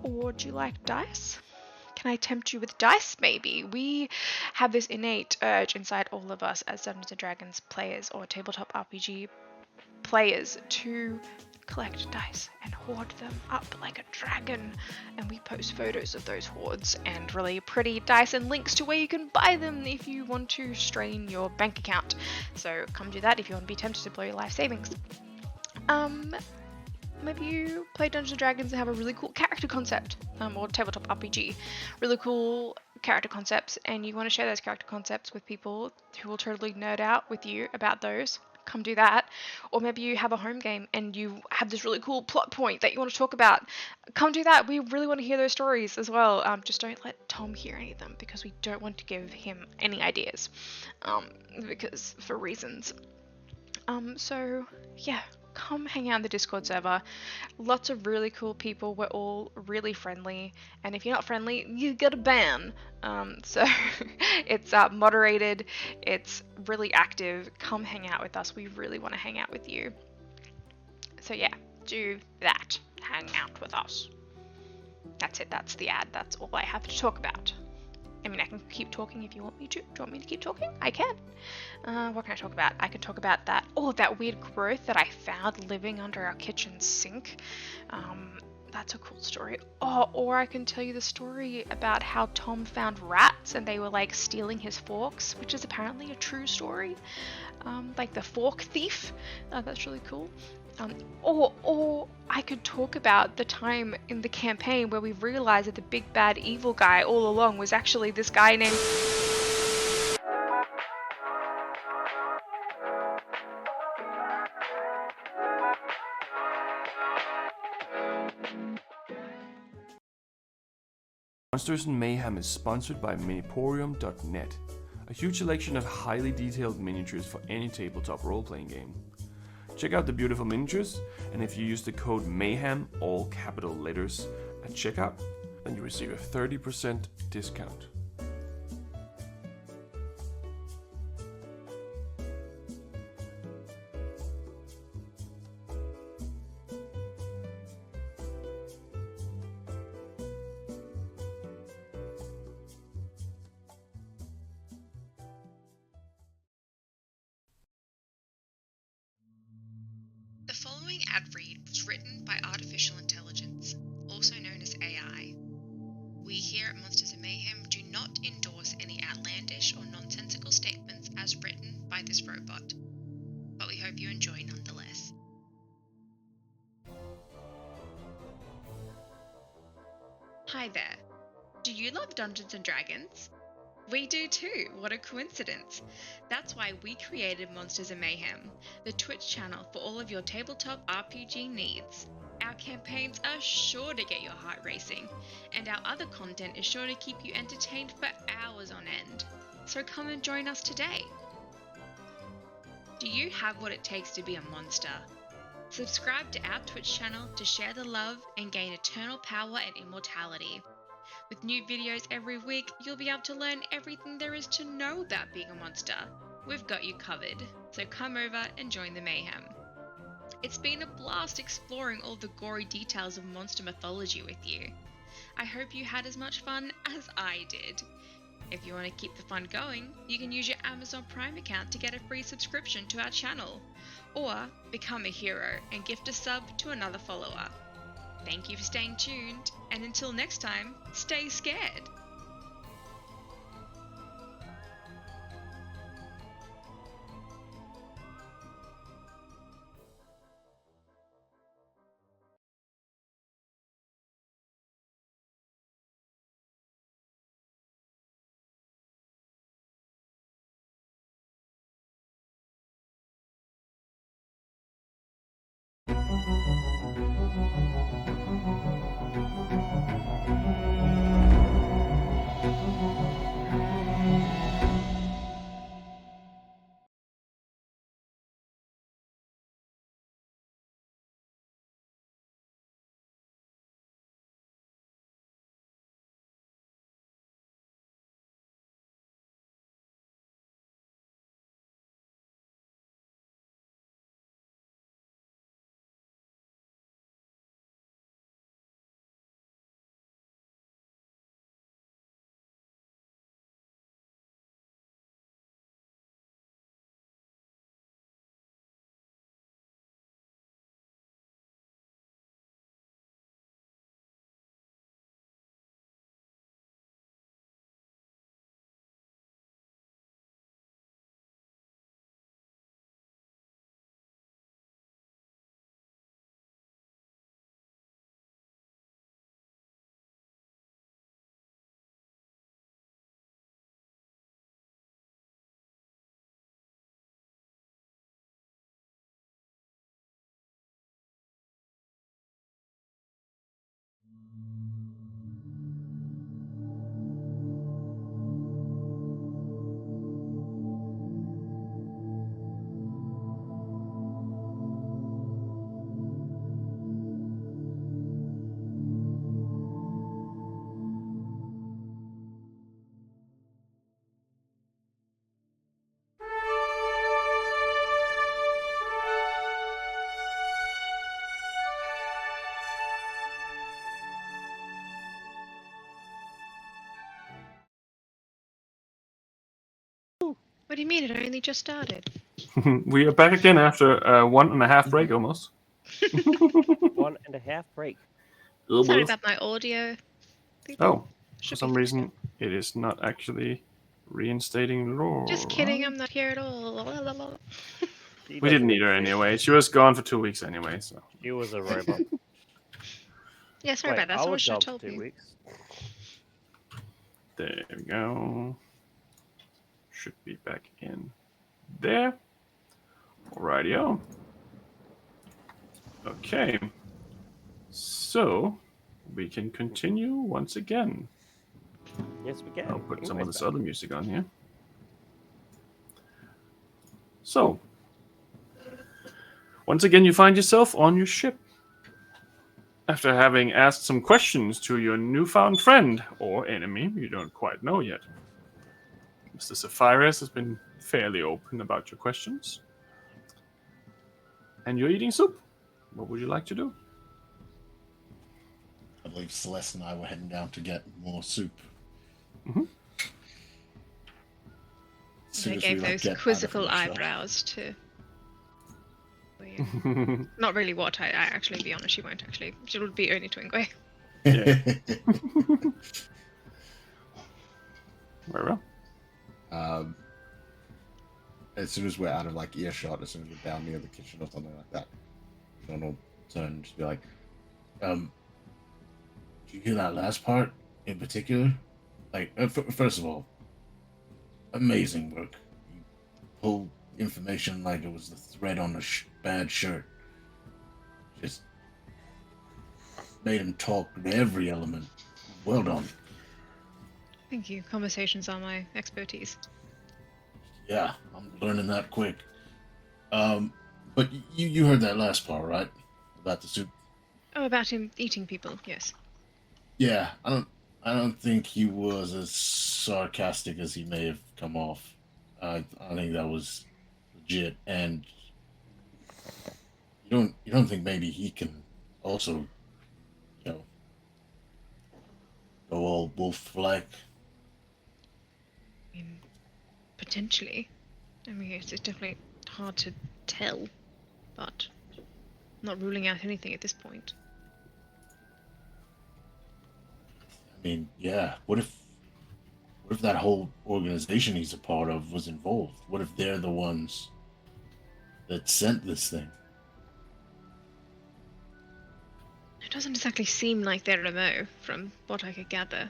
Or do you like dice? Can I tempt you with dice, maybe? We have this innate urge inside all of us as Dungeons & Dragons players or tabletop RPG players to collect dice and hoard them up like a dragon. And we post photos of those hoards and really pretty dice and links to where you can buy them if you want to strain your bank account. So come do that if you want to be tempted to blow your life savings. Maybe you play Dungeons & Dragons and have a really cool character concept, or tabletop RPG, really cool character concepts, and you want to share those character concepts with people who will totally nerd out with you about those. Come do that. Or maybe you have a home game and you have this really cool plot point that you want to talk about. Come do that. We really want to hear those stories as well. Just don't let Tom hear any of them because we don't want to give him any ideas, because for reasons. So yeah. Come hang out in the Discord server. Lots of really cool people. We're all really friendly, and if you're not friendly, you get a ban. So it's moderated, it's really active. Come hang out with us. We really want to hang out with you. So yeah, do that. Hang out with us. That's it. That's the ad. That's all I have to talk about. I mean, I can keep talking if you want me to. Do you want me to keep talking? I can. What can I talk about? I can talk about that weird growth that I found living under our kitchen sink. That's a cool story. Or I can tell you the story about how Tom found rats and they were like stealing his forks, which is apparently a true story. Like the fork thief. That's really cool. Or I could talk about the time in the campaign where we realized that the big bad evil guy all along was actually this guy named... Monsters and Mayhem is sponsored by Miniporium.net, a huge selection of highly detailed miniatures for any tabletop role-playing game. Check out the beautiful miniatures, and if you use the code MAYHEM, all capital letters, at checkout, then you receive a 30% discount. The following ad read was written by artificial intelligence, also known as AI. We here at Monsters and Mayhem do not endorse any outlandish or nonsensical statements as written by this robot, but we hope you enjoy nonetheless. Hi there. Do you love Dungeons and Dragons? We do too, what a coincidence. That's why we created Monsters and Mayhem, the Twitch channel for all of your tabletop RPG needs. Our campaigns are sure to get your heart racing, and our other content is sure to keep you entertained for hours on end. So come and join us today. Do you have what it takes to be a monster? Subscribe to our Twitch channel to share the love and gain eternal power and immortality. With new videos every week, you'll be able to learn everything there is to know about being a monster. We've got you covered, so come over and join the mayhem. It's been a blast exploring all the gory details of monster mythology with you. I hope you had as much fun as I did. If you want to keep the fun going, you can use your Amazon Prime account to get a free subscription to our channel, or become a hero and gift a sub to another follower. Thank you for staying tuned, and until next time, stay scared! What do you mean? It only just started. We are back again after a 1.5 break almost. 1.5 break. Sorry about my audio. Oh, for Should some be fixed reason it is not actually reinstating lore. now. Just kidding, I'm not here at all. She We didn't doesn't need her exist. anyway. She was gone for 2 weeks anyway, so. She was a robot. Yeah, sorry Wait, about that. I Someone was should have gone told for 2 me. weeks. There we go. Should be back in there. Alrighty-o. Okay. So, we can continue once again. Yes, we can. I'll put some of Ingrid's this back. other music on here. So, once again, you find yourself on your ship. After having asked some questions to your newfound friend, or enemy, you don't quite know yet. Mr. Sapphirus has been fairly open about your questions. And you're eating soup. What would you like to do? I believe Celeste and I were heading down to get more soup. Mhm. As soon They as gave we, like, those get out of quizzical earshot. eyebrows to. Not really what I actually, be honest, she won't actually. She would be only Twingway. Yeah. Very well. As soon as we're out of like earshot, as soon as we're down near the kitchen or something like that, John will turn and just be like, did you hear that last part in particular? Like, first of all, amazing work. You pulled information like it was the thread on a bad shirt. Just made him talk to every element. Well done. Thank you. Conversations are my expertise. Yeah, I'm learning that quick. But you heard that last part, right? About the soup. Oh, about him eating people, yes. Yeah, I don't think he was as sarcastic as he may have come off. I think that was legit, and you don't think maybe he can also, you know, go all wolf-like? I mean, potentially. I mean, it's definitely hard to tell, but not ruling out anything at this point. I mean, yeah. What if that whole organization he's a part of was involved? What if they're the ones that sent this thing? It doesn't exactly seem like their MO, from what I could gather,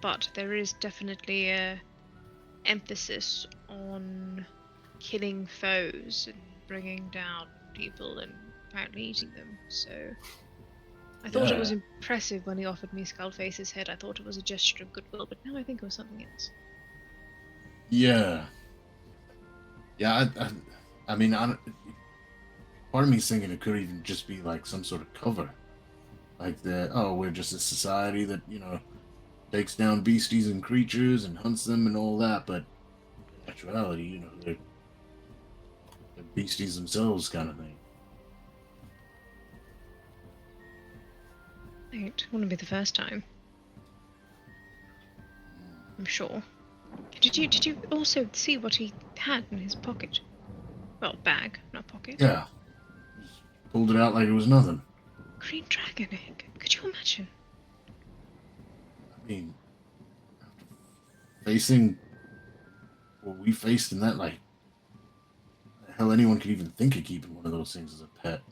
but there is definitely a emphasis on killing foes and bringing down people and apparently eating them. So I thought it was Yeah. impressive when he offered me Skullface's head. I thought it was a gesture of goodwill, but now I think it was something else. Yeah. Yeah. I mean, part of me's thinking it could even just be like some sort of cover, like that. Oh, we're just a society that takes down beasties and creatures and hunts them and all that. But in actuality, they're beasties themselves, kind of thing. It wouldn't be the first time. I'm sure. Did you also see what he had in his pocket? Well, bag, not pocket. Yeah. Just pulled it out like it was nothing. Green dragon egg. Could you imagine? I mean, facing what we faced in that, like, the hell anyone could even think of keeping one of those things as a pet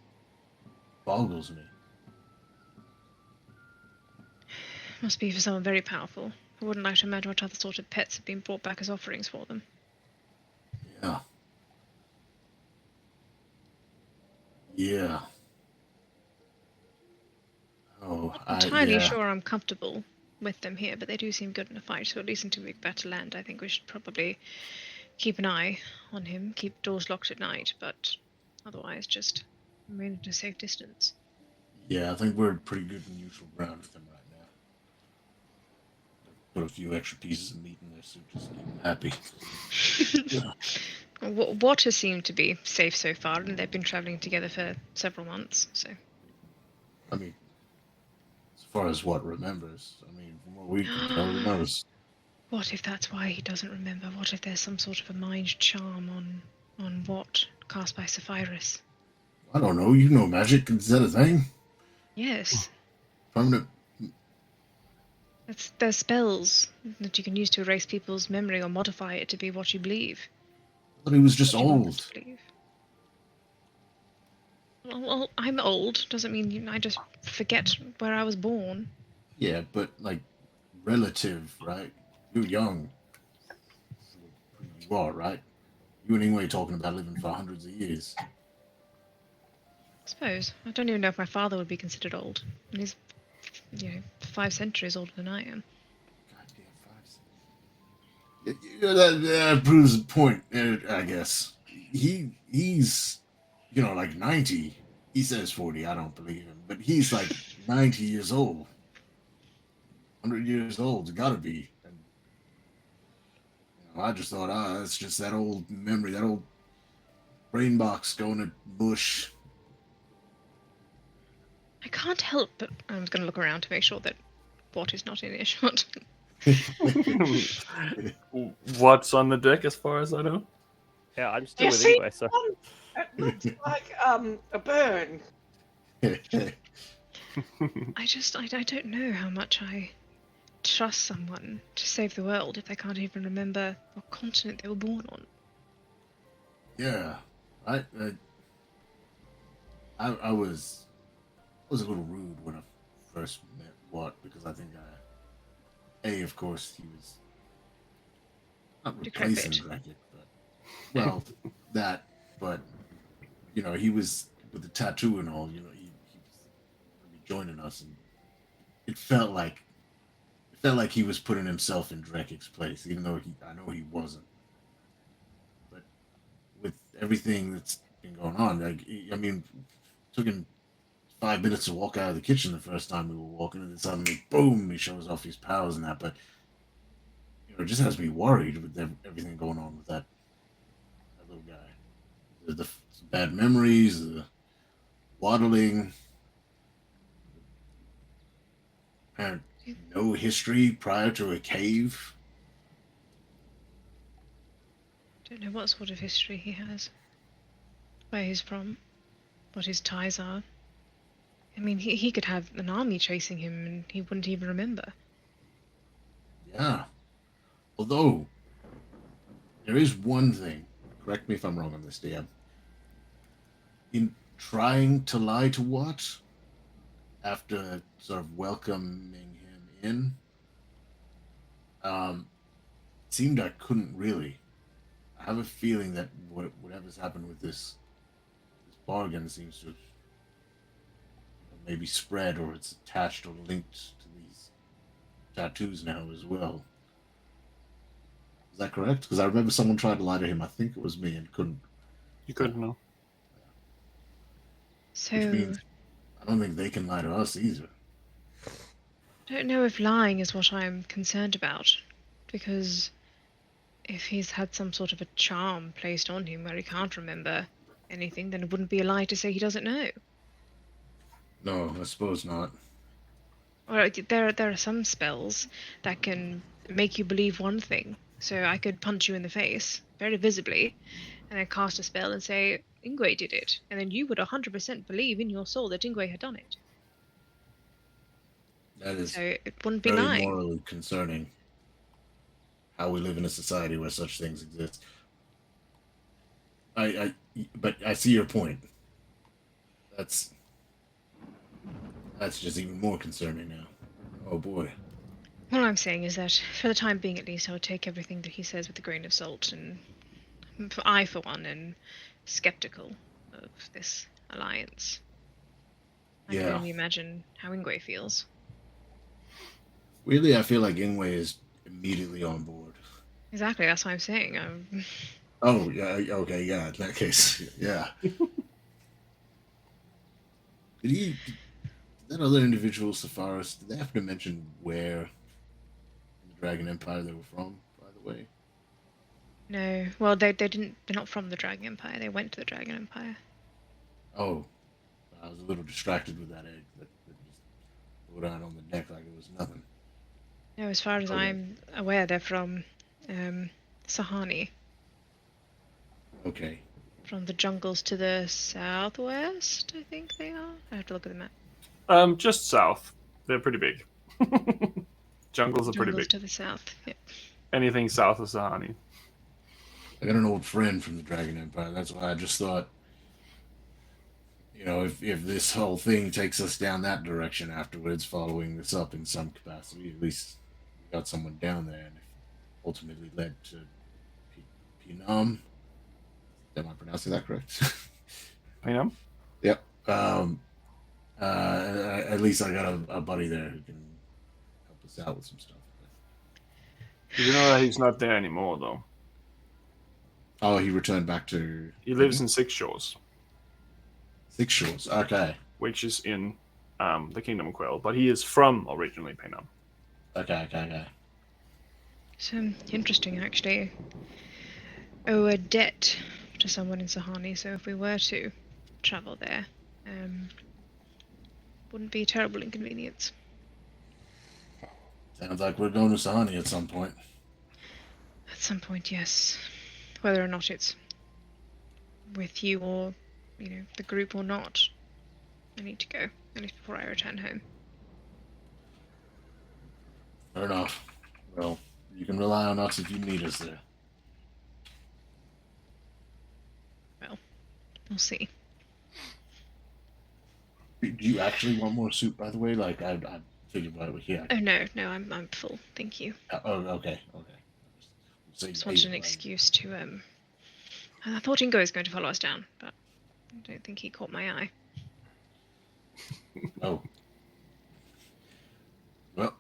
boggles me. Must be for someone very powerful. I wouldn't like to imagine what other sort of pets have been brought back as offerings for them. Yeah. Yeah. Oh, Not entirely yeah. sure I'm comfortable with them here, but they do seem good in a fight, so at least until we get back to land, I think we should probably keep an eye on him, keep doors locked at night, but otherwise just remain at a safe distance. Yeah, I think we're pretty good in neutral ground with him right now. Put a few extra pieces of meat in there so just keep him happy. Water seemed to be safe so far, and they've been travelling together for several months, so... I mean, as far as what remembers, I mean, from what we can tell, who knows? What if that's why he doesn't remember? What if there's some sort of a mind charm on Watt cast by Sapphirus? I don't know. You know magic. Is that a thing? Yes. Permanent. There's spells that you can use to erase people's memory or modify it to be what you believe. But he was just What you want them old. to believe. Well, I'm old. Doesn't mean I just forget where I was born. Yeah, but like relative, right? You're young. You are, right? You anyway talking about living for hundreds of years. I suppose. I don't even know if my father would be considered old. And he's, 5 centuries older than I am. Goddamn 5 cents. That proves the point, I guess. He's like 90. He says 40. I don't believe him, but he's like 90 years old. 100 years old. It's gotta be. And, I just thought, that's just that old memory, that old brain box going to bush. I can't help but... I'm going to look around to make sure that Watt is not in earshot. What's on the deck, as far as I know? Yeah, I'm still You with see, Ingwe, so it looks like a bird. I don't know how much I trust someone to save the world if they can't even remember what continent they were born on. Yeah, I was a little rude when I first met Watt because I think of course he was not replacing Decrepit. Drakic, but but he was with the tattoo and all. He was gonna be joining us, and it felt like he was putting himself in Drakic's place, even though I know he wasn't. But with everything that's been going on, like I mean, it took him 5 minutes to walk out of the kitchen the first time we were walking, and then suddenly, boom, he shows off his powers and that. But it just has me worried with everything going on with that little guy. The bad memories, waddling, had no history prior to a cave. Don't know what sort of history he has, where he's from, what his ties are. I mean, he could have an army chasing him and he wouldn't even remember. Yeah. Although, there is one thing, correct me if I'm wrong on this, DM. In trying to lie to Watt, after sort of welcoming him in, it seemed I couldn't really. I have a feeling that whatever's happened with this bargain seems to have maybe spread, or it's attached or linked to these tattoos now as well. Is that correct? Because I remember someone tried to lie to him. I think it was me, and couldn't. You couldn't know. So, Which means I don't think they can lie to us either. I don't know if lying is what I'm concerned about, because if he's had some sort of a charm placed on him where he can't remember anything, then it wouldn't be a lie to say he doesn't know. No, I suppose not. Or there are some spells that can make you believe one thing. So I could punch you in the face very visibly, and then cast a spell and say Ingwe did it, and then you would 100% believe in your soul that Ingwe had done it. That is So it wouldn't be very lying. morally concerning. How we live in a society where such things exist. But I see your point. That's just even more concerning now. Oh boy. All I'm saying is that, for the time being at least, I would take everything that he says with a grain of salt, and I, for one, am skeptical of this alliance. I can Yeah. only imagine how Ingwe feels. Weirdly, I feel like Ingwe is immediately on board. Exactly, that's what I'm saying. Oh, yeah, okay, yeah, in that case, yeah. Did that other individual, Sepharis, did they have to mention where in the Dragon Empire they were from, by the way? No, well, they didn't. They're not from the Dragon Empire. They went to the Dragon Empire. Oh, I was a little distracted with that egg that just blew down on the deck like it was nothing. No, as far as Okay. I'm aware, they're from Sahani, Okay. from the jungles to the southwest. I think they are. I have to look at the map. Just south. They're pretty big. Jungles are pretty Jungles big. to the south. Yep. Anything south of Sahani. I got an old friend from the Dragon Empire. That's why I just thought, if this whole thing takes us down that direction afterwards, following this up in some capacity, at least we got someone down there, and if ultimately led to Pinam. Am I pronouncing that correct? Pinam? Yep. At least I got a buddy there who can help us out with some stuff. You know that he's not there anymore, though. Oh, he returned back to. He lives in Six Shores. Six Shores. Okay. Which is in the Kingdom of Quell, but he is from originally Pinam. Okay. So interesting, actually. Owe a debt to someone in Sahani, so if we were to travel there, wouldn't be a terrible inconvenience. Sounds like we're going to Sahani at some point. At some point, yes. Whether or not it's with you or, the group or not, I need to go, at least before I return home. Fair enough. Well, you can rely on us if you need us there. Well, we'll see. Do you actually want more soup, by the way? Like, I figured what we had. Oh, no, I'm full, thank you. Oh, okay. So Just wanted an excuse to, I thought Ingo was going to follow us down, but I don't think he caught my eye. Oh. Well,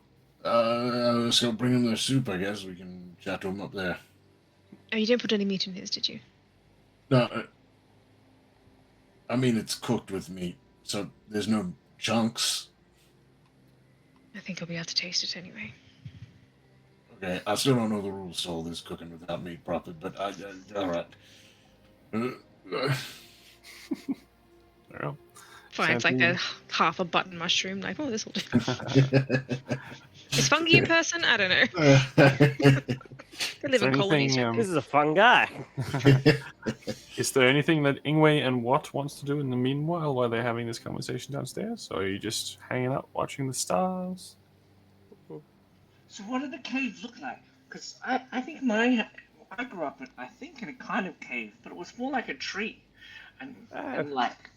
let's go bring him their soup, I guess. We can chat to him up there. Oh, you didn't put any meat in his, did you? No, I mean, it's cooked with meat, so there's no chunks. I think I'll be able to taste it anyway. Okay, I still don't know the rules to all this cooking without meat properly, but all right. There you go. Finds like a half a button mushroom. Like, oh, this will do. Is fungi in person? I don't know. They live in colonies. This is a fun guy. Is there anything that Ingwe and Watt wants to do in the meanwhile while they're having this conversation downstairs? Or are you just hanging out watching the stars? So what did the cave look like? Because I think I grew up in a kind of cave, but it was more like a tree, and like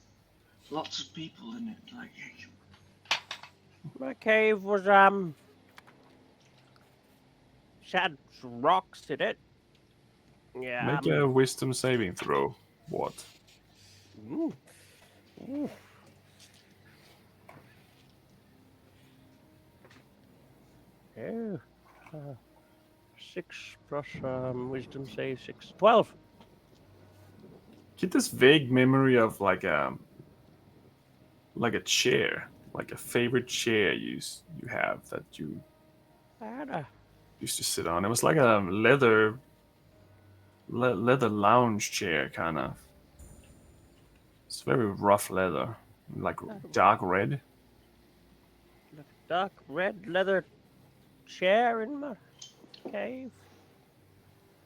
lots of people in it. Like My cave was had rocks in it. Yeah. Make a wisdom saving throw, Watt. Ooh. Ooh. Yeah. 6 plus wisdom save 6. 12. Get this vague memory of like a chair, like a favorite chair you have that you used to sit on. It was like a leather lounge chair kind of. It's very rough leather, like dark red. Dark red leather chair in my cave.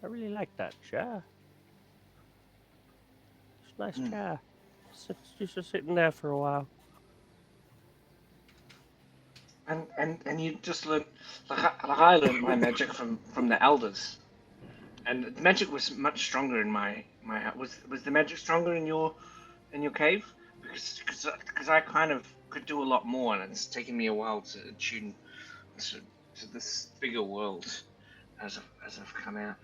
I really like that chair. It's a nice chair. It's just sitting there for a while. and you just learn like I learned my magic from the elders, and the magic was much stronger in my house. Was the magic stronger in your cave? Because I kind of could do a lot more, and it's taken me a while to attune to this bigger world as I've come out.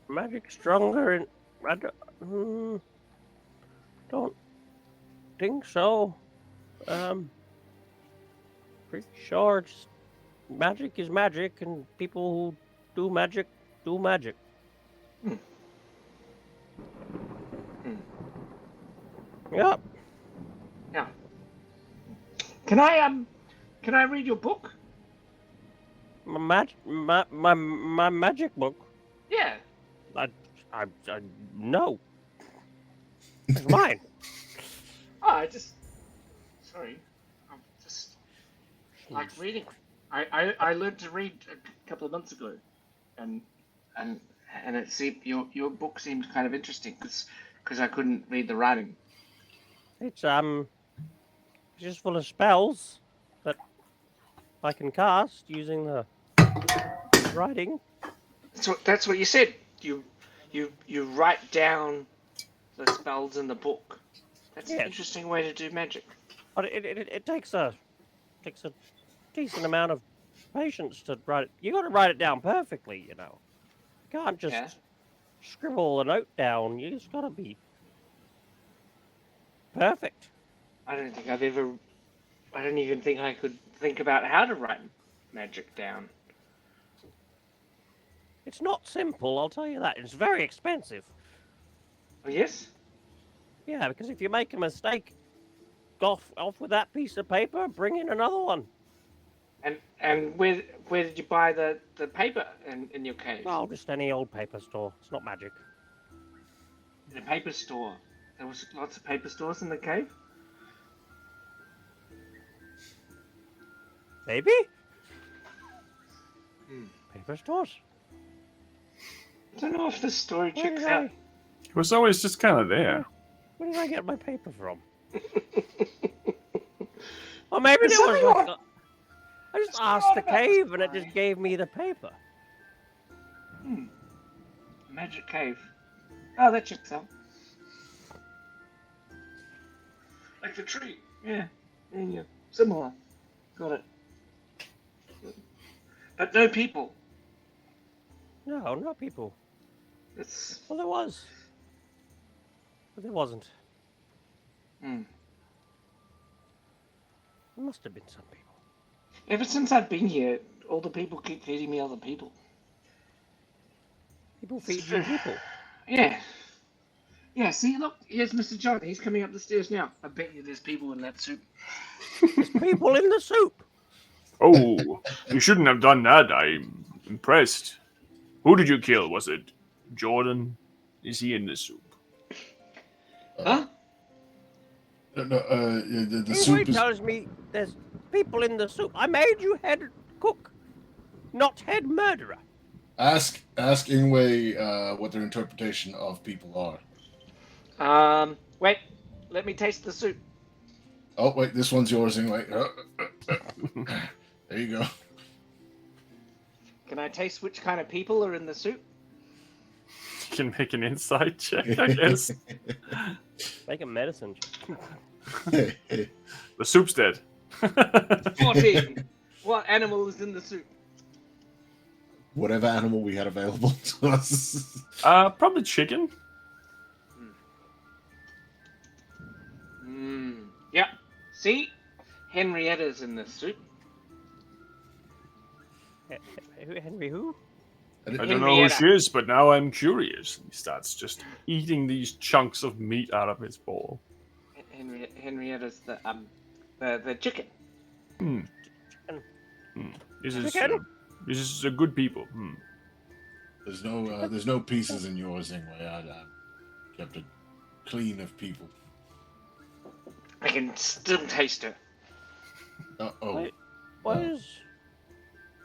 Magic stronger in... I don't think so. Pretty sure it's magic is magic, and people who do magic do magic. Yep. Yeah. Can I read your book? My magic book. Yeah. I no. It's mine. Oh, sorry. I'm just like reading. I learned to read a couple of months ago, and it seemed your book seemed kind of interesting because I couldn't read the writing. It's just full of spells that I can cast using the writing. So that's what you said. You write down the spells in the book. That's an interesting way to do magic. But it takes a decent amount of patience to write it. You got to write it down perfectly, you know. You can't just scribble a note down. You just got to be perfect. I don't even think I could think about how to write magic down. It's not simple, I'll tell you that. It's very expensive. Oh, yes? Yeah, because if you make a mistake, off with that piece of paper, bring in another one. And where did you buy the paper in your cave? Oh, just any old paper store. It's not magic. In a paper store. There was lots of paper stores in the cave? Maybe? Paper stores? I don't know if this story checks out. It was always just kind of there. Where did I get my paper from? Or maybe there was like I just asked the cave and it just gave me the paper. Magic cave. Oh, that checks out. Like the tree. Yeah. Yeah. Similar. Got it. But no people. No, not people. Well, there was. But there wasn't. There must have been some people. Ever since I've been here, all the people keep feeding me other people. People feed you people? Yeah. Yeah, see, look, here's Mr. John. He's coming up the stairs now. I bet you there's people in that soup. There's people in the soup? Oh, you shouldn't have done that. I'm impressed. Who did you kill? Was it Jordan? Is he in the soup? Huh? The Ingwe soup is. tells me there's people in the soup. I made you head cook, not head murderer. Ask Ingwe what their interpretation of people are. Wait. Let me taste the soup. Oh wait, this one's yours, Ingwe. There you go. Can I taste which kind of people are in the soup? You can make an insight check, I guess. Make a medicine check. The soup's dead. 14. What animal is in the soup? Whatever animal we had available to us. Probably chicken. Yep. See? Henrietta's in the soup. Henry who? I don't know who she is, but now I'm curious. He starts just eating these chunks of meat out of his bowl. Henrietta's the chicken. This is a good people. There's no pieces in yours, Ingwe. I kept it clean of people. I can still taste her. Uh-oh. What is...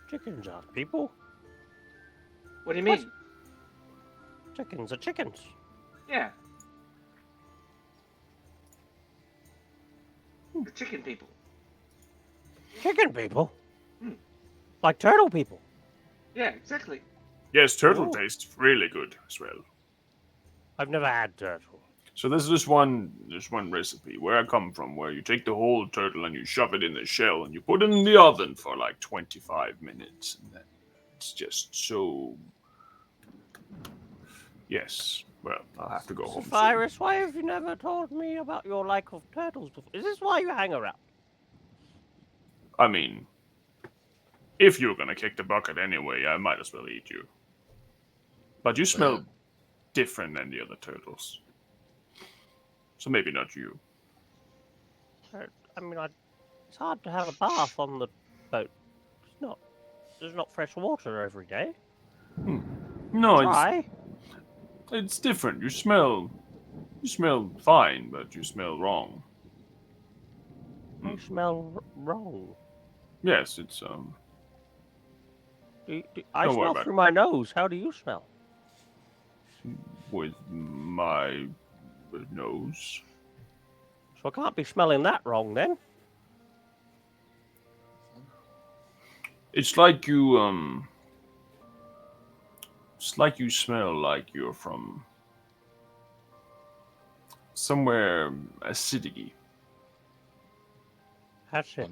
Chickens aren't people. What do you mean? Chickens are chickens. Yeah. The chicken people. Chicken people? Like turtle people? Yeah, exactly. Yes, turtle Ooh. tastes really good as well. I've never had turtle. So there's this one recipe where I come from, where you take the whole turtle and you shove it in the shell and you put it in the oven for like 25 minutes, and then it's just so. Yes. Well, I'll have to go home. Cyrus, why have you never told me about your like of turtles before? Is this why you hang around? I mean, if you're gonna kick the bucket anyway, I might as well eat you. But you smell different than the other turtles. So maybe not you. I mean, it's hard to have a bath on the boat. There's not fresh water every day. No, Try. it's different. You smell fine, but you smell wrong. I smell wrong. Yes, it's I Don't worry smell about through it. my nose. How do you smell? with my nose. So I can't be smelling that wrong then. It's like you smell like you're from somewhere acidic-y. That's it.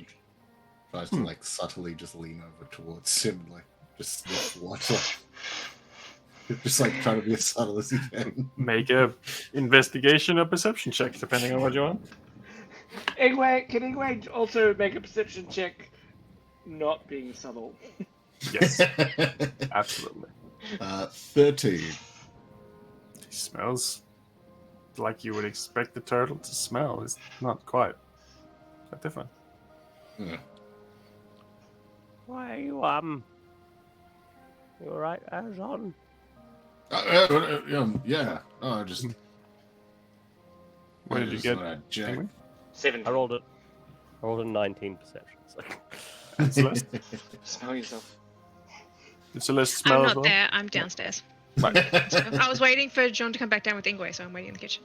Tries to like subtly just lean over towards him and like just sniff water. Just like trying to be as subtle as he can. Make a investigation or perception check, depending on what you want. Can Ingwe also make a perception check, not being subtle? Yes, absolutely. 13. He smells like you would expect the turtle to smell. It's not quite that different. Yeah. Why are you You alright, Azon? Yeah. Oh, just. What did you get? Jack. 7. I rolled a 19 perception. So. And Celeste? Smell yourself. Did Celeste smell I'm as not well? there. I'm downstairs. Right. I was waiting for John to come back down with Ingwe, so I'm waiting in the kitchen.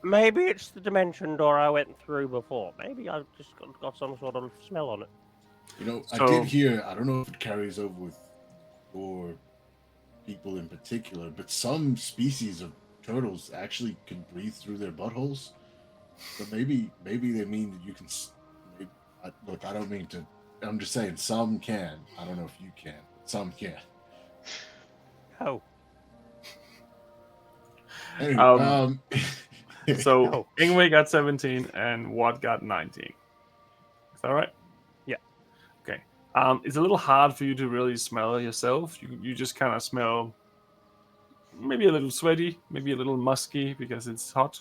Maybe it's the dimension door I went through before. Maybe I just got some sort of smell on it. You know, I So- did hear, I don't know if it carries over with your people in particular, but some species of turtles actually can breathe through their buttholes. So maybe they mean that you can. Look, I don't mean to. I'm just saying some can. I don't know if you can. But some can. Oh. Anyway, So Oh. Ingwe got 17 and Watt got 19. Is that right? Yeah. Okay. It's a little hard for you to really smell yourself. You just kind of smell maybe a little sweaty, maybe a little musky because it's hot,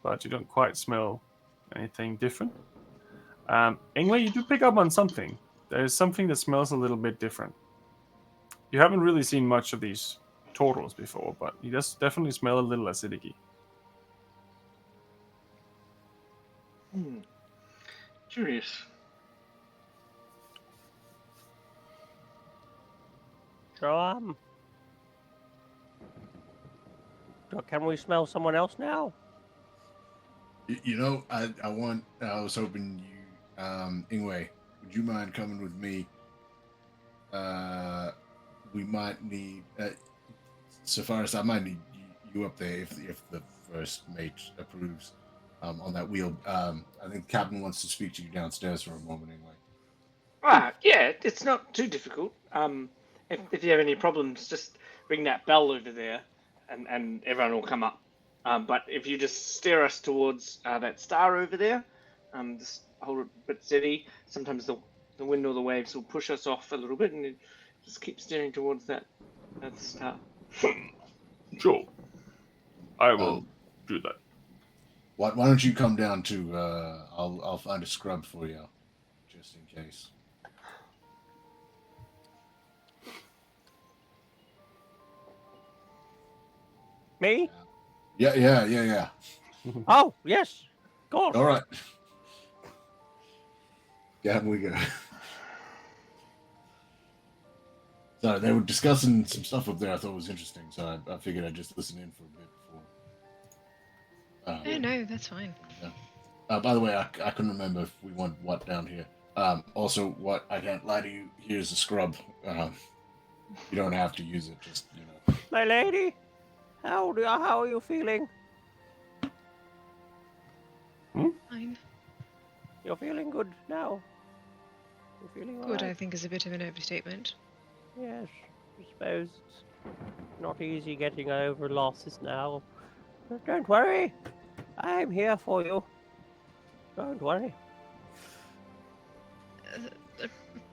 but you don't quite smell anything different. Ingwe, you do pick up on something. There's something that smells a little bit different. You haven't really seen much of these turtles before, but he does definitely smell a little acidic-y. Curious. So, can we smell someone else now? You know, I was hoping you, anyway, would you mind coming with me? We might need, so far as I might need you up there if the first mate approves, on that wheel. I think the captain wants to speak to you downstairs for a moment anyway. Yeah, it's not too difficult. If you have any problems, just ring that bell over there, and everyone will come up. But if you just steer us towards that star over there, just hold it a bit steady. Sometimes the wind or the waves will push us off a little bit, and you just keep steering towards that star. Sure. I will do that. Why don't you come down too? I'll find a scrub for you, just in case. Me? Yeah. Oh, yes. Of course. All right. Down we go. So they were discussing some stuff up there I thought was interesting, so I figured I'd just listen in for a bit before. No, that's fine. Yeah. By the way, I couldn't remember if we want what down here. Also, what I can't lie to you, here's a scrub. You don't have to use it, just, you know. My lady, how are you feeling? Fine. You're feeling good now? You're feeling all Good, right? I think, is a bit of an overstatement. Yes, I suppose it's not easy getting over losses now. But don't worry, I'm here for you. Don't worry.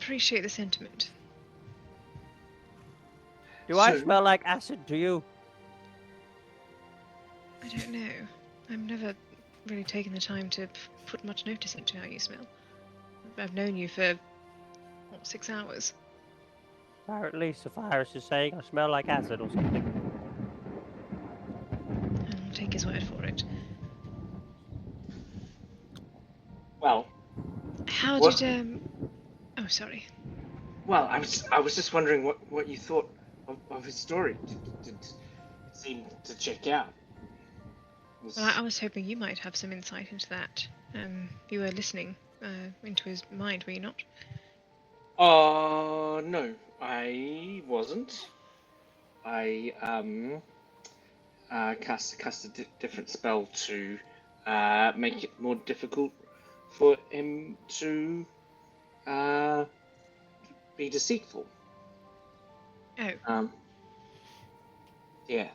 Appreciate the sentiment. Do I smell like acid to you? I don't know. I've never really taken the time to put much notice into how you smell. I've known you for, 6 hours? Apparently, Sapphirus is saying I smell like acid or something. I'll take his word for it. Well, How what- did, Oh, sorry. well, I was just wondering what you thought of his story. Did it seem to check out? Well, I was hoping you might have some insight into that. You were listening into his mind, were you not? No, I wasn't. I cast a different spell to make it more difficult for him to be deceitful. Oh. Yeah.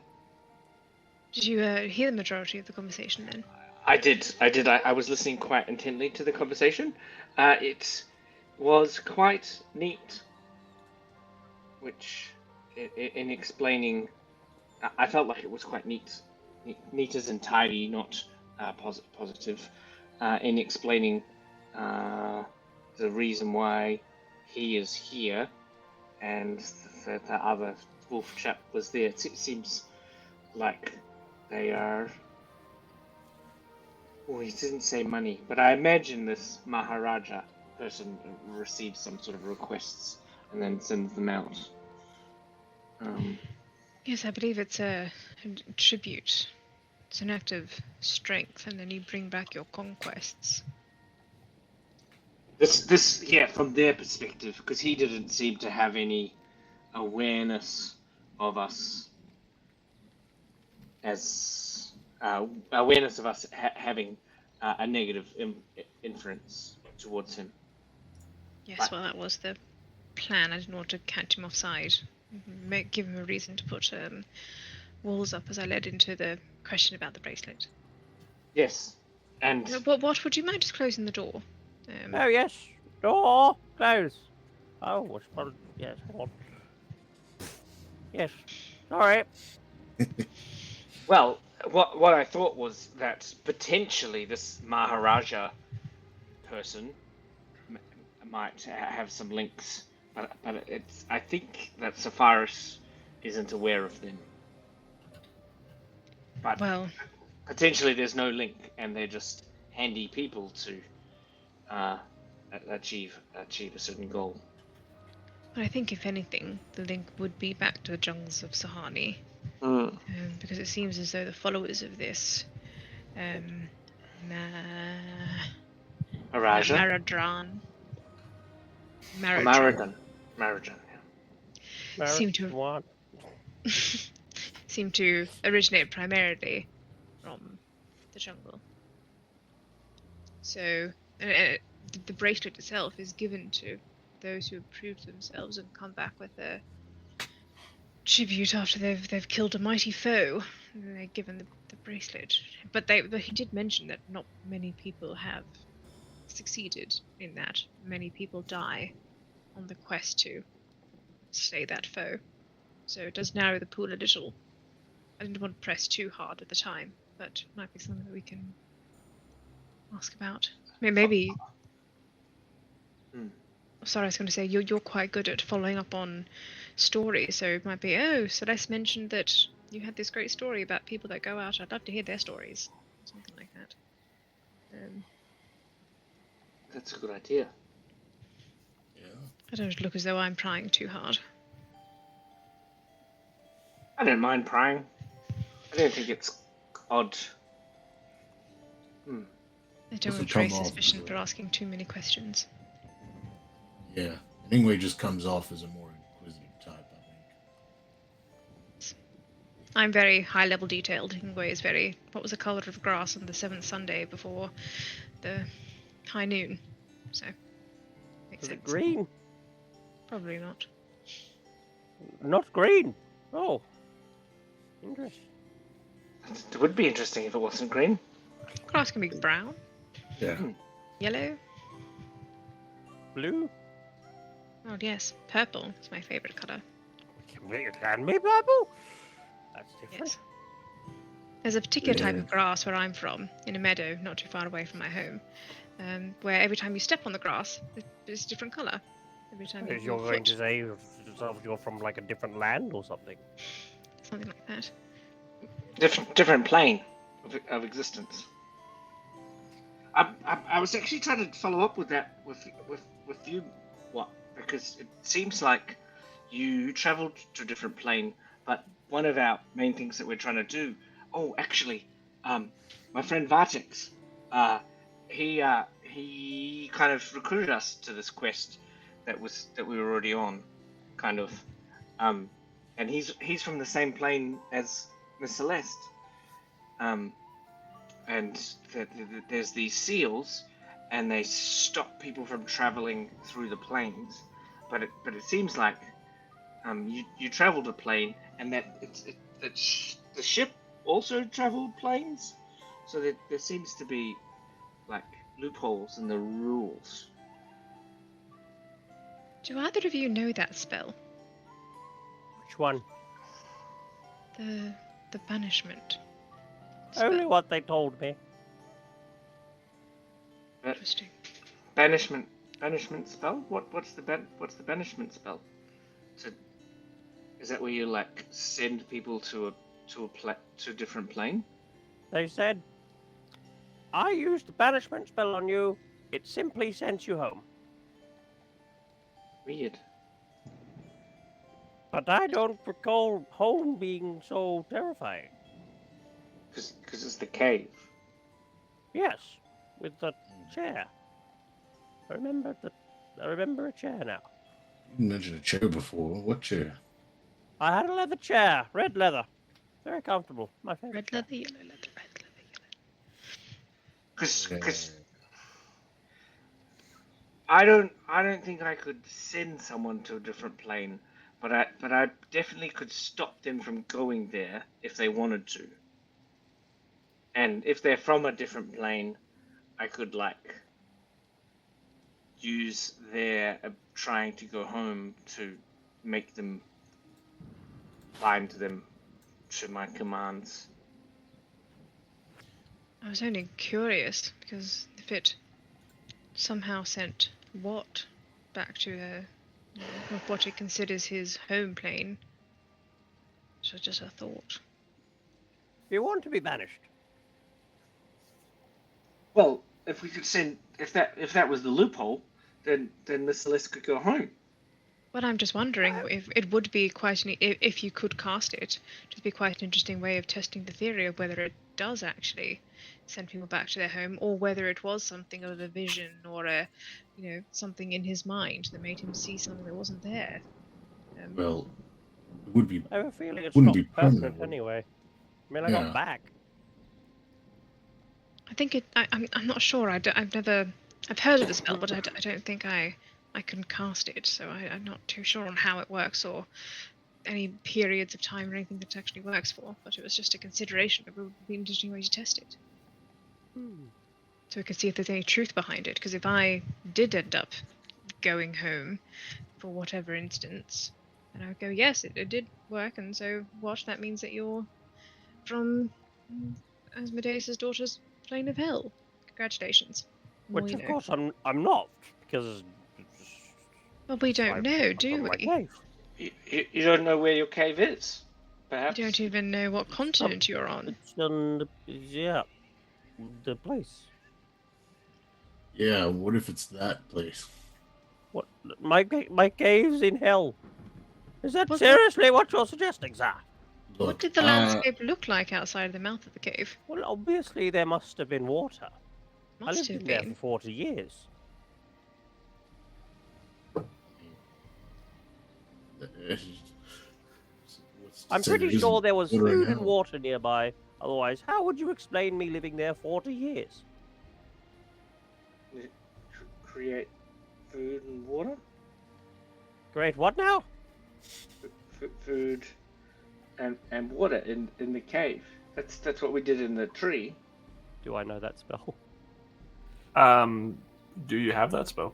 Did you hear the majority of the conversation then? I did. I was listening quite intently to the conversation. It was quite neat, which, in explaining, I felt like it was quite neat as in tidy, not positive, in explaining the reason why he is here, and the other wolf chap was there. It seems like they are. Well, he didn't say money, but I imagine this Maharaja person receives some sort of requests and then sends them out. Yes, I believe it's a tribute. It's an act of strength, and then you bring back your conquests. This, yeah, from their perspective, because he didn't seem to have any awareness of us as having a negative inference towards him. Yes, well, that was the plan. I didn't want to catch him offside. Give him a reason to put walls up as I led into the question about the bracelet. Yes, and What would you mind just closing the door? Oh, yes. Door close. Oh, what's probably... Yes, hold on. Yes. All right. well, what I thought was that potentially this Maharaja person might have some links, but I think that Sapphirus isn't aware of them. But Well, potentially there's no link, and they're just handy people to achieve a certain goal. But I think, if anything, the link would be back to the jungles of Sahani, because it seems as though the followers of this Araja? Maradran, Marajan. Marajan, yeah. seem to Marijuana. seem to originate primarily from the jungle. So the bracelet itself is given to those who have proved themselves and come back with a tribute after they've killed a mighty foe. And they're given the bracelet. But he did mention that not many people have succeeded in that. Many people die on the quest to slay that foe. So it does narrow the pool a little. I didn't want to press too hard at the time, but it might be something that we can ask about. Maybe. Sorry, I was going to say you're quite good at following up on stories, so it might be, Celeste mentioned that you had this great story about people that go out. I'd love to hear their stories, something like that. That's a good idea. Yeah. I don't look as though I'm prying too hard. I don't mind prying. I don't think it's odd. I don't Doesn't want to come raise off suspicion as for asking too many questions. Yeah. Ingwe just comes off as a more inquisitive type, I think. I'm very high-level detailed. Ingwe is very, what was the colour of grass on the 7th Sunday before the high noon? So, makes Is sense. it green? Probably not. Not green. Oh. Interesting. It would be interesting if it wasn't green. Grass can be brown, Yeah. yellow. Blue? Oh yes, purple is my favourite colour. It can be purple. That's different. Yes. There's a particular type Yeah. of grass where I'm from, in a meadow not too far away from my home, where every time you step on the grass, it's a different colour. Every time Is your you're going foot, to say you're from like a different land or something? something like that. Different plane of existence. I was actually trying to follow up with that with you, because it seems like you travelled to a different plane, but one of our main things that we're trying to do. Oh, actually, my friend Vartex, he kind of recruited us to this quest that we were already on, kind of, and he's from the same plane as Miss Celeste, and there's these seals, and they stop people from traveling through the planes, but it seems like you traveled a plane, and that the ship also traveled planes, so that there seems to be like loopholes in the rules. Do either of you know that spell? Which one? The banishment spell. Only what they told me. Interesting. Banishment spell? What's the banishment spell? Is that where you like send people to a different plane? They said, I used the banishment spell on you. It simply sends you home. Weird. But I don't recall home being so terrifying. Because it's the cave. Yes, with the chair. I remember a chair now. You mentioned a chair before. What chair? I had a leather chair, red leather. Very comfortable. My favorite. Red chair. leather, yellow leather, red leather, yellow. Because I don't think I could send someone to a different plane, but I definitely could stop them from going there if they wanted to. And if they're from a different plane, I could like use their trying to go home to make them bind them to my commands. I was only curious because if it somehow sent Watt back to what he considers his home plane, so just a thought. You want to be banished? Well, if we could send, if that was the loophole, then Miss Celeste could go home. But I'm just wondering if it would be quite if you could cast it, it'd be quite an interesting way of testing the theory of whether it does actually send people back to their home, or whether it was something of a vision or something in his mind that made him see something that wasn't there. Well, it would be. I have a feeling it's Wouldn't not be permanent permanent, would it? anyway. I mean, I Yeah. got back. I think I'm not sure. I've heard of the spell, but I don't think I can cast it. So I'm not too sure on how it works or any periods of time or anything that it actually works for. But it was just a consideration. It would be an interesting way to test it. So we can see if there's any truth behind it. Because if I did end up going home for whatever instance, then I would go, yes, it did work. And so what? That means that you're from Asmodeus' daughter's plane of hell. Congratulations. More Which, you of know. course, I'm not, because... Well, we don't know, do my we? cave. You don't know where your cave is, perhaps. You don't even know what continent you're on. It's on the place. Yeah, what if it's that place? What? My cave's in hell. Is that What- seriously what you're suggesting, sir? Look, What did the landscape look like outside the mouth of the cave? Well, obviously there must have been water. I Must lived have in there been. for 40 years. I'm pretty sure there was food and water nearby. Otherwise, how would you explain me living there 40 years? Create food and water. Great, what now? Food and water in the cave. That's what we did in the tree. Do I know that spell? Do you have that spell?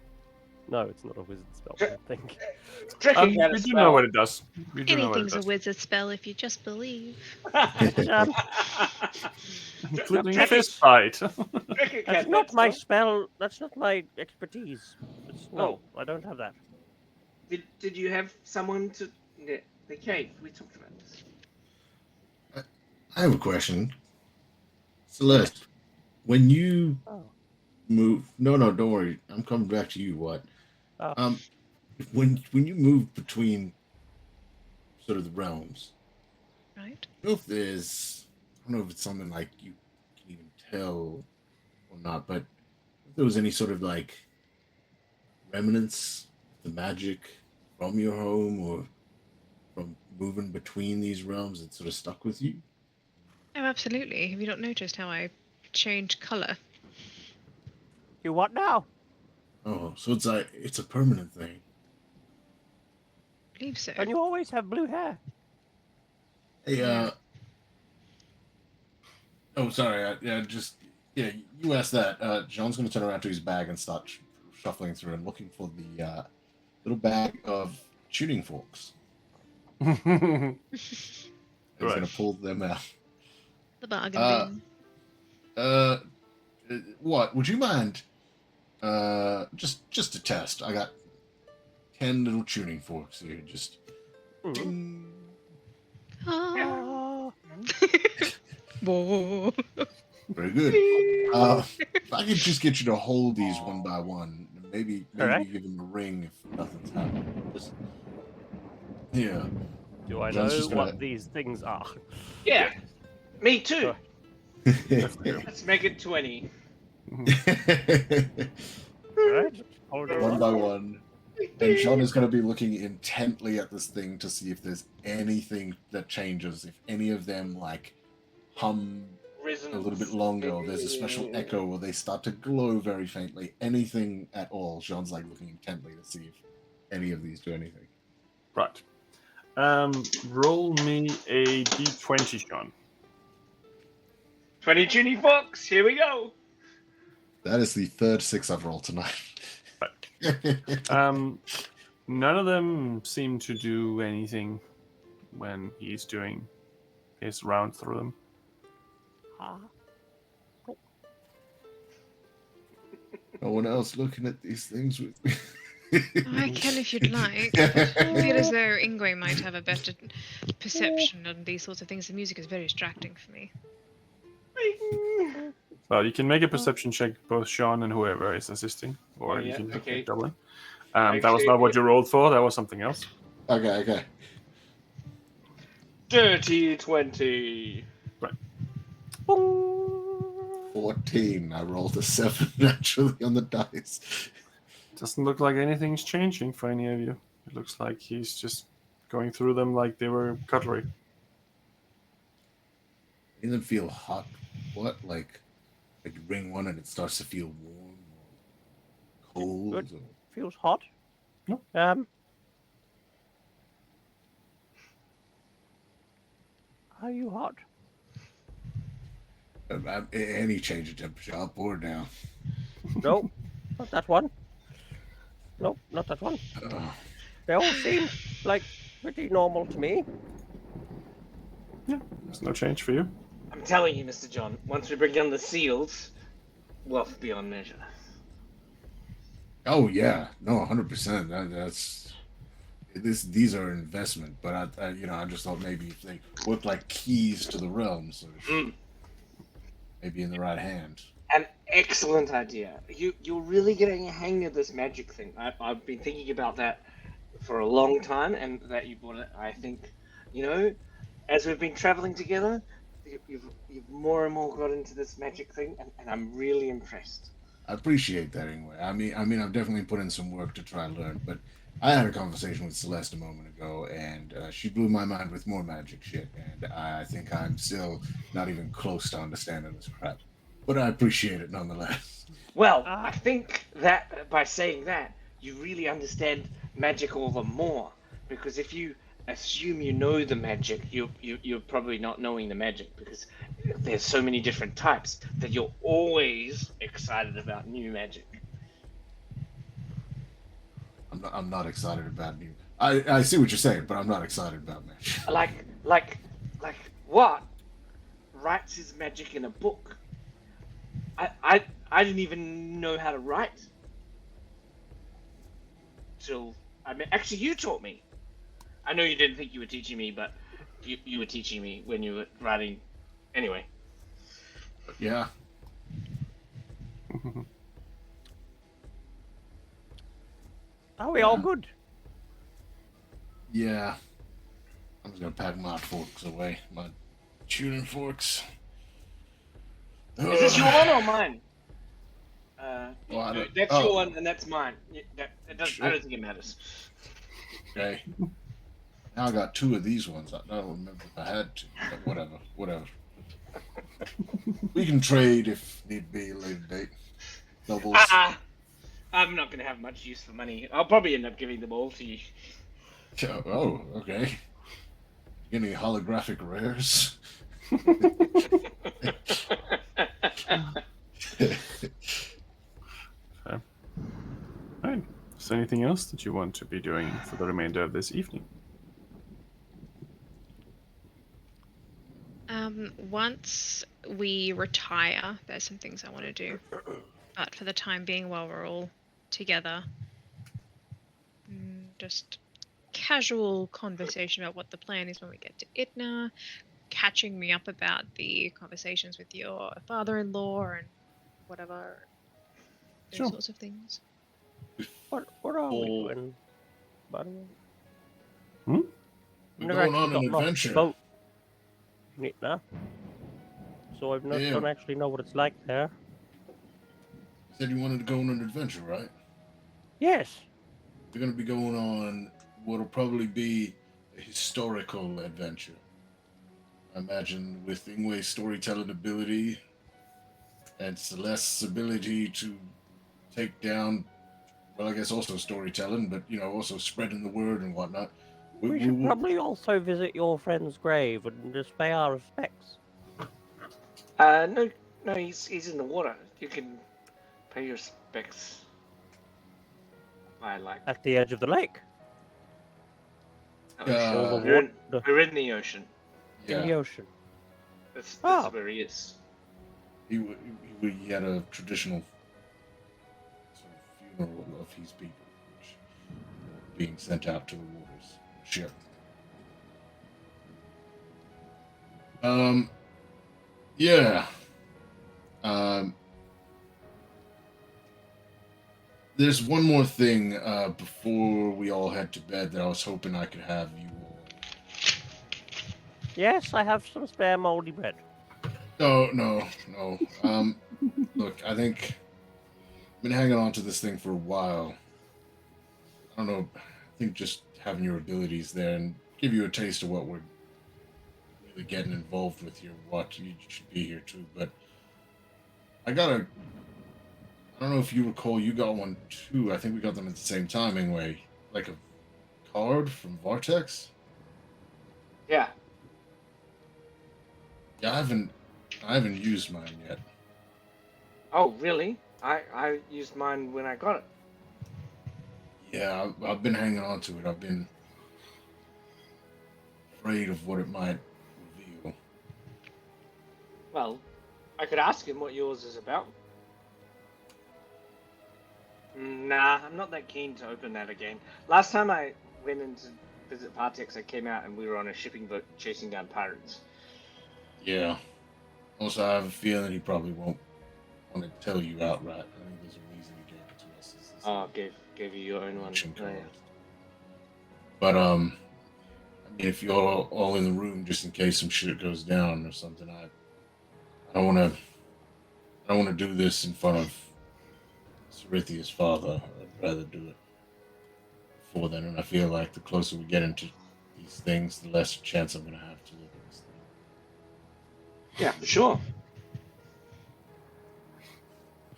No, it's not a wizard spell, I don't think. Drinking We do know what it does. We do know what it Anything's a does. wizard spell if you just believe. Including fist fight. That's not my spell. That's not my expertise. No, I don't have that. Did you have someone to the cave? We talked about this. I have a question. Celeste, when you move... No, don't worry. I'm coming back to you, what? Oh. When you move between sort of the realms, Right? I don't know if there's... I don't know if it's something like you can even tell or not, but if there was any sort of like remnants, the magic from your home or from moving between these realms that sort of stuck with you? Oh, absolutely. Have you not noticed how I change colour? You what now? Oh, so it's a permanent thing. I believe so. And you always have blue hair. Hey, Yeah. Oh, sorry. You asked that. John's going to turn around to his bag and start shuffling through and looking for the little bag of tuning forks. He's going to pull them out. The bargain bin. What? Would you mind? Just to test. I got 10 little tuning forks here. Just. Ding. Ah. Whoa. Very good. If I could just get you to hold these one by one, maybe right. give them a ring if nothing's happening. Yeah. Do I know John's just what gonna- these things are? Yeah, me too. Sure. Let's make it 20. Alright. Hold it One on. by one. And John is going to be looking intently at this thing to see if there's anything that changes, if any of them like hum a little bit longer, or there's a special echo, or they start to glow very faintly. Anything at all. John's like looking intently to see if any of these do anything. Right. Roll me a d20, Sean. 20 tuning forks. Here we go. That is the third 6 I've rolled tonight. None of them seem to do anything when he's doing his round through them. No one else looking at these things with me. I can if you'd like. I feel as though Ingwe might have a better perception on these sorts of things. The music is very distracting for me. Well, you can make a perception check, both Sean and whoever is assisting, or you yeah, can okay. make doubling. That was Actually, not what you rolled for. That was something else. Okay. Dirty 20. Right. 14. I rolled a 7 naturally on the dice. Doesn't look like anything's changing for any of you. It looks like he's just going through them like they were cutlery. It doesn't feel hot. What? Like you bring one and it starts to feel warm or cold? Good. Or... Feels hot. No. Are you hot? Any change of temperature, up or down. Nope. Not that one. Nope, not that one. They all seem like pretty normal to me. Yeah, there's no change for you. I'm telling you, Mr. John, once we bring down the seals, wealth beyond measure. Oh yeah, no, 100%. That's these are investment, but I just thought maybe if they work like keys to the realm, so maybe in the right hand. An excellent idea. You're really getting a hang of this magic thing. I've been thinking about that for a long time, and that you brought it. I think, as we've been traveling together, you've more and more got into this magic thing, and I'm really impressed. I appreciate that anyway. I mean, I've definitely put in some work to try and learn, but I had a conversation with Celeste a moment ago, and she blew my mind with more magic shit, and I think I'm still not even close to understanding this crap. But I appreciate it nonetheless. Well, I think that by saying that, you really understand magic all the more, because if you assume you know the magic, you're probably not knowing the magic, because there's so many different types that you're always excited about new magic. I'm not excited about new. I see what you're saying, but I'm not excited about magic. Like what? Writes his magic in a book. I didn't even know how to write. Actually, you taught me. I know you didn't think you were teaching me, but you were teaching me when you were writing. Anyway. Yeah. Are we all good? Yeah. I'm just gonna pack my forks away. My tuning forks. Is this your one or mine? Well, that's your one and that's mine. I don't think it matters. Okay. Now I got 2 of these ones. I don't remember if I had to, but whatever. We can trade if need be a later date. Doubles. I'm not gonna have much use for money. I'll probably end up giving them all to you. Oh, okay. Any holographic rares? Right. Is there anything else that you want to be doing for the remainder of this evening? Once we retire, there's some things I want to do. But for the time being, while we're all together, just casual conversation about what the plan is when we get to Itna, catching me up about the conversations with your father-in-law and whatever, those Sure. sorts of things. What are we doing, by the way? We're going on an adventure. Boat in Itna, so I Yeah. don't actually know what it's like there. You said you wanted to go on an adventure, right? Yes. We're going to be going on what'll probably be a historical adventure. I imagine with Ingwe's storytelling ability and Celeste's ability to take down, well, I guess also storytelling, but, also spreading the word and whatnot. We should probably also visit your friend's grave and just pay our respects. No, he's in the water. You can pay your respects. At the edge of the lake. We're in the ocean. Yeah. In the ocean. This is where he is. He had a traditional sort of funeral of his people, which were being sent out to the waters ship. Yeah. there's one more thing before we all head to bed that I was hoping I could have you all. Yes, I have some spare moldy bread. No. Look, I think I've been hanging on to this thing for a while. I don't know. I think just having your abilities there and give you a taste of what we're really getting involved with here. What you should be here too. But I got a. I don't know if you recall, you got one too. I think we got them at the same time anyway. Like a card from Vortex. Yeah. Yeah, I haven't used mine yet. Oh, really? I used mine when I got it. Yeah, I've been hanging on to it. I've been afraid of what it might reveal. Well, I could ask him what yours is about. Nah, I'm not that keen to open that again. Last time I went in to visit Partex, I came out and we were on a shipping boat chasing down pirates. Yeah. Also, I have a feeling he probably won't want to tell you outright. I think there's a reason he gave it to us. Oh, gave you your own one. Action Oh, card. yeah. But I mean, if you're all in the room, just in case some shit goes down or something, I don't want to do this in front of Cerithia's father. I'd rather do it before then, and I feel like the closer we get into these things, the less chance I'm going to have to look at this thing. Yeah, for sure.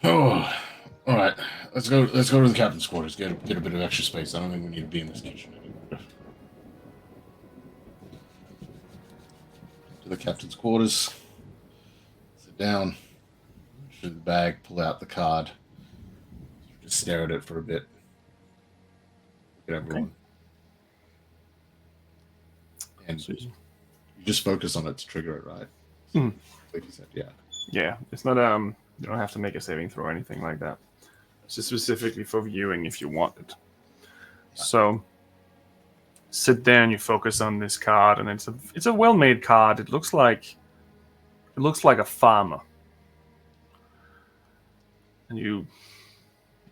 Oh, all right. Let's go. Let's go to the captain's quarters. Get a bit of extra space. I don't think we need to be in this kitchen anymore. To the captain's quarters. Sit down. Through the bag. Pull out the card. Just stare at it for a bit. Look at everyone. And So you just focus on it to trigger it, right? Mhm. Like you said, yeah. Yeah, it's not you don't have to make a saving throw or anything like that. It's just specifically for viewing if you want it. So sit there and you focus on this card, and it's a well-made card. It looks like a farmer. And you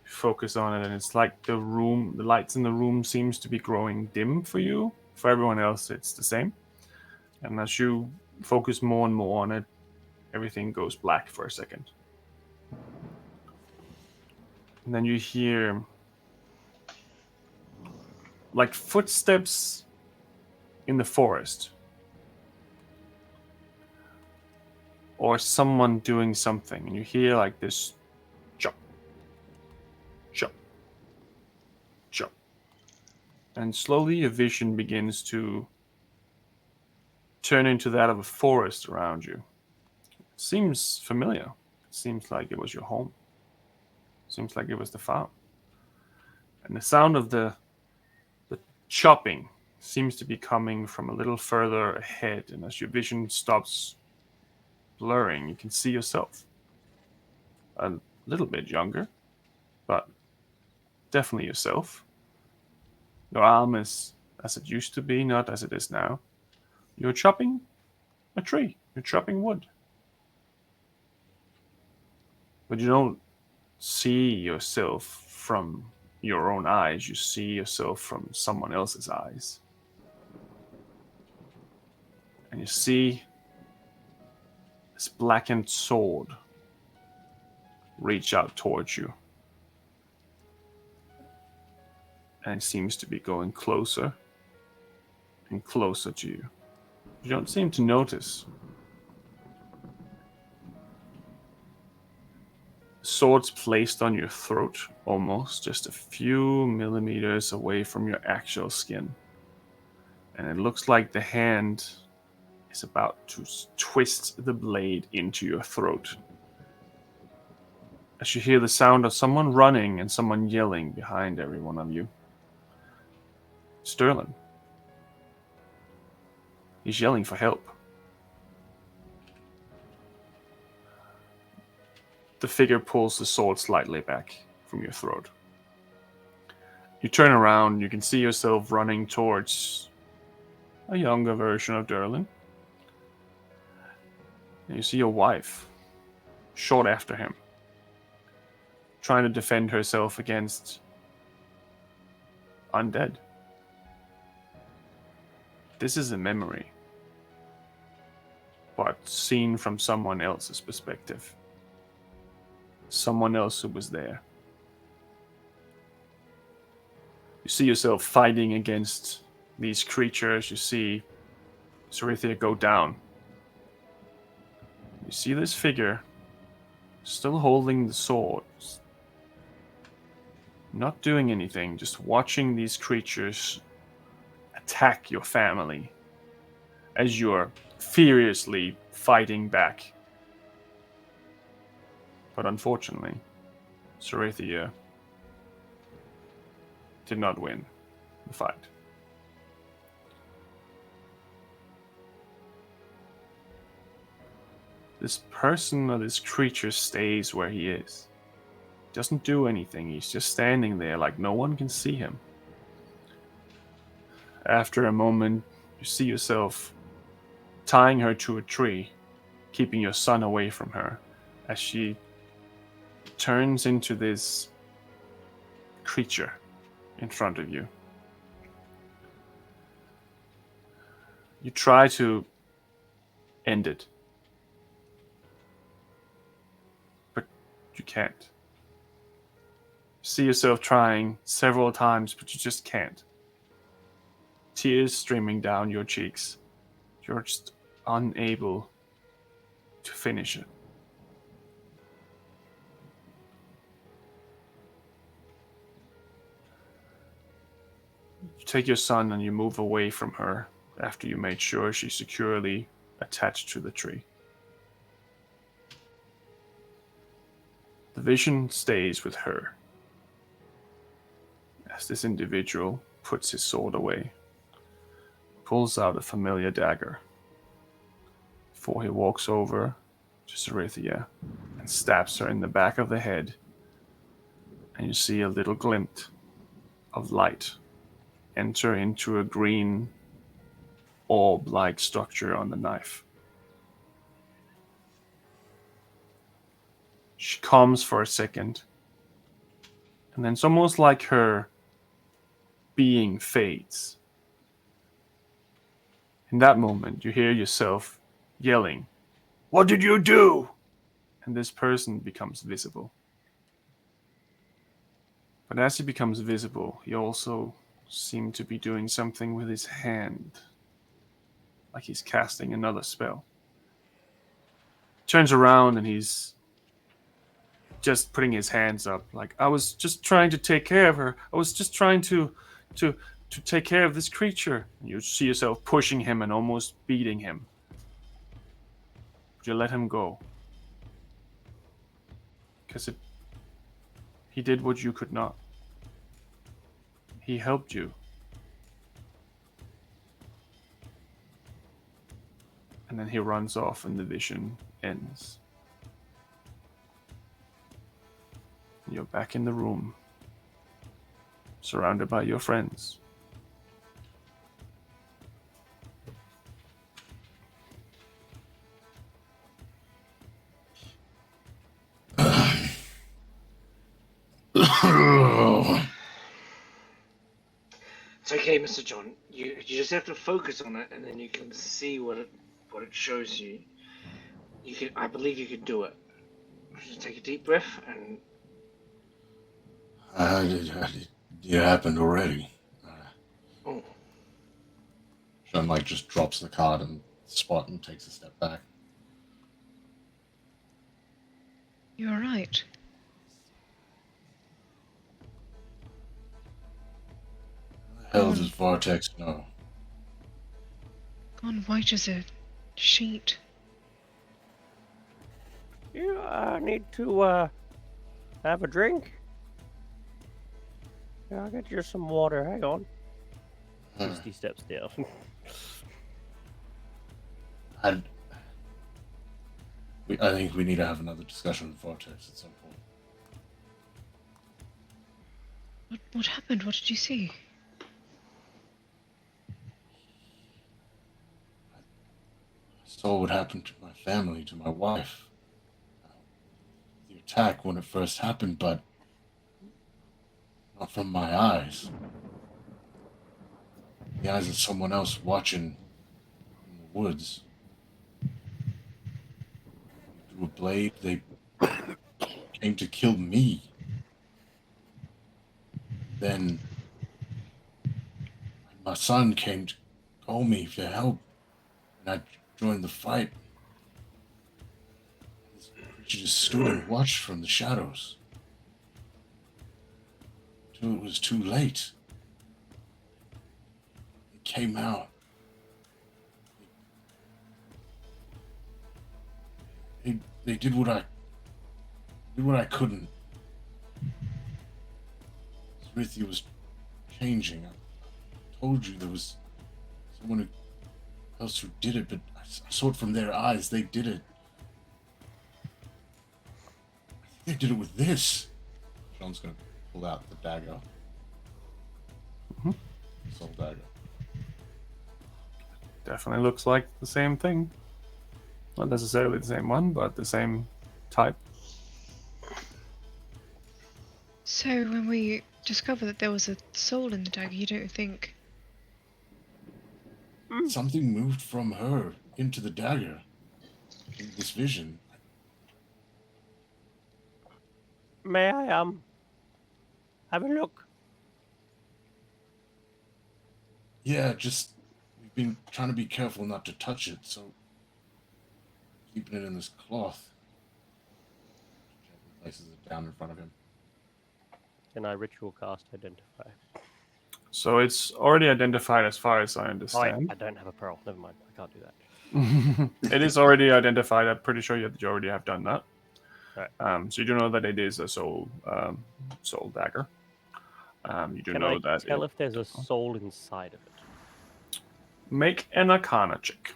focus on it, and it's like the lights in the room seems to be growing dim for you. For everyone else, it's the same. And as you focus more and more on it, everything goes black for a second. And then you hear like footsteps in the forest. Or someone doing something. And you hear like this chop, chop, chop. And slowly your vision begins to turn into that of a forest around you. It seems familiar. It seems like it was your home. Seems like it was the farm. And the sound of the chopping seems to be coming from a little further ahead. And as your vision stops blurring, you can see yourself. A little bit younger, but definitely yourself. Your arm is as it used to be, not as it is now. You're chopping a tree. You're chopping wood. But you don't see yourself from your own eyes. You see yourself from someone else's eyes. And you see this blackened sword reach out towards you. And it seems to be going closer and closer to you. You don't seem to notice. The sword's placed on your throat, almost just a few millimeters away from your actual skin. And it looks like the hand is about to twist the blade into your throat. As you hear the sound of someone running and someone yelling behind every one of you. Sterling. He's yelling for help. The figure pulls the sword slightly back from your throat. You turn around, you can see yourself running towards a younger version of Derlin. And you see your wife, short after him. trying to defend herself against undead. This is a memory, but seen from someone else's perspective. Someone else who was there. You see yourself fighting against these creatures. You see Cerithia go down. You see this figure still holding the sword. Not doing anything, just watching these creatures attack your family as you're furiously fighting back. But unfortunately, Cerithia did not win the fight. This person or this creature stays where he is. Doesn't do anything, he's just standing there like no one can see him. After a moment, you see yourself tying her to a tree, keeping your son away from her, as she turns into this creature in front of you. You try to end it, but you can't. You see yourself trying several times, but you just can't. Tears streaming down your cheeks. You're just unable to finish it. You take your son and you move away from her after you made sure she's securely attached to the tree. The vision stays with her as this individual puts his sword away, pulls out a familiar dagger before he walks over to Cerithia and stabs her in the back of the head, and you see a little glint of light enter into a green orb-like structure on the knife. She calms for a second, and then it's almost like her being fades. In that moment, you hear yourself yelling, "What did you do?" And this person becomes visible. But as he becomes visible, he also seemed to be doing something with his hand, like he's casting another spell. Turns around and he's just putting his hands up, like, "I was just trying to take care of her. I was just trying to take care of this creature." And you see yourself pushing him and almost beating him. But you let him go. Because he did what you could not. He helped you. And then he runs off and the vision ends. You're back in the room, surrounded by your friends. It's okay, Mr. John. You just have to focus on it, and then you can see what it shows you. I believe you can do it. Just take a deep breath and. It happened already. Oh. Sean just drops the card on the spot and takes a step back. You all right? How the hell does Vortex know? Gone white as a sheet. You need to have a drink. Yeah, I'll get you some water. Hang on. Misty steps down. I think we need to have another discussion with Vortex at some point. What happened? What did you see? I saw what happened to my family, to my wife. The attack when it first happened, but not from my eyes. The eyes of someone else watching in the woods. Through a blade, they came to kill me. Then my son came to call me for help, and I joined the fight. This creature just stood and watched from the shadows. Till it was too late. It came out. They did what I couldn't. Smithia was changing. I told you there was someone else who did it, but I saw it from their eyes. They did it. I think they did it with this. John's gonna pull out the dagger. Soul dagger. Definitely looks like the same thing. Not necessarily the same one, but the same type. So when we discovered that there was a soul in the dagger, you don't think... Something moved from her into the dagger. In this vision. May I have a look? Yeah, just we've been trying to be careful not to touch it, so keeping it in this cloth. Gently places it down in front of him. Can I ritual cast identify? So it's already identified as far as I Oh, understand. I don't have a pearl. Never mind. I can't do that. It is already identified. I'm pretty sure you already have done that. Right. So you do know that it is a soul dagger. You do Can know I that tell if there's a soul inside of it? Make an Arcana check.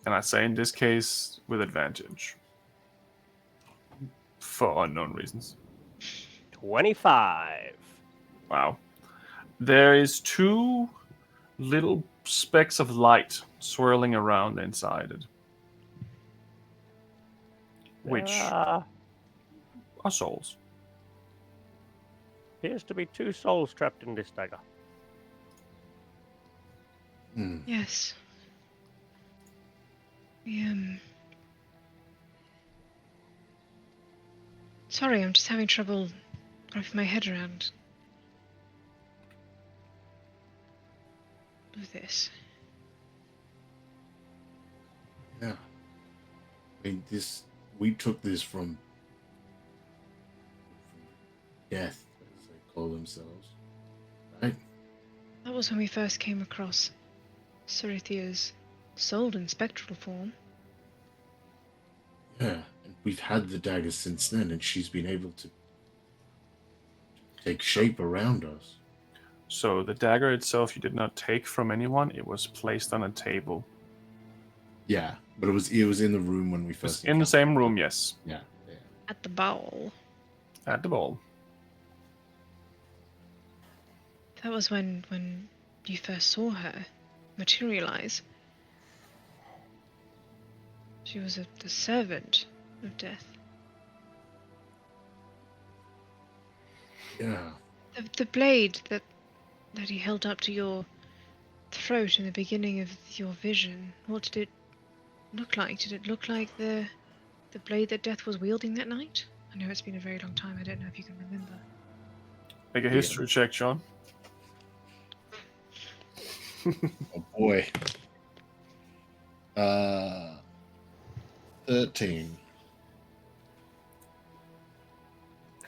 And I say in this case with advantage. For unknown reasons. 25. Wow. There is 2 little specks of light swirling around inside it. Which are souls. Appears to be 2 souls trapped in this dagger. Yes. Sorry, I'm just having trouble wrapping my head around this. Yeah. I mean, we took this from death, as they call themselves, right? That was when we first came across Cerithia's soul in spectral form. Yeah, and we've had the dagger since then, and she's been able to take shape around us. So the dagger itself you did not take from anyone. It was placed on a table. Yeah, but it was in the room when we first In the same room, yes. Yeah. At the bowl. At the bowl. That was when you first saw her materialize. She was the servant of death. Yeah. The blade that he held up to your throat in the beginning of your vision, what did it look like? Did it look like the blade that Death was wielding that night? I know it's been a very long time. I don't know if you can remember. Make a history check, Sean. Oh boy. 13.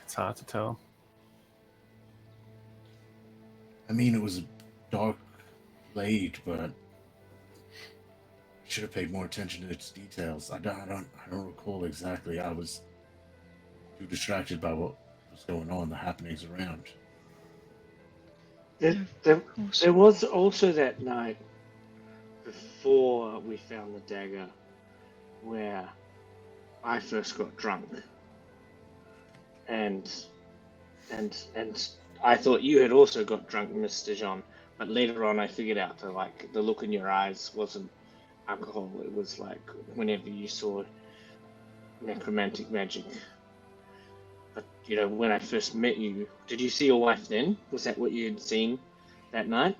It's hard to tell. I mean, it was a dark blade, but should have paid more attention to its details. I don't recall exactly. I was too distracted by what was going on, the happenings around. There was also that night before we found the dagger where I first got drunk, and I thought you had also got drunk, Mr. Jean. But later on, I figured out that the look in your eyes wasn't alcohol. It was like whenever you saw necromantic magic. But when I first met you, did you see your wife then? Was that what you had seen that night?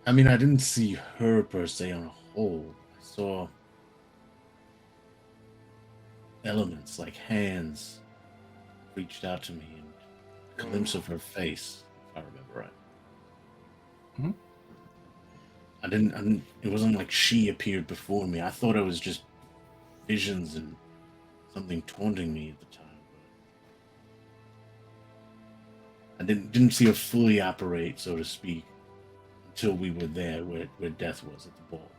I mean, I didn't see her per se on a whole. I saw elements like hands reached out to me and a glimpse of her face, if I remember right. Mhm. I didn't. It wasn't like she appeared before me. I thought it was just visions and something taunting me at the time. But I didn't see her fully operate, so to speak, until we were there, where death was at the ball.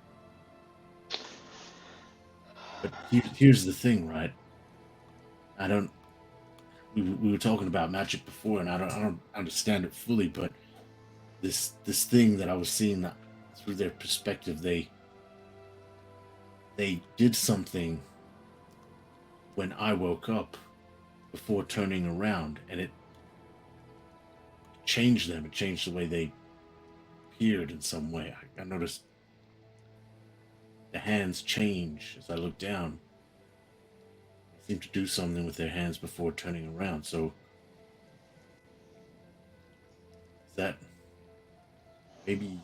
But here's the thing, right? I don't. We were talking about magic before, and I don't understand it fully. But this thing that I was seeing, that through their perspective, they did something when I woke up before turning around, and it changed them. It changed the way they appeared in some way. I noticed the hands change as I looked down. They seemed to do something with their hands before turning around. So is that maybe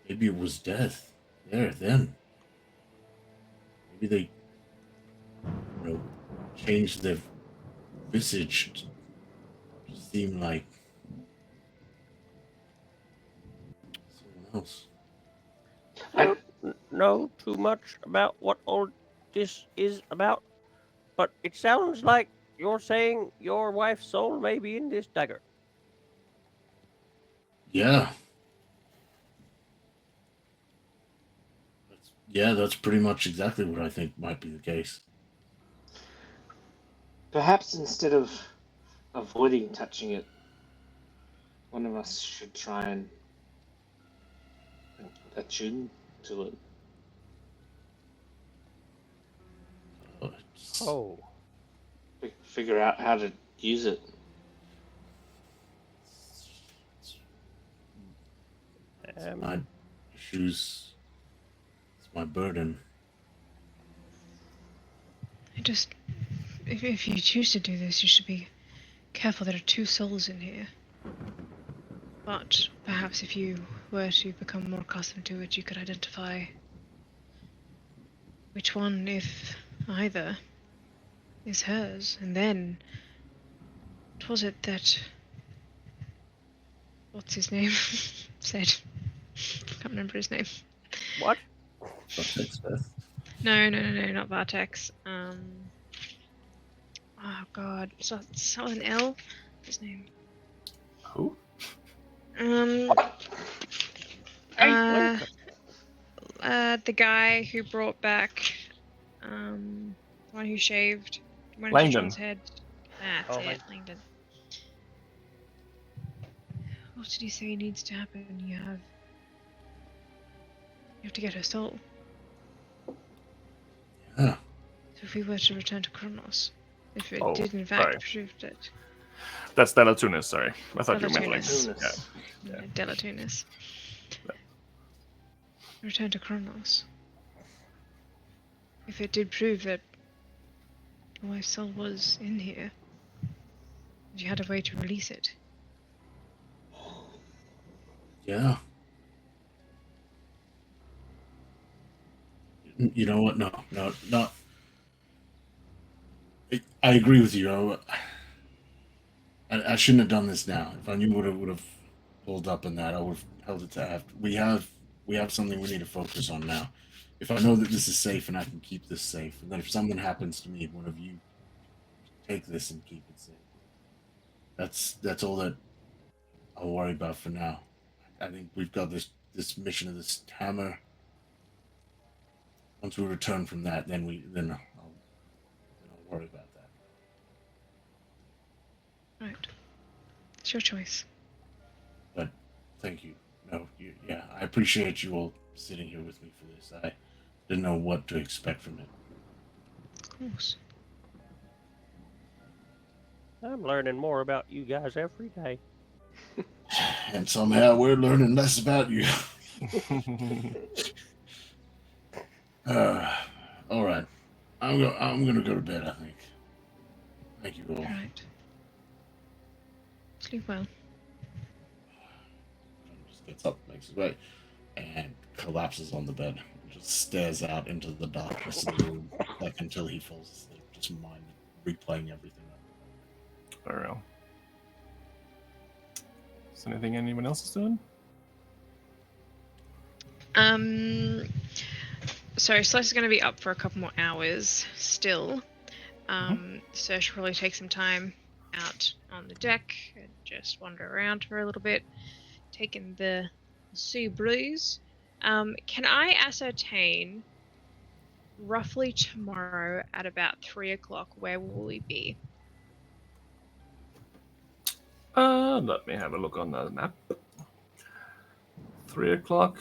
it was death there then? Maybe they changed their visage to seem like someone else. I don't know too much about what all this is about, but it sounds like you're saying your wife's soul may be in this dagger. Yeah. That's pretty much exactly what I think might be the case. Perhaps instead of avoiding touching it, one of us should try and attune to it. Oh. Figure out how to use it. My issues. It's my burden. If you choose to do this, you should be careful. There are two souls in here. But perhaps if you were to become more accustomed to it, you could identify which one, if either, is hers. And then, what was it that... what's his name? said? Can't remember his name. What? No, not Bartex. Oh god, so with an L? His name. Who? The guy who brought back, one who shaved one of Langdon. John's head. That's Oh, it, Langdon. What did he say needs to happen? You have to get her soul. Yeah. So if we were to return to Kronos, if it Oh, did in fact sorry. prove that... That's Delatunis, sorry. I thought you meant Delatunis. like... Yeah. Delatunis. Return to Kronos. If it did prove that my soul was in here, and you had a way to release it. Yeah. You know what? No, not. I agree with you. I shouldn't have done this now. If I knew would have pulled up in that, I would have held it to after. We have something we need to focus on now. If I know that this is safe and I can keep this safe, and then if something happens to me, one of you take this and keep it safe. That's all that I'll worry about for now. I think we've got this mission of this hammer. Once we return from that, then I'll worry about that. Right. It's your choice. But thank you. No, yeah, I appreciate you all sitting here with me for this. I didn't know what to expect from it. Of course. I'm learning more about you guys every day. And somehow we're learning less about you. All right. I'm gonna go to bed, I think. Thank you all. Right. Sleep well. Just gets up, makes his way, and collapses on the bed. Just stares out into the darkness of the room, like until he falls asleep. Just mind replaying everything. I don't know. Is there anything anyone else is doing? So Celeste is going to be up for a couple more hours still. So she'll probably take some time out on the deck and just wander around for a little bit, taking the sea breeze. Can I ascertain roughly tomorrow at about 3 o'clock where will we be? Let me have a look on the map. 3 o'clock.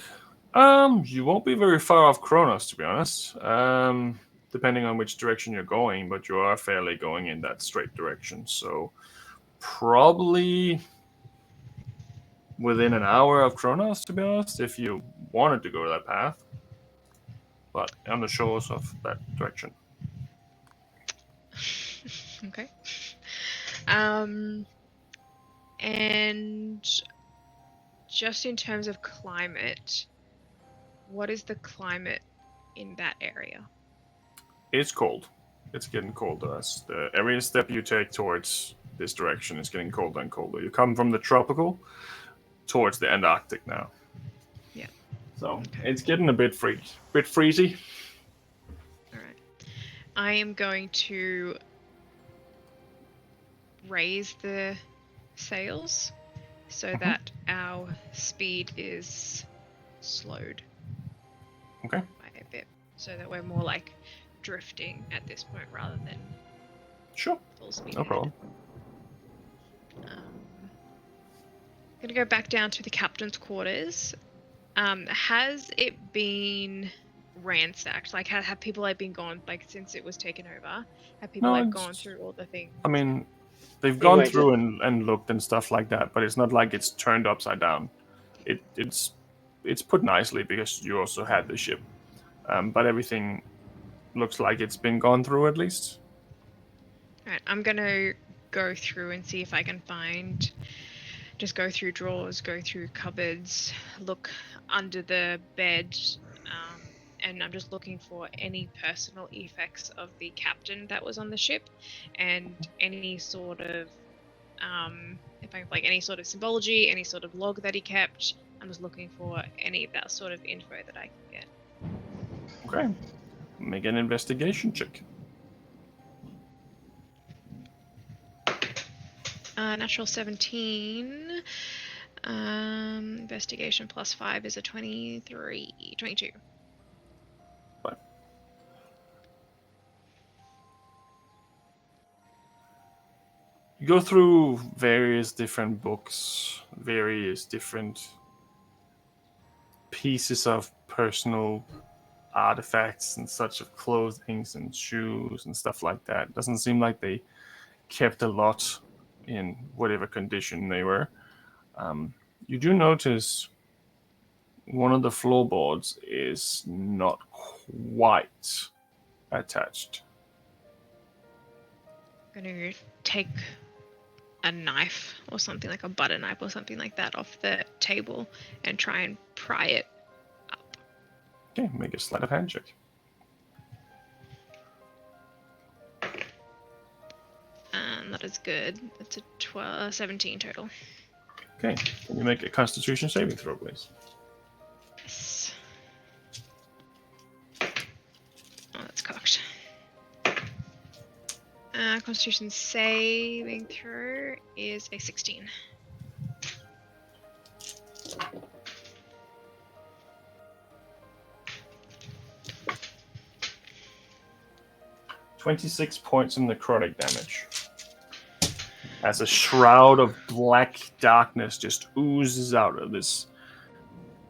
You won't be very far off Kronos, to be honest. Depending on which direction you're going, but you are fairly going in that straight direction. So probably within an hour of Kronos, to be honest, if you wanted to go that path. But on the shores of that direction. Okay. And just in terms of climate, what is the climate in that area? It's cold. It's getting colder as every step you take towards this direction is getting colder and colder. You come from the tropical towards the Antarctic now. Yeah. So it's getting a bit freezy. All right. I am going to raise the sails so that our speed is slowed. Okay. By a bit, so that we're more like drifting at this point rather than Sure. full speed. No problem. Gonna go back down to the captain's quarters. Has it been ransacked? Like, have people like been gone like since it was taken over? Have people No, gone through all the things? I mean, they've gone through and looked and stuff like that, but it's not like it's turned upside down. It's put nicely because you also had the ship, but everything looks like it's been gone through at least. Alright, I'm gonna go through and see if I can find. Just go through drawers, go through cupboards, look under the bed, and I'm just looking for any personal effects of the captain that was on the ship, and any sort of, if I like any sort of symbology, any sort of log that he kept. I'm just looking for any of that sort of info that I can get. Okay, make an investigation check. Natural 17. Investigation plus 5 is a 22. Fine. You go through various different books, various different pieces of personal artifacts and such of clothing and shoes and stuff like that. Doesn't seem like they kept a lot in whatever condition they were. You do notice one of the floorboards is not quite attached. I'm going to take a knife or something, like a butter knife or something like that, off the table and try and pry it up. Okay, make a sleight of hand check. And that is good. That's a 17 total. Okay, can you make a Constitution saving throw, please? Yes. Oh, that's cocked. Constitution saving throw is a 16. $26 points in necrotic damage. As a shroud of black darkness just oozes out of this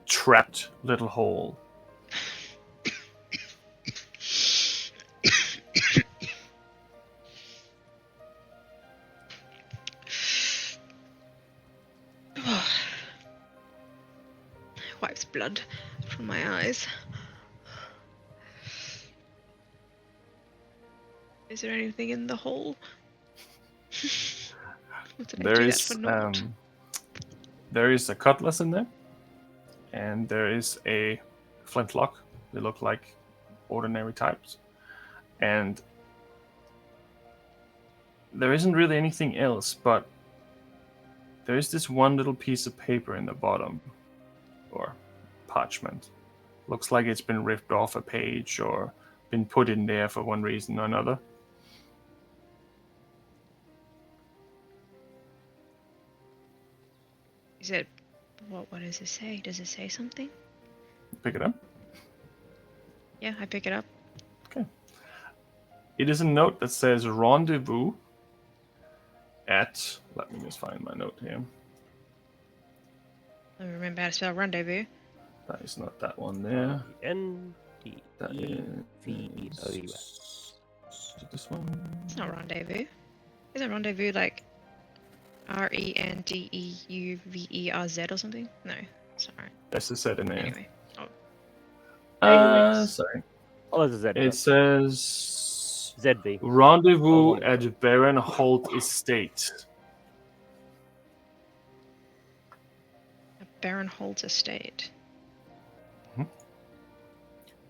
trapped little hole. Wipes blood from my eyes. Is there anything in the hole? What did I There do that is for naught? there is a cutlass in there, and there is a flintlock. They look like ordinary types, and there isn't really anything else, but there is this one little piece of paper in the bottom, or parchment. Looks like it's been ripped off a page or been put in there for one reason or another. Is it... What does it say? Does it say something? Pick it up. Yeah, I pick it up. Okay. It is a note that says rendezvous at... Let me just find my note here. I remember how to spell rendezvous. That is not that one there. That N-D-E-V-O-U-S. is it this one? It's not rendezvous. Isn't rendezvous like R-E-N-D-E-U-V-E-R-Z or something? No, it's not right. That's the set in there. Anyway. Sorry. Oh, there's a Z. It says ZV. rendezvous Oh, at Baron Holt Estate. Baron Holt Estate.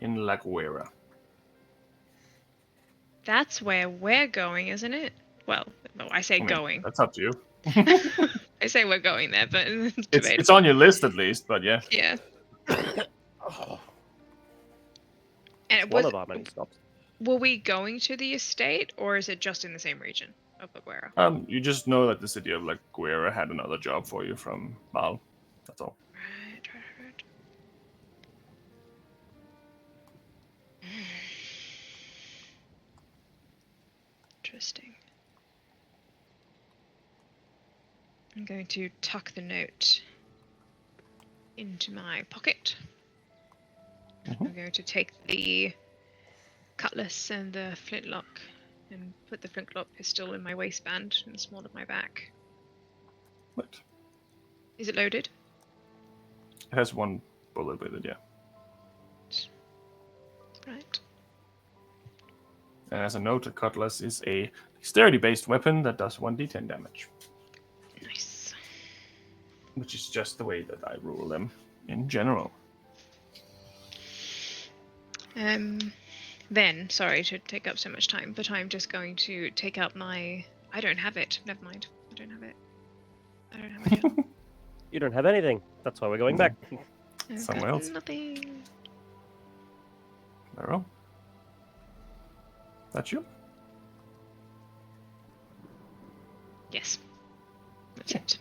In La Guera. That's where we're going, isn't it? Well, I say going. That's up to you. I say we're going there, but it's It's debatable. on your list at least, but yeah. Yeah. And One of our many stops. were we going to the estate, or is it just in the same region of La Guera? You just know that the city of La Guera had another job for you from Mal. That's all. Right. Interesting. I'm going to tuck the note into my pocket. I'm going to take the cutlass and the flintlock and put the flintlock pistol in my waistband in the small of my back. What? Is it loaded? It has one bullet with it, yeah. Right. And as a note, a cutlass is a dexterity-based weapon that does 1d10 damage. Nice. Which is just the way that I rule them in general. Then, sorry to take up so much time, but I'm just going to take out my... I don't have it. Never mind. I don't have it. Yet. You don't have anything. That's why we're going back. I've Somewhere got else. Nothing. Barrel. That's you? Yes. That's it.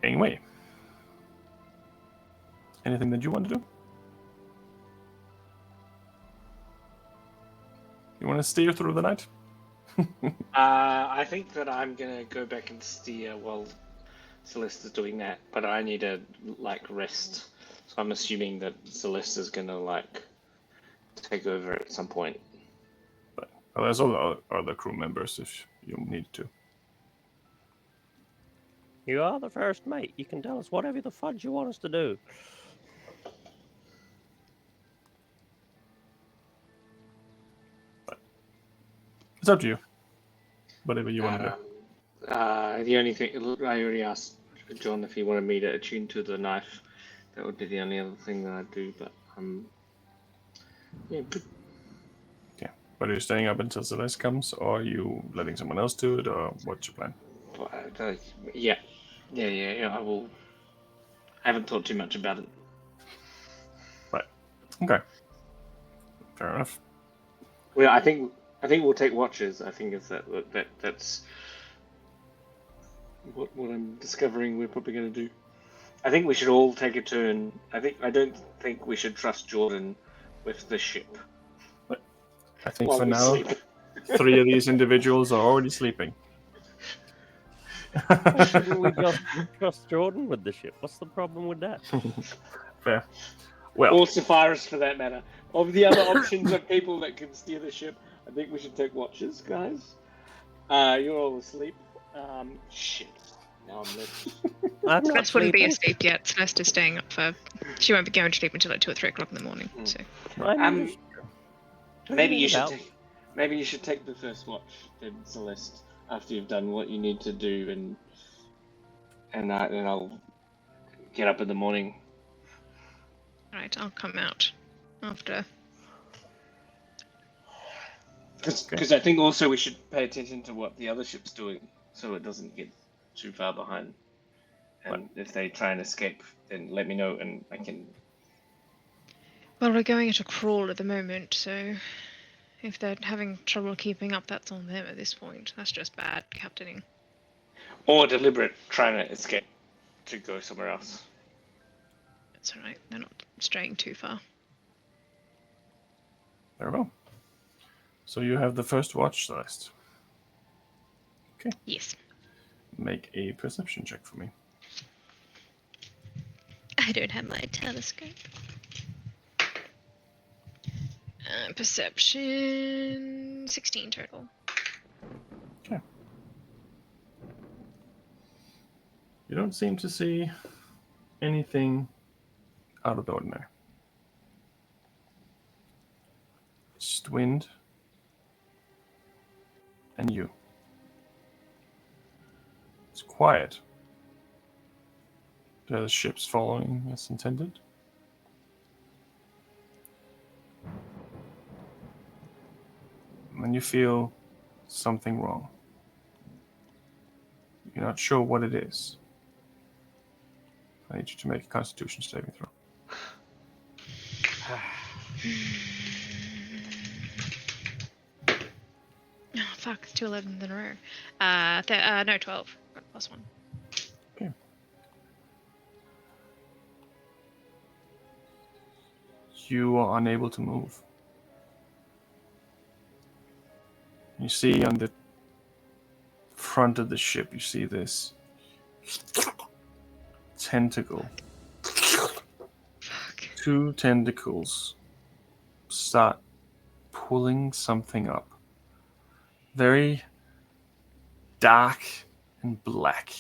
Anyway. Anything that you want to do? You want to steer through the night? I think that I'm gonna go back and steer while Celeste is doing that, but I need to rest. So I'm assuming that Celeste is gonna take over at some point. But there's other crew members if you need to. You are the first mate. You can tell us whatever the fudge you want us to do. It's up to you. Whatever you want to do. The only thing I already asked John if he wanted me to attune to the knife. That would be the only other thing that I'd do. But yeah, good. Yeah. But are you staying up until Celeste comes, or are you letting someone else do it, or what's your plan? Yeah. I will. I haven't thought too much about it. Right. Okay. Fair enough. Well, I think we'll take watches. I think that's what I'm discovering we're probably going to do. I think we should all take a turn. I don't think we should trust Jordan with the ship. I think while for we now, sleep. 3 of these individuals are already sleeping. Shouldn't we just trust Jordan with the ship? What's the problem with that? Fair. Well, Or Sephiroth, for that matter. Of the other options of people that can steer the ship, I think we should take watches, guys. You're all asleep. Shit. Now I'm left. I'm not Celeste wouldn't be sleeping. asleep yet. Celeste is staying up for... She won't be going to sleep until 2 or 3 o'clock in the morning, so... I'm just Maybe you should about. Maybe you should take the first watch, then, Celeste, after you've done what you need to do, and then I'll get up in the morning. Right, I'll come out after. Because I think also we should pay attention to what the other ship's doing, so it doesn't get too far behind. And if they try and escape, then let me know, and I can. Well, we're going at a crawl at the moment, so if they're having trouble keeping up, that's on them at this point. That's just bad captaining. Or deliberate trying to escape to go somewhere else. That's alright, they're not straying too far. Very well. So you have the first watch, Celeste. Okay. Yes. Make a perception check for me. I don't have my telescope. Perception 16 total. Okay. You don't seem to see anything out of the ordinary. Just wind and you. It's quiet. The ship's following as intended. And you feel something wrong. You're not sure what it is. I need you to make a Constitution saving throw. Oh, fuck, it's 2 11s in a row. No, 12. Got +1. Okay. You are unable to move. You see on the front of the ship, you see this tentacle. Fuck. 2 tentacles start pulling something up. Very dark and black.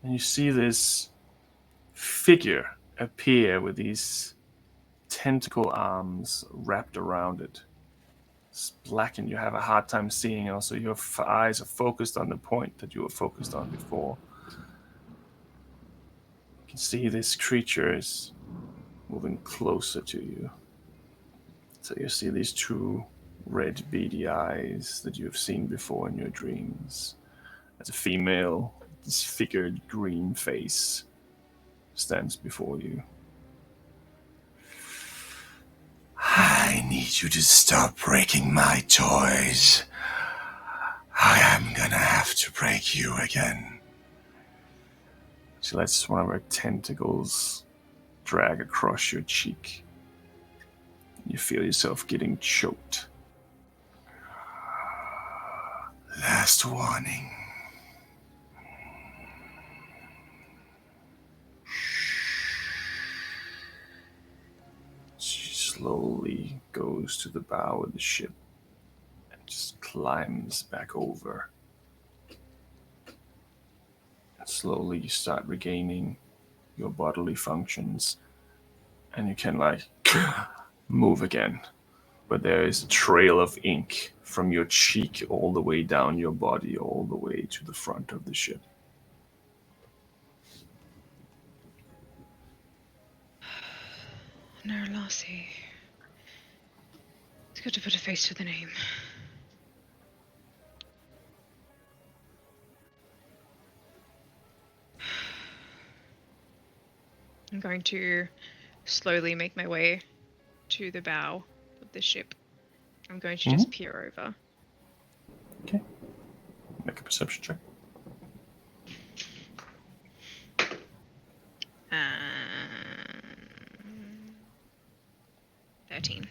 And you see this figure appear with these tentacle arms wrapped around it. It's black and you have a hard time seeing, and also your eyes are focused on the point that you were focused on before. You can see this creature is moving closer to you. So you see these 2 red beady eyes that you have seen before in your dreams. As a female, disfigured green face stands before you. I need you to stop breaking my toys. I am gonna have to break you again. She lets one of her tentacles drag across your cheek. You feel yourself getting choked. Last warning. She slowly goes to the bow of the ship and just climbs back over. And slowly you start regaining your bodily functions, and you can move again. But there is a trail of ink from your cheek all the way down your body, all the way to the front of the ship. No, Lassie. It's good to put a face to the name. I'm going to slowly make my way to the bow of the ship. I'm going to just peer over. Okay. Make a perception check. 13.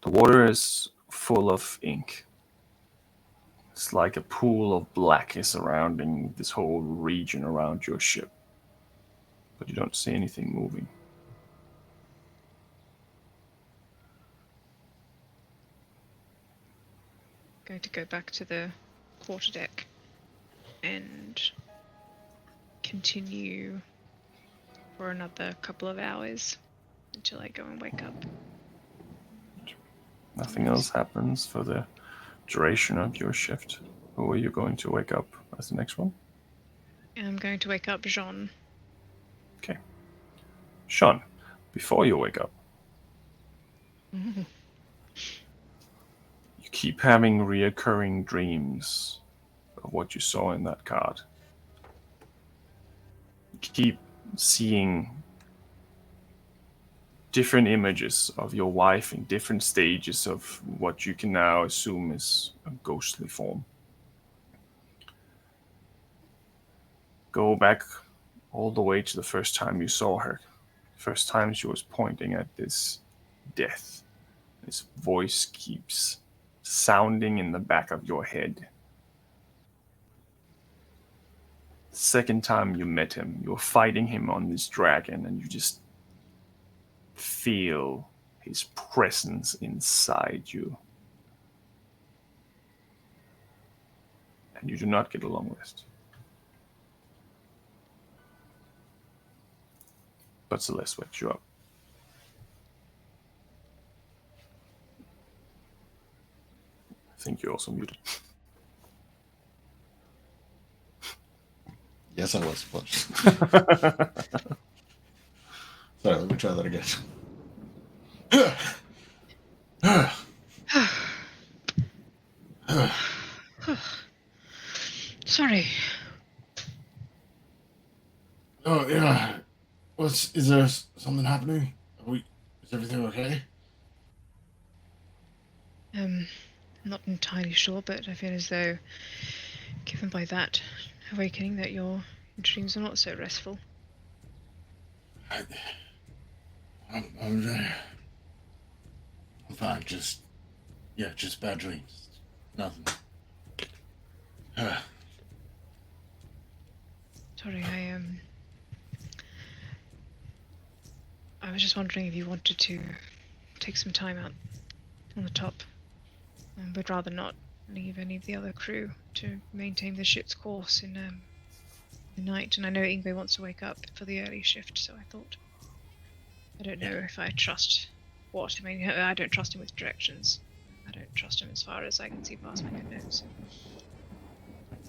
The water is full of ink. It's like a pool of black is surrounding this whole region around your ship. But you don't see anything moving. Going to go back to the quarterdeck and continue for another couple of hours until I go and wake up. nothing else happens for the duration of your shift, who are you going to wake up as the next one? I'm going to wake up Jean. Okay. Sean, before you wake up, Ooh. you keep having reoccurring dreams of what you saw in that card. You keep seeing different images of your wife in different stages of what you can now assume is a ghostly form. Go back all the way to the first time you saw her. First time she was pointing at this death. This voice keeps sounding in the back of your head. Second time you met him, you're fighting him on this dragon, and you just feel his presence inside you. And you do not get a long rest. But Celeste wakes you up. I think you're also muted. Yes, I was. Sorry, let me try that again. Sorry. Oh, yeah. Is there something happening? Is everything okay? I'm not entirely sure, but I feel as though, given by that awakening, that your dreams are not so restful. I'm fine. Just bad dreams. Nothing. Sorry, I was just wondering if you wanted to take some time out on the top. We'd rather not leave any of the other crew to maintain the ship's course in the night. And I know Ingve wants to wake up for the early shift, so I thought, I don't know if I trust what. I mean, I don't trust him with directions. I don't trust him as far as I can see past my good nose.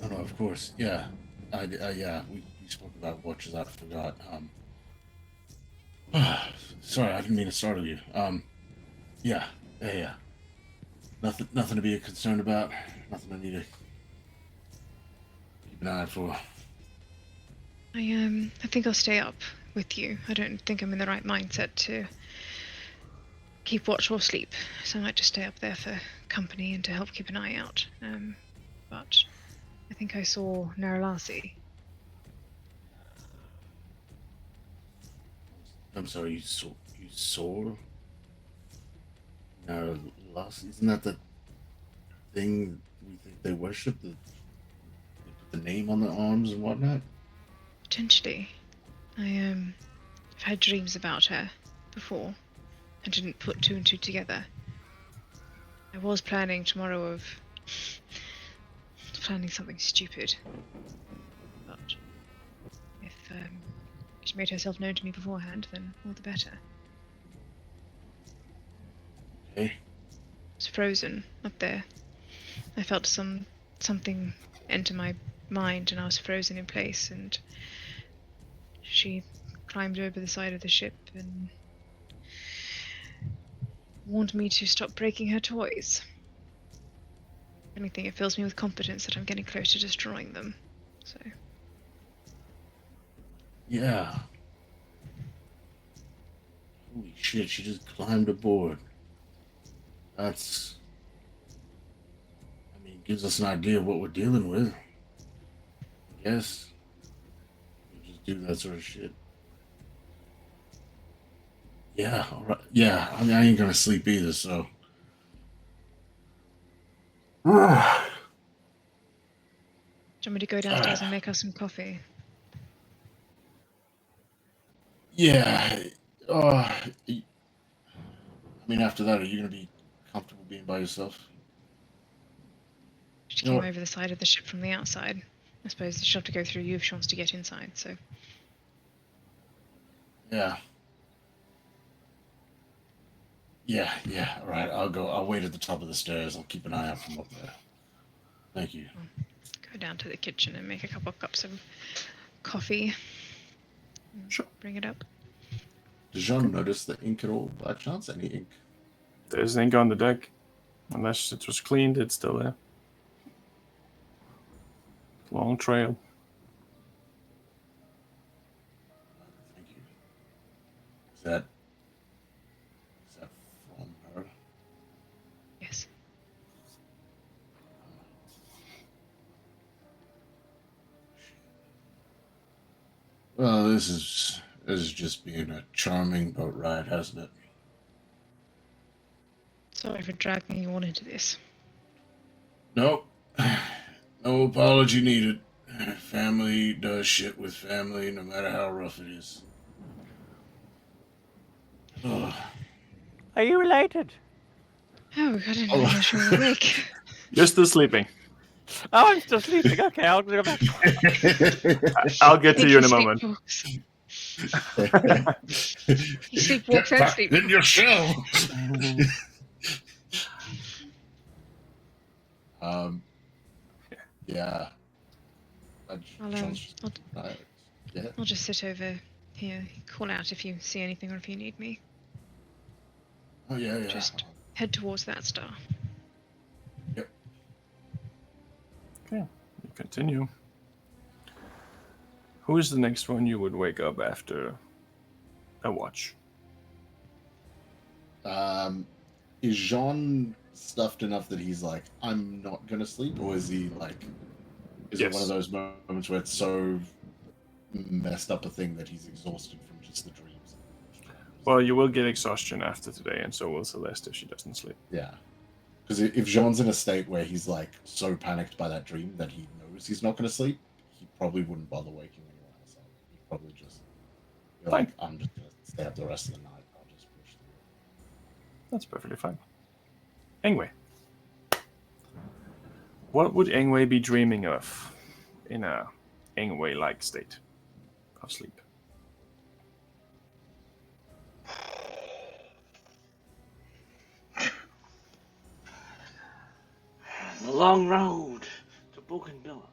No, of course. Yeah. We spoke about watches. I forgot. Sorry, I didn't mean to startle you. Yeah. Nothing to be concerned about. Nothing I need to keep an eye out for. I think I'll stay up with you. I don't think I'm in the right mindset to keep watch or sleep, so I might just stay up there for company and to help keep an eye out. But I think I saw Naralasi. I'm sorry, you saw? Naralasi? Isn't that the thing we think they worship? They put the name on their arms and whatnot? Potentially. I've had dreams about her before. I didn't put two and two together. I was planning tomorrow of planning something stupid. But if she made herself known to me beforehand, then all the better. Okay. It's frozen up there. I felt something enter my mind and I was frozen in place, and she climbed over the side of the ship and warned me to stop breaking her toys. If anything, it fills me with confidence that I'm getting close to destroying them. So. Yeah. Holy shit, she just climbed aboard. That's... I mean, gives us an idea of what we're dealing with. I guess. We just do that sort of shit. Yeah, alright. Yeah, I mean, I ain't gonna sleep either, so... Do you want me to go downstairs and make us some coffee? Yeah. I mean, after that, are you gonna be comfortable being by yourself? She came over the side of the ship from the outside. I suppose she'll have to go through you if she wants to get inside, so... Yeah. Yeah, all right. I'll wait at the top of the stairs. I'll keep an eye out from up there. Thank you. Go down to the kitchen and make a couple of cups of coffee. Sure. Bring it up. Did Jean notice the ink at all by chance? Any ink? There's ink on the deck. Unless it was cleaned, it's still there. Long trail. Thank you. Is that from her? Yes. Well, this is just being a charming boat ride, hasn't it? Sorry for dragging you all into this. Nope. No apology needed. Family does shit with family, no matter how rough it is. Ugh. Are you related? Oh, God, I didn't realize you were awake. You're still sleeping. Oh, I'm still sleeping. Okay, I'll go back. I'll get to you in a moment. You sleepwalks and sleep. In your shell. Yeah. I'll just sit over here. Call out if you see anything or if you need me. Oh, yeah. Just head towards that star. Yep. Okay, you continue. Who is the next one you would wake up after a watch? Is Jean stuffed enough that he's like, I'm not gonna sleep, or is he like, is it one of those moments where it's so messed up a thing that he's exhausted from just the dreams? Well, you will get exhaustion after today, and so will Celeste if she doesn't sleep. Yeah. Because if Jean's in a state where he's like so panicked by that dream that he knows he's not going to sleep, he probably wouldn't bother waking anyone else up. He'd probably just be like, I'm just going to stay up the rest of the night. I'll just push through. That's perfectly fine. Engway. What would Engway be dreaming of in a Engway-like state of sleep? The long road to Bougainville.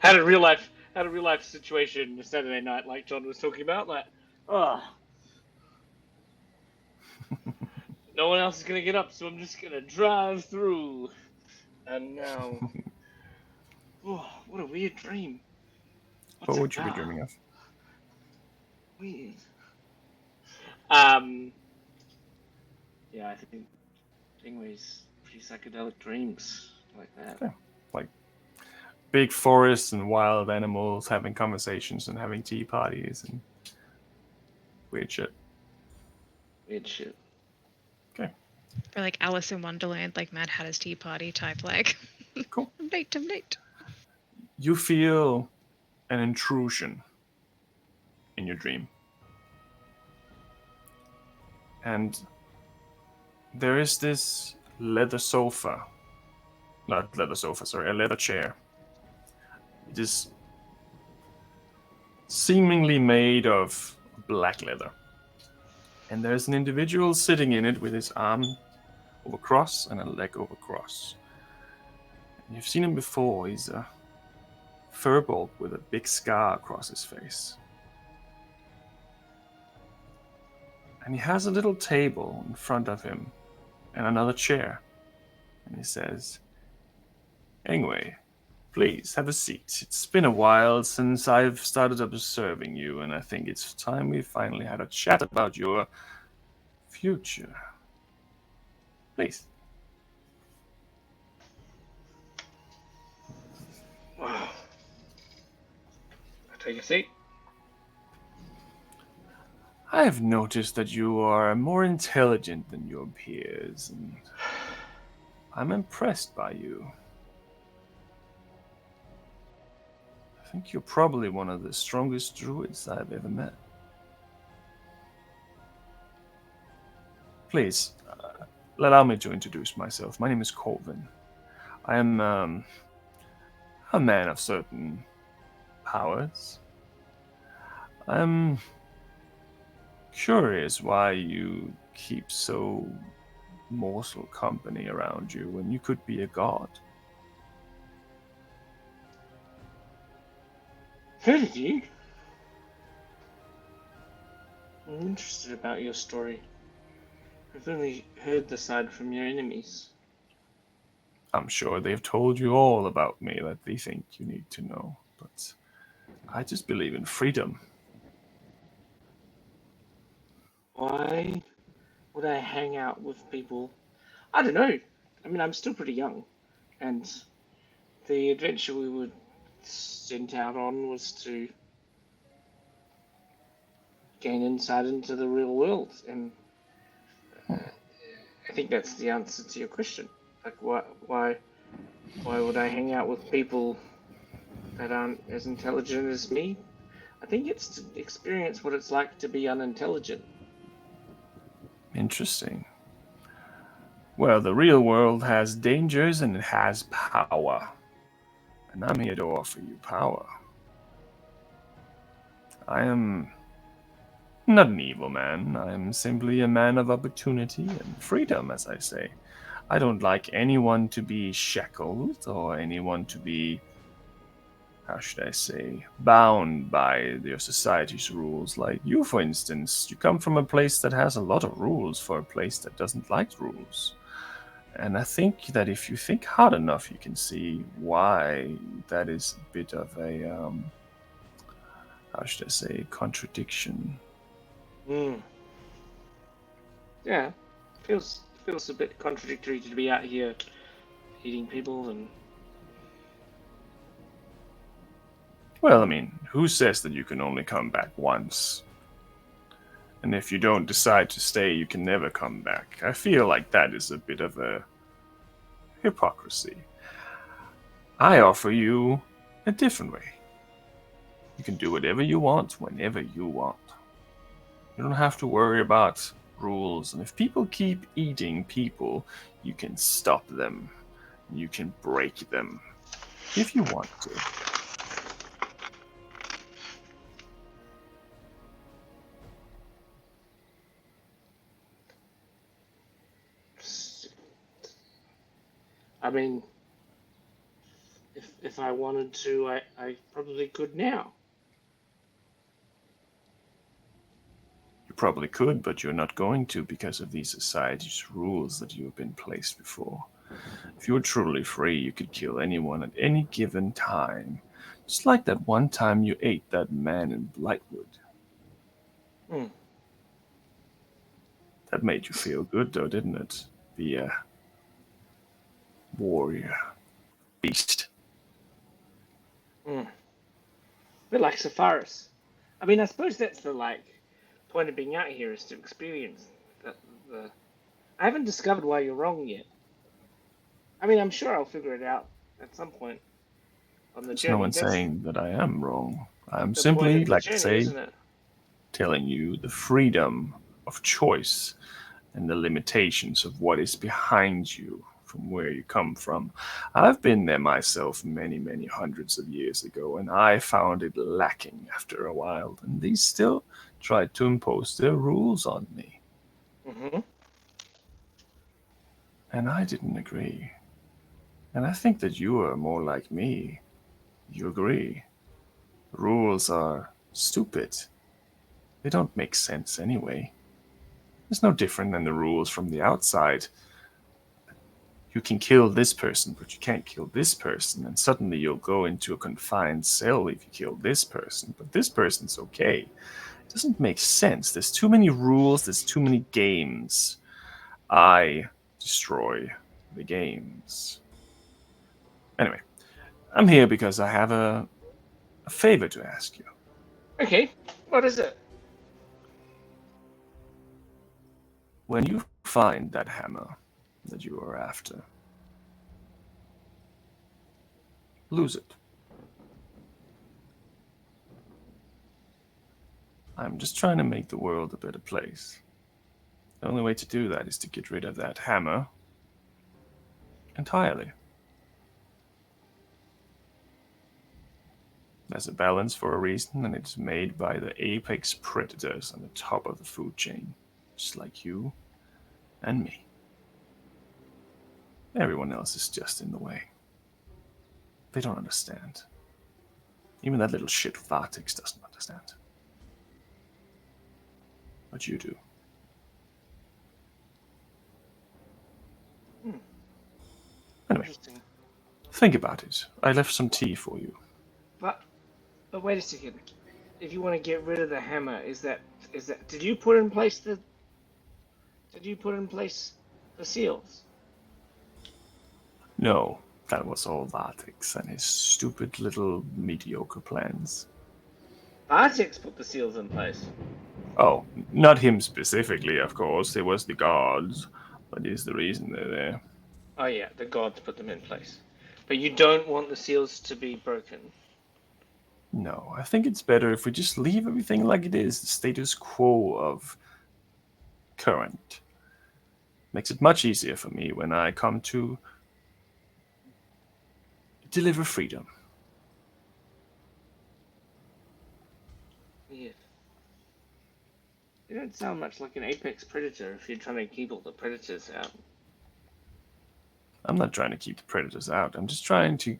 Had a real life situation Saturday night, like John was talking about. Like, no one else is gonna get up, so I'm just gonna drive through. And now, what a weird dream. What would you be dreaming of? Weird. Yeah, I think Ingway's pretty psychedelic dreams like that. Okay. Like big forests and wild animals having conversations and having tea parties and weird shit. Weird shit. Okay. Or like Alice in Wonderland, like Mad Hatter's Tea Party type, like. Cool. I'm late. You feel an intrusion in your dream. And there is this a leather chair. It is seemingly made of black leather. And there's an individual sitting in it with his arm over cross and a leg over cross. And you've seen him before. He's a furbolg with a big scar across his face. And he has a little table in front of him and another chair. And he says, Engway, please have a seat. It's been a while since I've started observing you, and I think it's time we finally had a chat about your future. Please. Wow. Take a seat. I have noticed that you are more intelligent than your peers, and I'm impressed by you. I think you're probably one of the strongest druids I've ever met. Please, allow me to introduce myself. My name is Colvin. I am a man of certain powers. I'm curious why you keep so mortal company around you when you could be a god. Who did you? I'm interested about your story. I've only heard the side from your enemies. I'm sure they've told you all about me that they think you need to know, but I just believe in freedom. Why would I hang out with people? I don't know. I mean, I'm still pretty young, and the adventure we were sent out on was to gain insight into the real world, and I think that's the answer to your question. Like, why would I hang out with people that aren't as intelligent as me? I think it's to experience what it's like to be unintelligent. Interesting. Well, the real world has dangers and it has power. And I'm here to offer you power. I am not an evil man. I am simply a man of opportunity and freedom, as I say. I don't like anyone to be shackled or anyone to be, how should I say, bound by their society's rules. Like you, for instance, you come from a place that has a lot of rules for a place that doesn't like rules. And I think that if you think hard enough, you can see why that is a bit of a, how should I say, contradiction. Hmm. Yeah, feels a bit contradictory to be out here eating people and. Well, I mean, who says that you can only come back once? And if you don't decide to stay, you can never come back. I feel like that is a bit of a hypocrisy. I offer you a different way. You can do whatever you want, whenever you want. You don't have to worry about rules. And if people keep eating people, you can stop them. You can break them. If you want to. I mean, if I wanted to, I probably could now. You probably could, but you're not going to because of these society's rules that you have been placed before. If you were truly free, you could kill anyone at any given time. Just like that one time you ate that man in Blightwood. Hmm. That made you feel good, though, didn't it? Be a warrior beast. Hmm. A bit like Sepharis. I mean, I suppose that's the point of being out here is to experience the. I haven't discovered why you're wrong yet. I mean, I'm sure I'll figure it out at some point on the There's no journey. one That's saying that I am wrong. I'm the point simply, of the like I journey, say, isn't it? telling you the freedom of choice and the limitations of what is behind you from where you come from. I've been there myself many, many hundreds of years ago, and I found it lacking after a while, and they still tried to impose their rules on me. Mm-hmm. And I didn't agree. And I think that you are more like me. You agree. Rules are stupid. They don't make sense anyway. It's no different than the rules from the outside. You can kill this person, but you can't kill this person, and suddenly you'll go into a confined cell if you kill this person, but this person's okay. It doesn't make sense. There's too many rules, there's too many games. I destroy the games. Anyway, I'm here because I have a favor to ask you. Okay, what is it? When you find that hammer that you are after, lose it. I'm just trying to make the world a better place. The only way to do that is to get rid of that hammer entirely. There's a balance for a reason, and it's made by the apex predators on the top of the food chain, just like you and me. Everyone else is just in the way. They don't understand. Even that little shit Vartix doesn't understand. But you do. Anyway, Interesting. think about it. I left some tea for you. But wait a second. If you want to get rid of the hammer, is that did you put in place the seals? No, that was all Vartix and his stupid little mediocre plans. Artix put the seals in place. Oh, not him specifically, of course. It was the gods, but is the reason they're there. Oh yeah, the gods put them in place. But you don't want the seals to be broken. No, I think it's better if we just leave everything like it is, the status quo of current. Makes it much easier for me when I come to deliver freedom. Yeah. You don't sound much like an apex predator if you're trying to keep all the predators out. I'm not trying to keep the predators out. I'm just trying to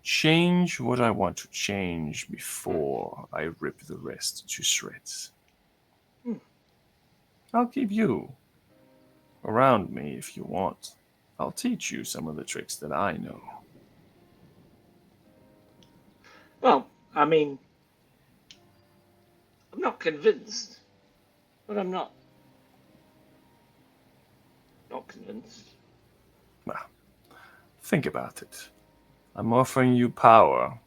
change what I want to change before I rip the rest to shreds. I'll keep you around me if you want. I'll teach you some of the tricks that I know. Well, I mean, I'm not convinced, but I'm not convinced. Well, think about it. I'm offering you power.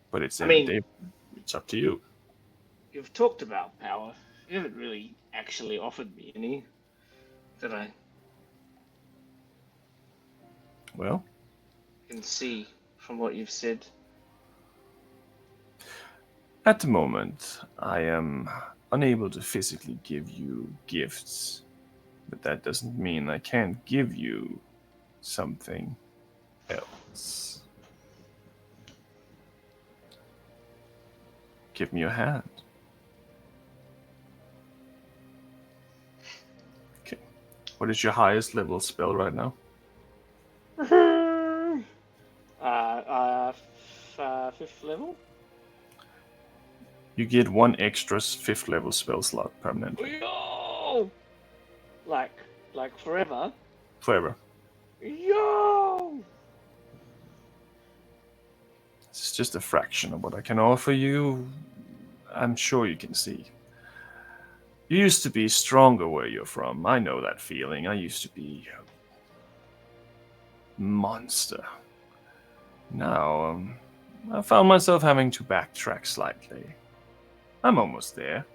But it's it's up to you. You've talked about power. You haven't really actually offered me any, that I Well, can see from what you've said. at the moment, I am unable to physically give you gifts. But that doesn't mean I can't give you something else. Give me your hand. Okay. What is your highest level spell right now? Fifth level? You get one extra 5th level spell slot permanently. Yo! Like forever? Forever. Yo! It's just a fraction of what I can offer you. I'm sure you can see. You used to be stronger where you're from. I know that feeling. I used to be a monster. Now, I found myself having to backtrack slightly. I'm almost there.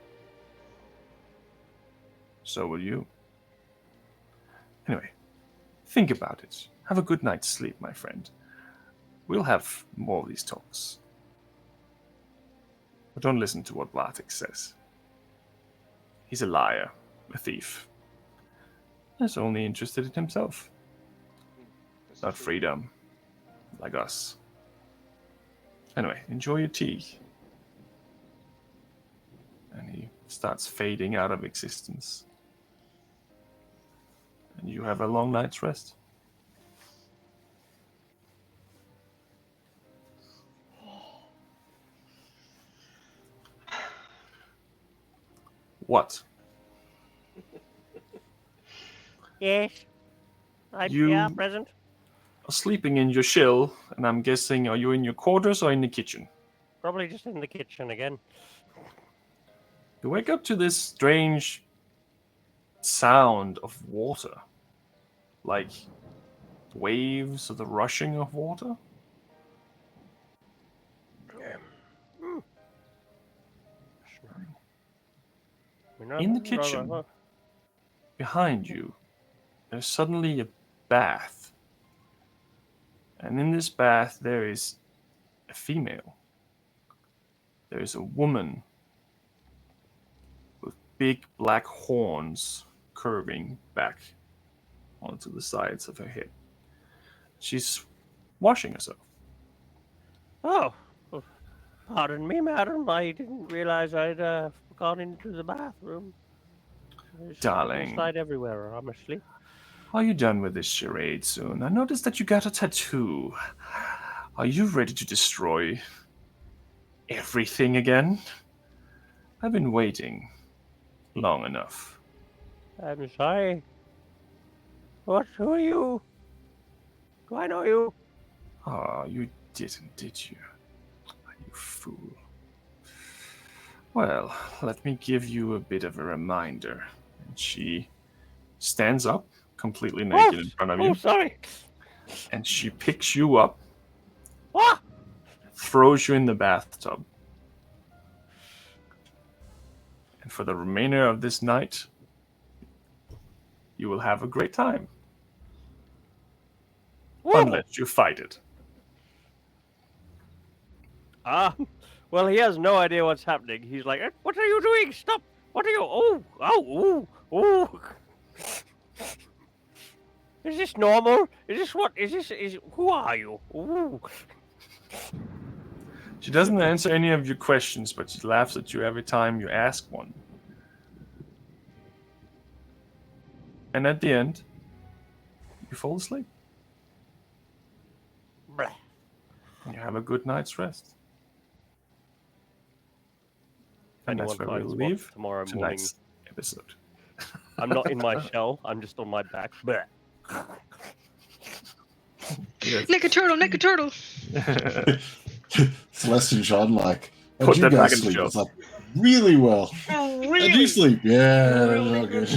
So will you. Anyway, think about it. Have a good night's sleep, my friend. We'll have more of these talks. But don't listen to what Vartix says. He's a liar, a thief. He's only interested in himself. Not freedom, like us. Anyway, enjoy your tea. And he starts fading out of existence. And you have a long night's rest. What? Yes. You- Present. Are sleeping in your shell, and I'm guessing, are you in your quarters or in the kitchen? Probably just in the kitchen again. You wake up to this strange sound of water. Like waves or the rushing of water. In the kitchen, behind you, there's suddenly a bath. And in this bath, there is a female. There is a woman with big black horns curving back onto the sides of her head. She's washing herself. Oh, well, pardon me, madam. I didn't realize I'd gone into the bathroom. There's Darling. Inside everywhere, honestly. Are you done with this charade soon? I noticed that you got a tattoo. Are you ready to destroy everything again? I've been waiting long enough. I'm sorry. Who are you? Do I know you? Ah, you didn't, did you? You fool. Well, let me give you a bit of a reminder. And she stands up, completely naked in front of you. Oh, sorry. And she picks you up, What? throws you in the bathtub. And for the remainder of this night, you will have a great time. Unless you fight it. Well, he has no idea what's happening. He's like, what are you doing? Stop! What are you? Oh. Is this normal? Is this what? Who are you? Ooh. She doesn't answer any of your questions, but she laughs at you every time you ask one. And at the end, you fall asleep. Blah. And you have a good night's rest. And that's where we'll leave tomorrow morning. tonight's episode. I'm not in my shell. I'm just on my back. Blah. Yes. Neck a turtle. Celeste and Sean like, Put how'd you that back guys in the sleep? show. It's like, really well. Oh, How'd you sleep? Yeah, really good.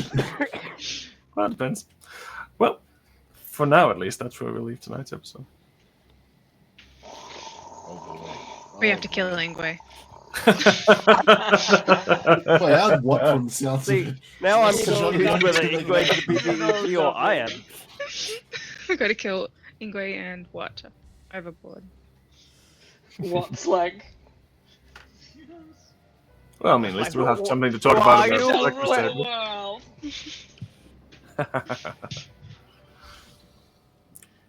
Well, it depends. Well, for now at least, that's where we'll leave tonight's episode. We have to kill Ingwe. Wait, I'd what from the sounds of See, it. now I'm Celeste and confused Sean whether are Ingwe should be the or I am. We gotta kill Ingwe and what? Overboard. What's like? Well, I mean, at least we'll have something to talk Who about are at you? the breakfast table. Wow.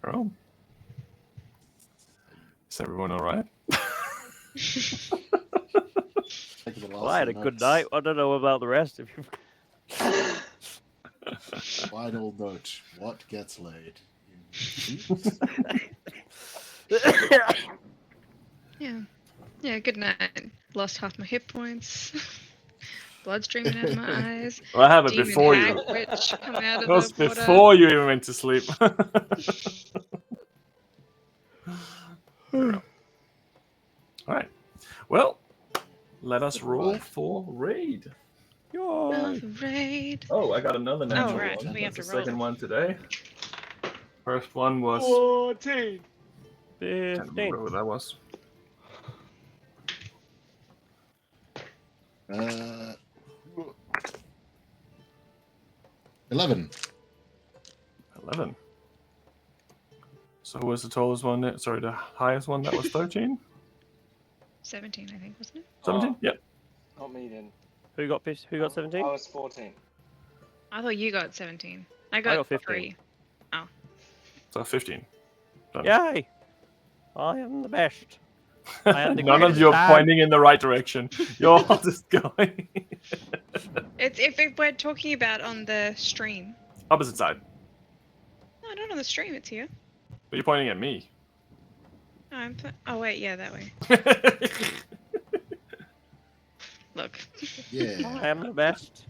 Oh. Is everyone alright? Well, I had a good night. I don't know about the rest of you. Final note. What gets laid? Yeah, good night. Lost half my hit points. Blood streaming out of my eyes. Well, I have it Demon before hag you. witch come out It of was the water. before you even went to sleep. Alright. Well, let us roll for raid. Raid. Oh, I got another natural Oh, right. one. We have That's to the roll. second one today. First one was... 14. I can't 15. remember what that was. 11. 11. So who was the tallest one? Sorry, the highest one? That was 13? 17, I think, wasn't it? 17? Oh. Yep. Not me then. Who got 17? I was 14. I thought you got 17. I got 15. 3. So 15. Done. Yay! I am the best. I am the None of greatest you are dad. pointing in the right direction. You're all just going It's if we're talking about on the stream. opposite side. No, not on the stream. It's here. But you're pointing at me. No, oh wait, yeah, that way. Look. Yeah. I am the best.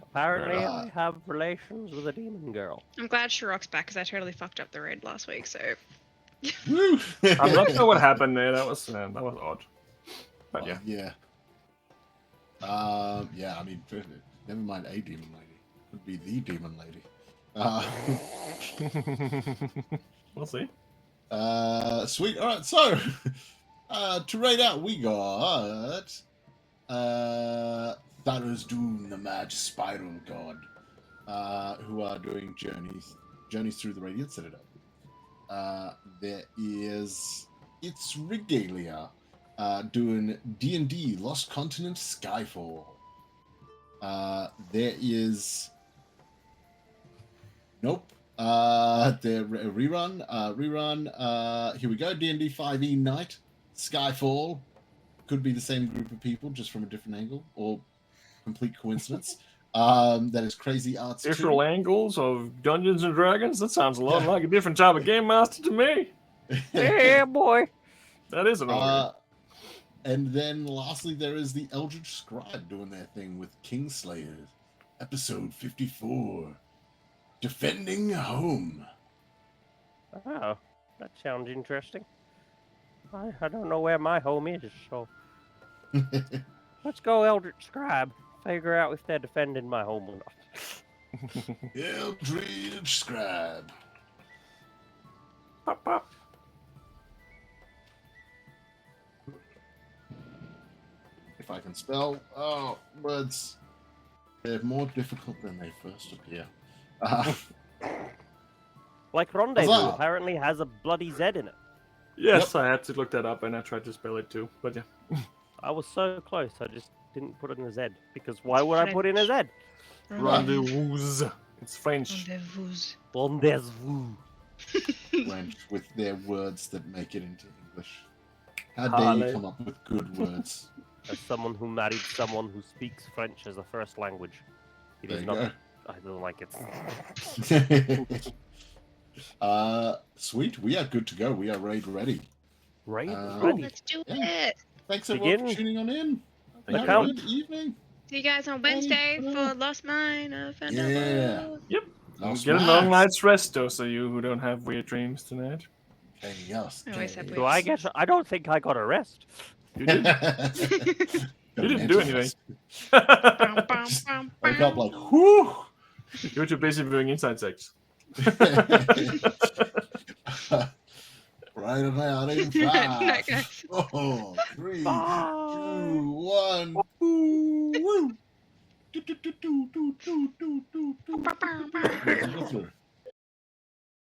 Apparently, Right. I have relations with a demon girl. I'm glad Shirok's back because I totally fucked up the raid last week. So Woo! I'm not sure what happened there. That was odd. But yeah. Yeah. Yeah, I mean, never mind a demon lady. Could be the demon lady. We'll see. Sweet. All right, so to raid out, we got Thanos Doom, the Mad Spiral God, who are doing journeys through the Radiant Citadel. There is It's Regalia, doing D&D Lost Continent Skyfall. There is Rerun. Here we go. D&D 5e Night. Skyfall. Could be the same group of people, just from a different angle, or complete coincidence. That is Crazy Arts 2. Different angles of Dungeons and Dragons? That sounds a lot like a different type of game master to me. Yeah, boy. That is an order. And then lastly, there is the Eldritch Scribe doing their thing with Kingslayer. Episode 54. Defending Home. Oh, that sounds interesting. I don't know where my home is, so let's go Eldritch Scribe. Figure out if they're defending my home or not. Eldritch Scribe. Pop, pop. If I can spell, words. They're more difficult than they first appear. Like Rendezvous Huzzah. apparently has a bloody Z in it. Yes, I had to look that up and I tried to spell it too. But yeah. I was so close, I just didn't put in a Z. Because why would I put in a Z? Rendezvous. It's French. Rendezvous. Rendezvous. French with their words that make it into English. How dare you Harley. come up with good words? As someone who married someone who speaks French as a first language. It There is you not. go. I don't like it. Sweet, we are good to go. We are raid ready. Right? Ready. Let's do Yeah. it. Thanks everyone for Begin. tuning on in. The Have count. a good evening. See you guys on Wednesday for Lost Mine of Yeah. Fandover. Yep. Lost Get a long Mines. night's rest, those of you who don't have weird dreams tonight. Chaos. I always have Do I get? I don't think I got a rest. You did. You didn't do anything. Bum, bum, bum, Wake up bum. like, whoo! You're too busy doing inside sex. Right about in Night, 5, guys. 4, 3, Bye. 2, 1. Woo! Woo! Do, do, do, do, do, do, do.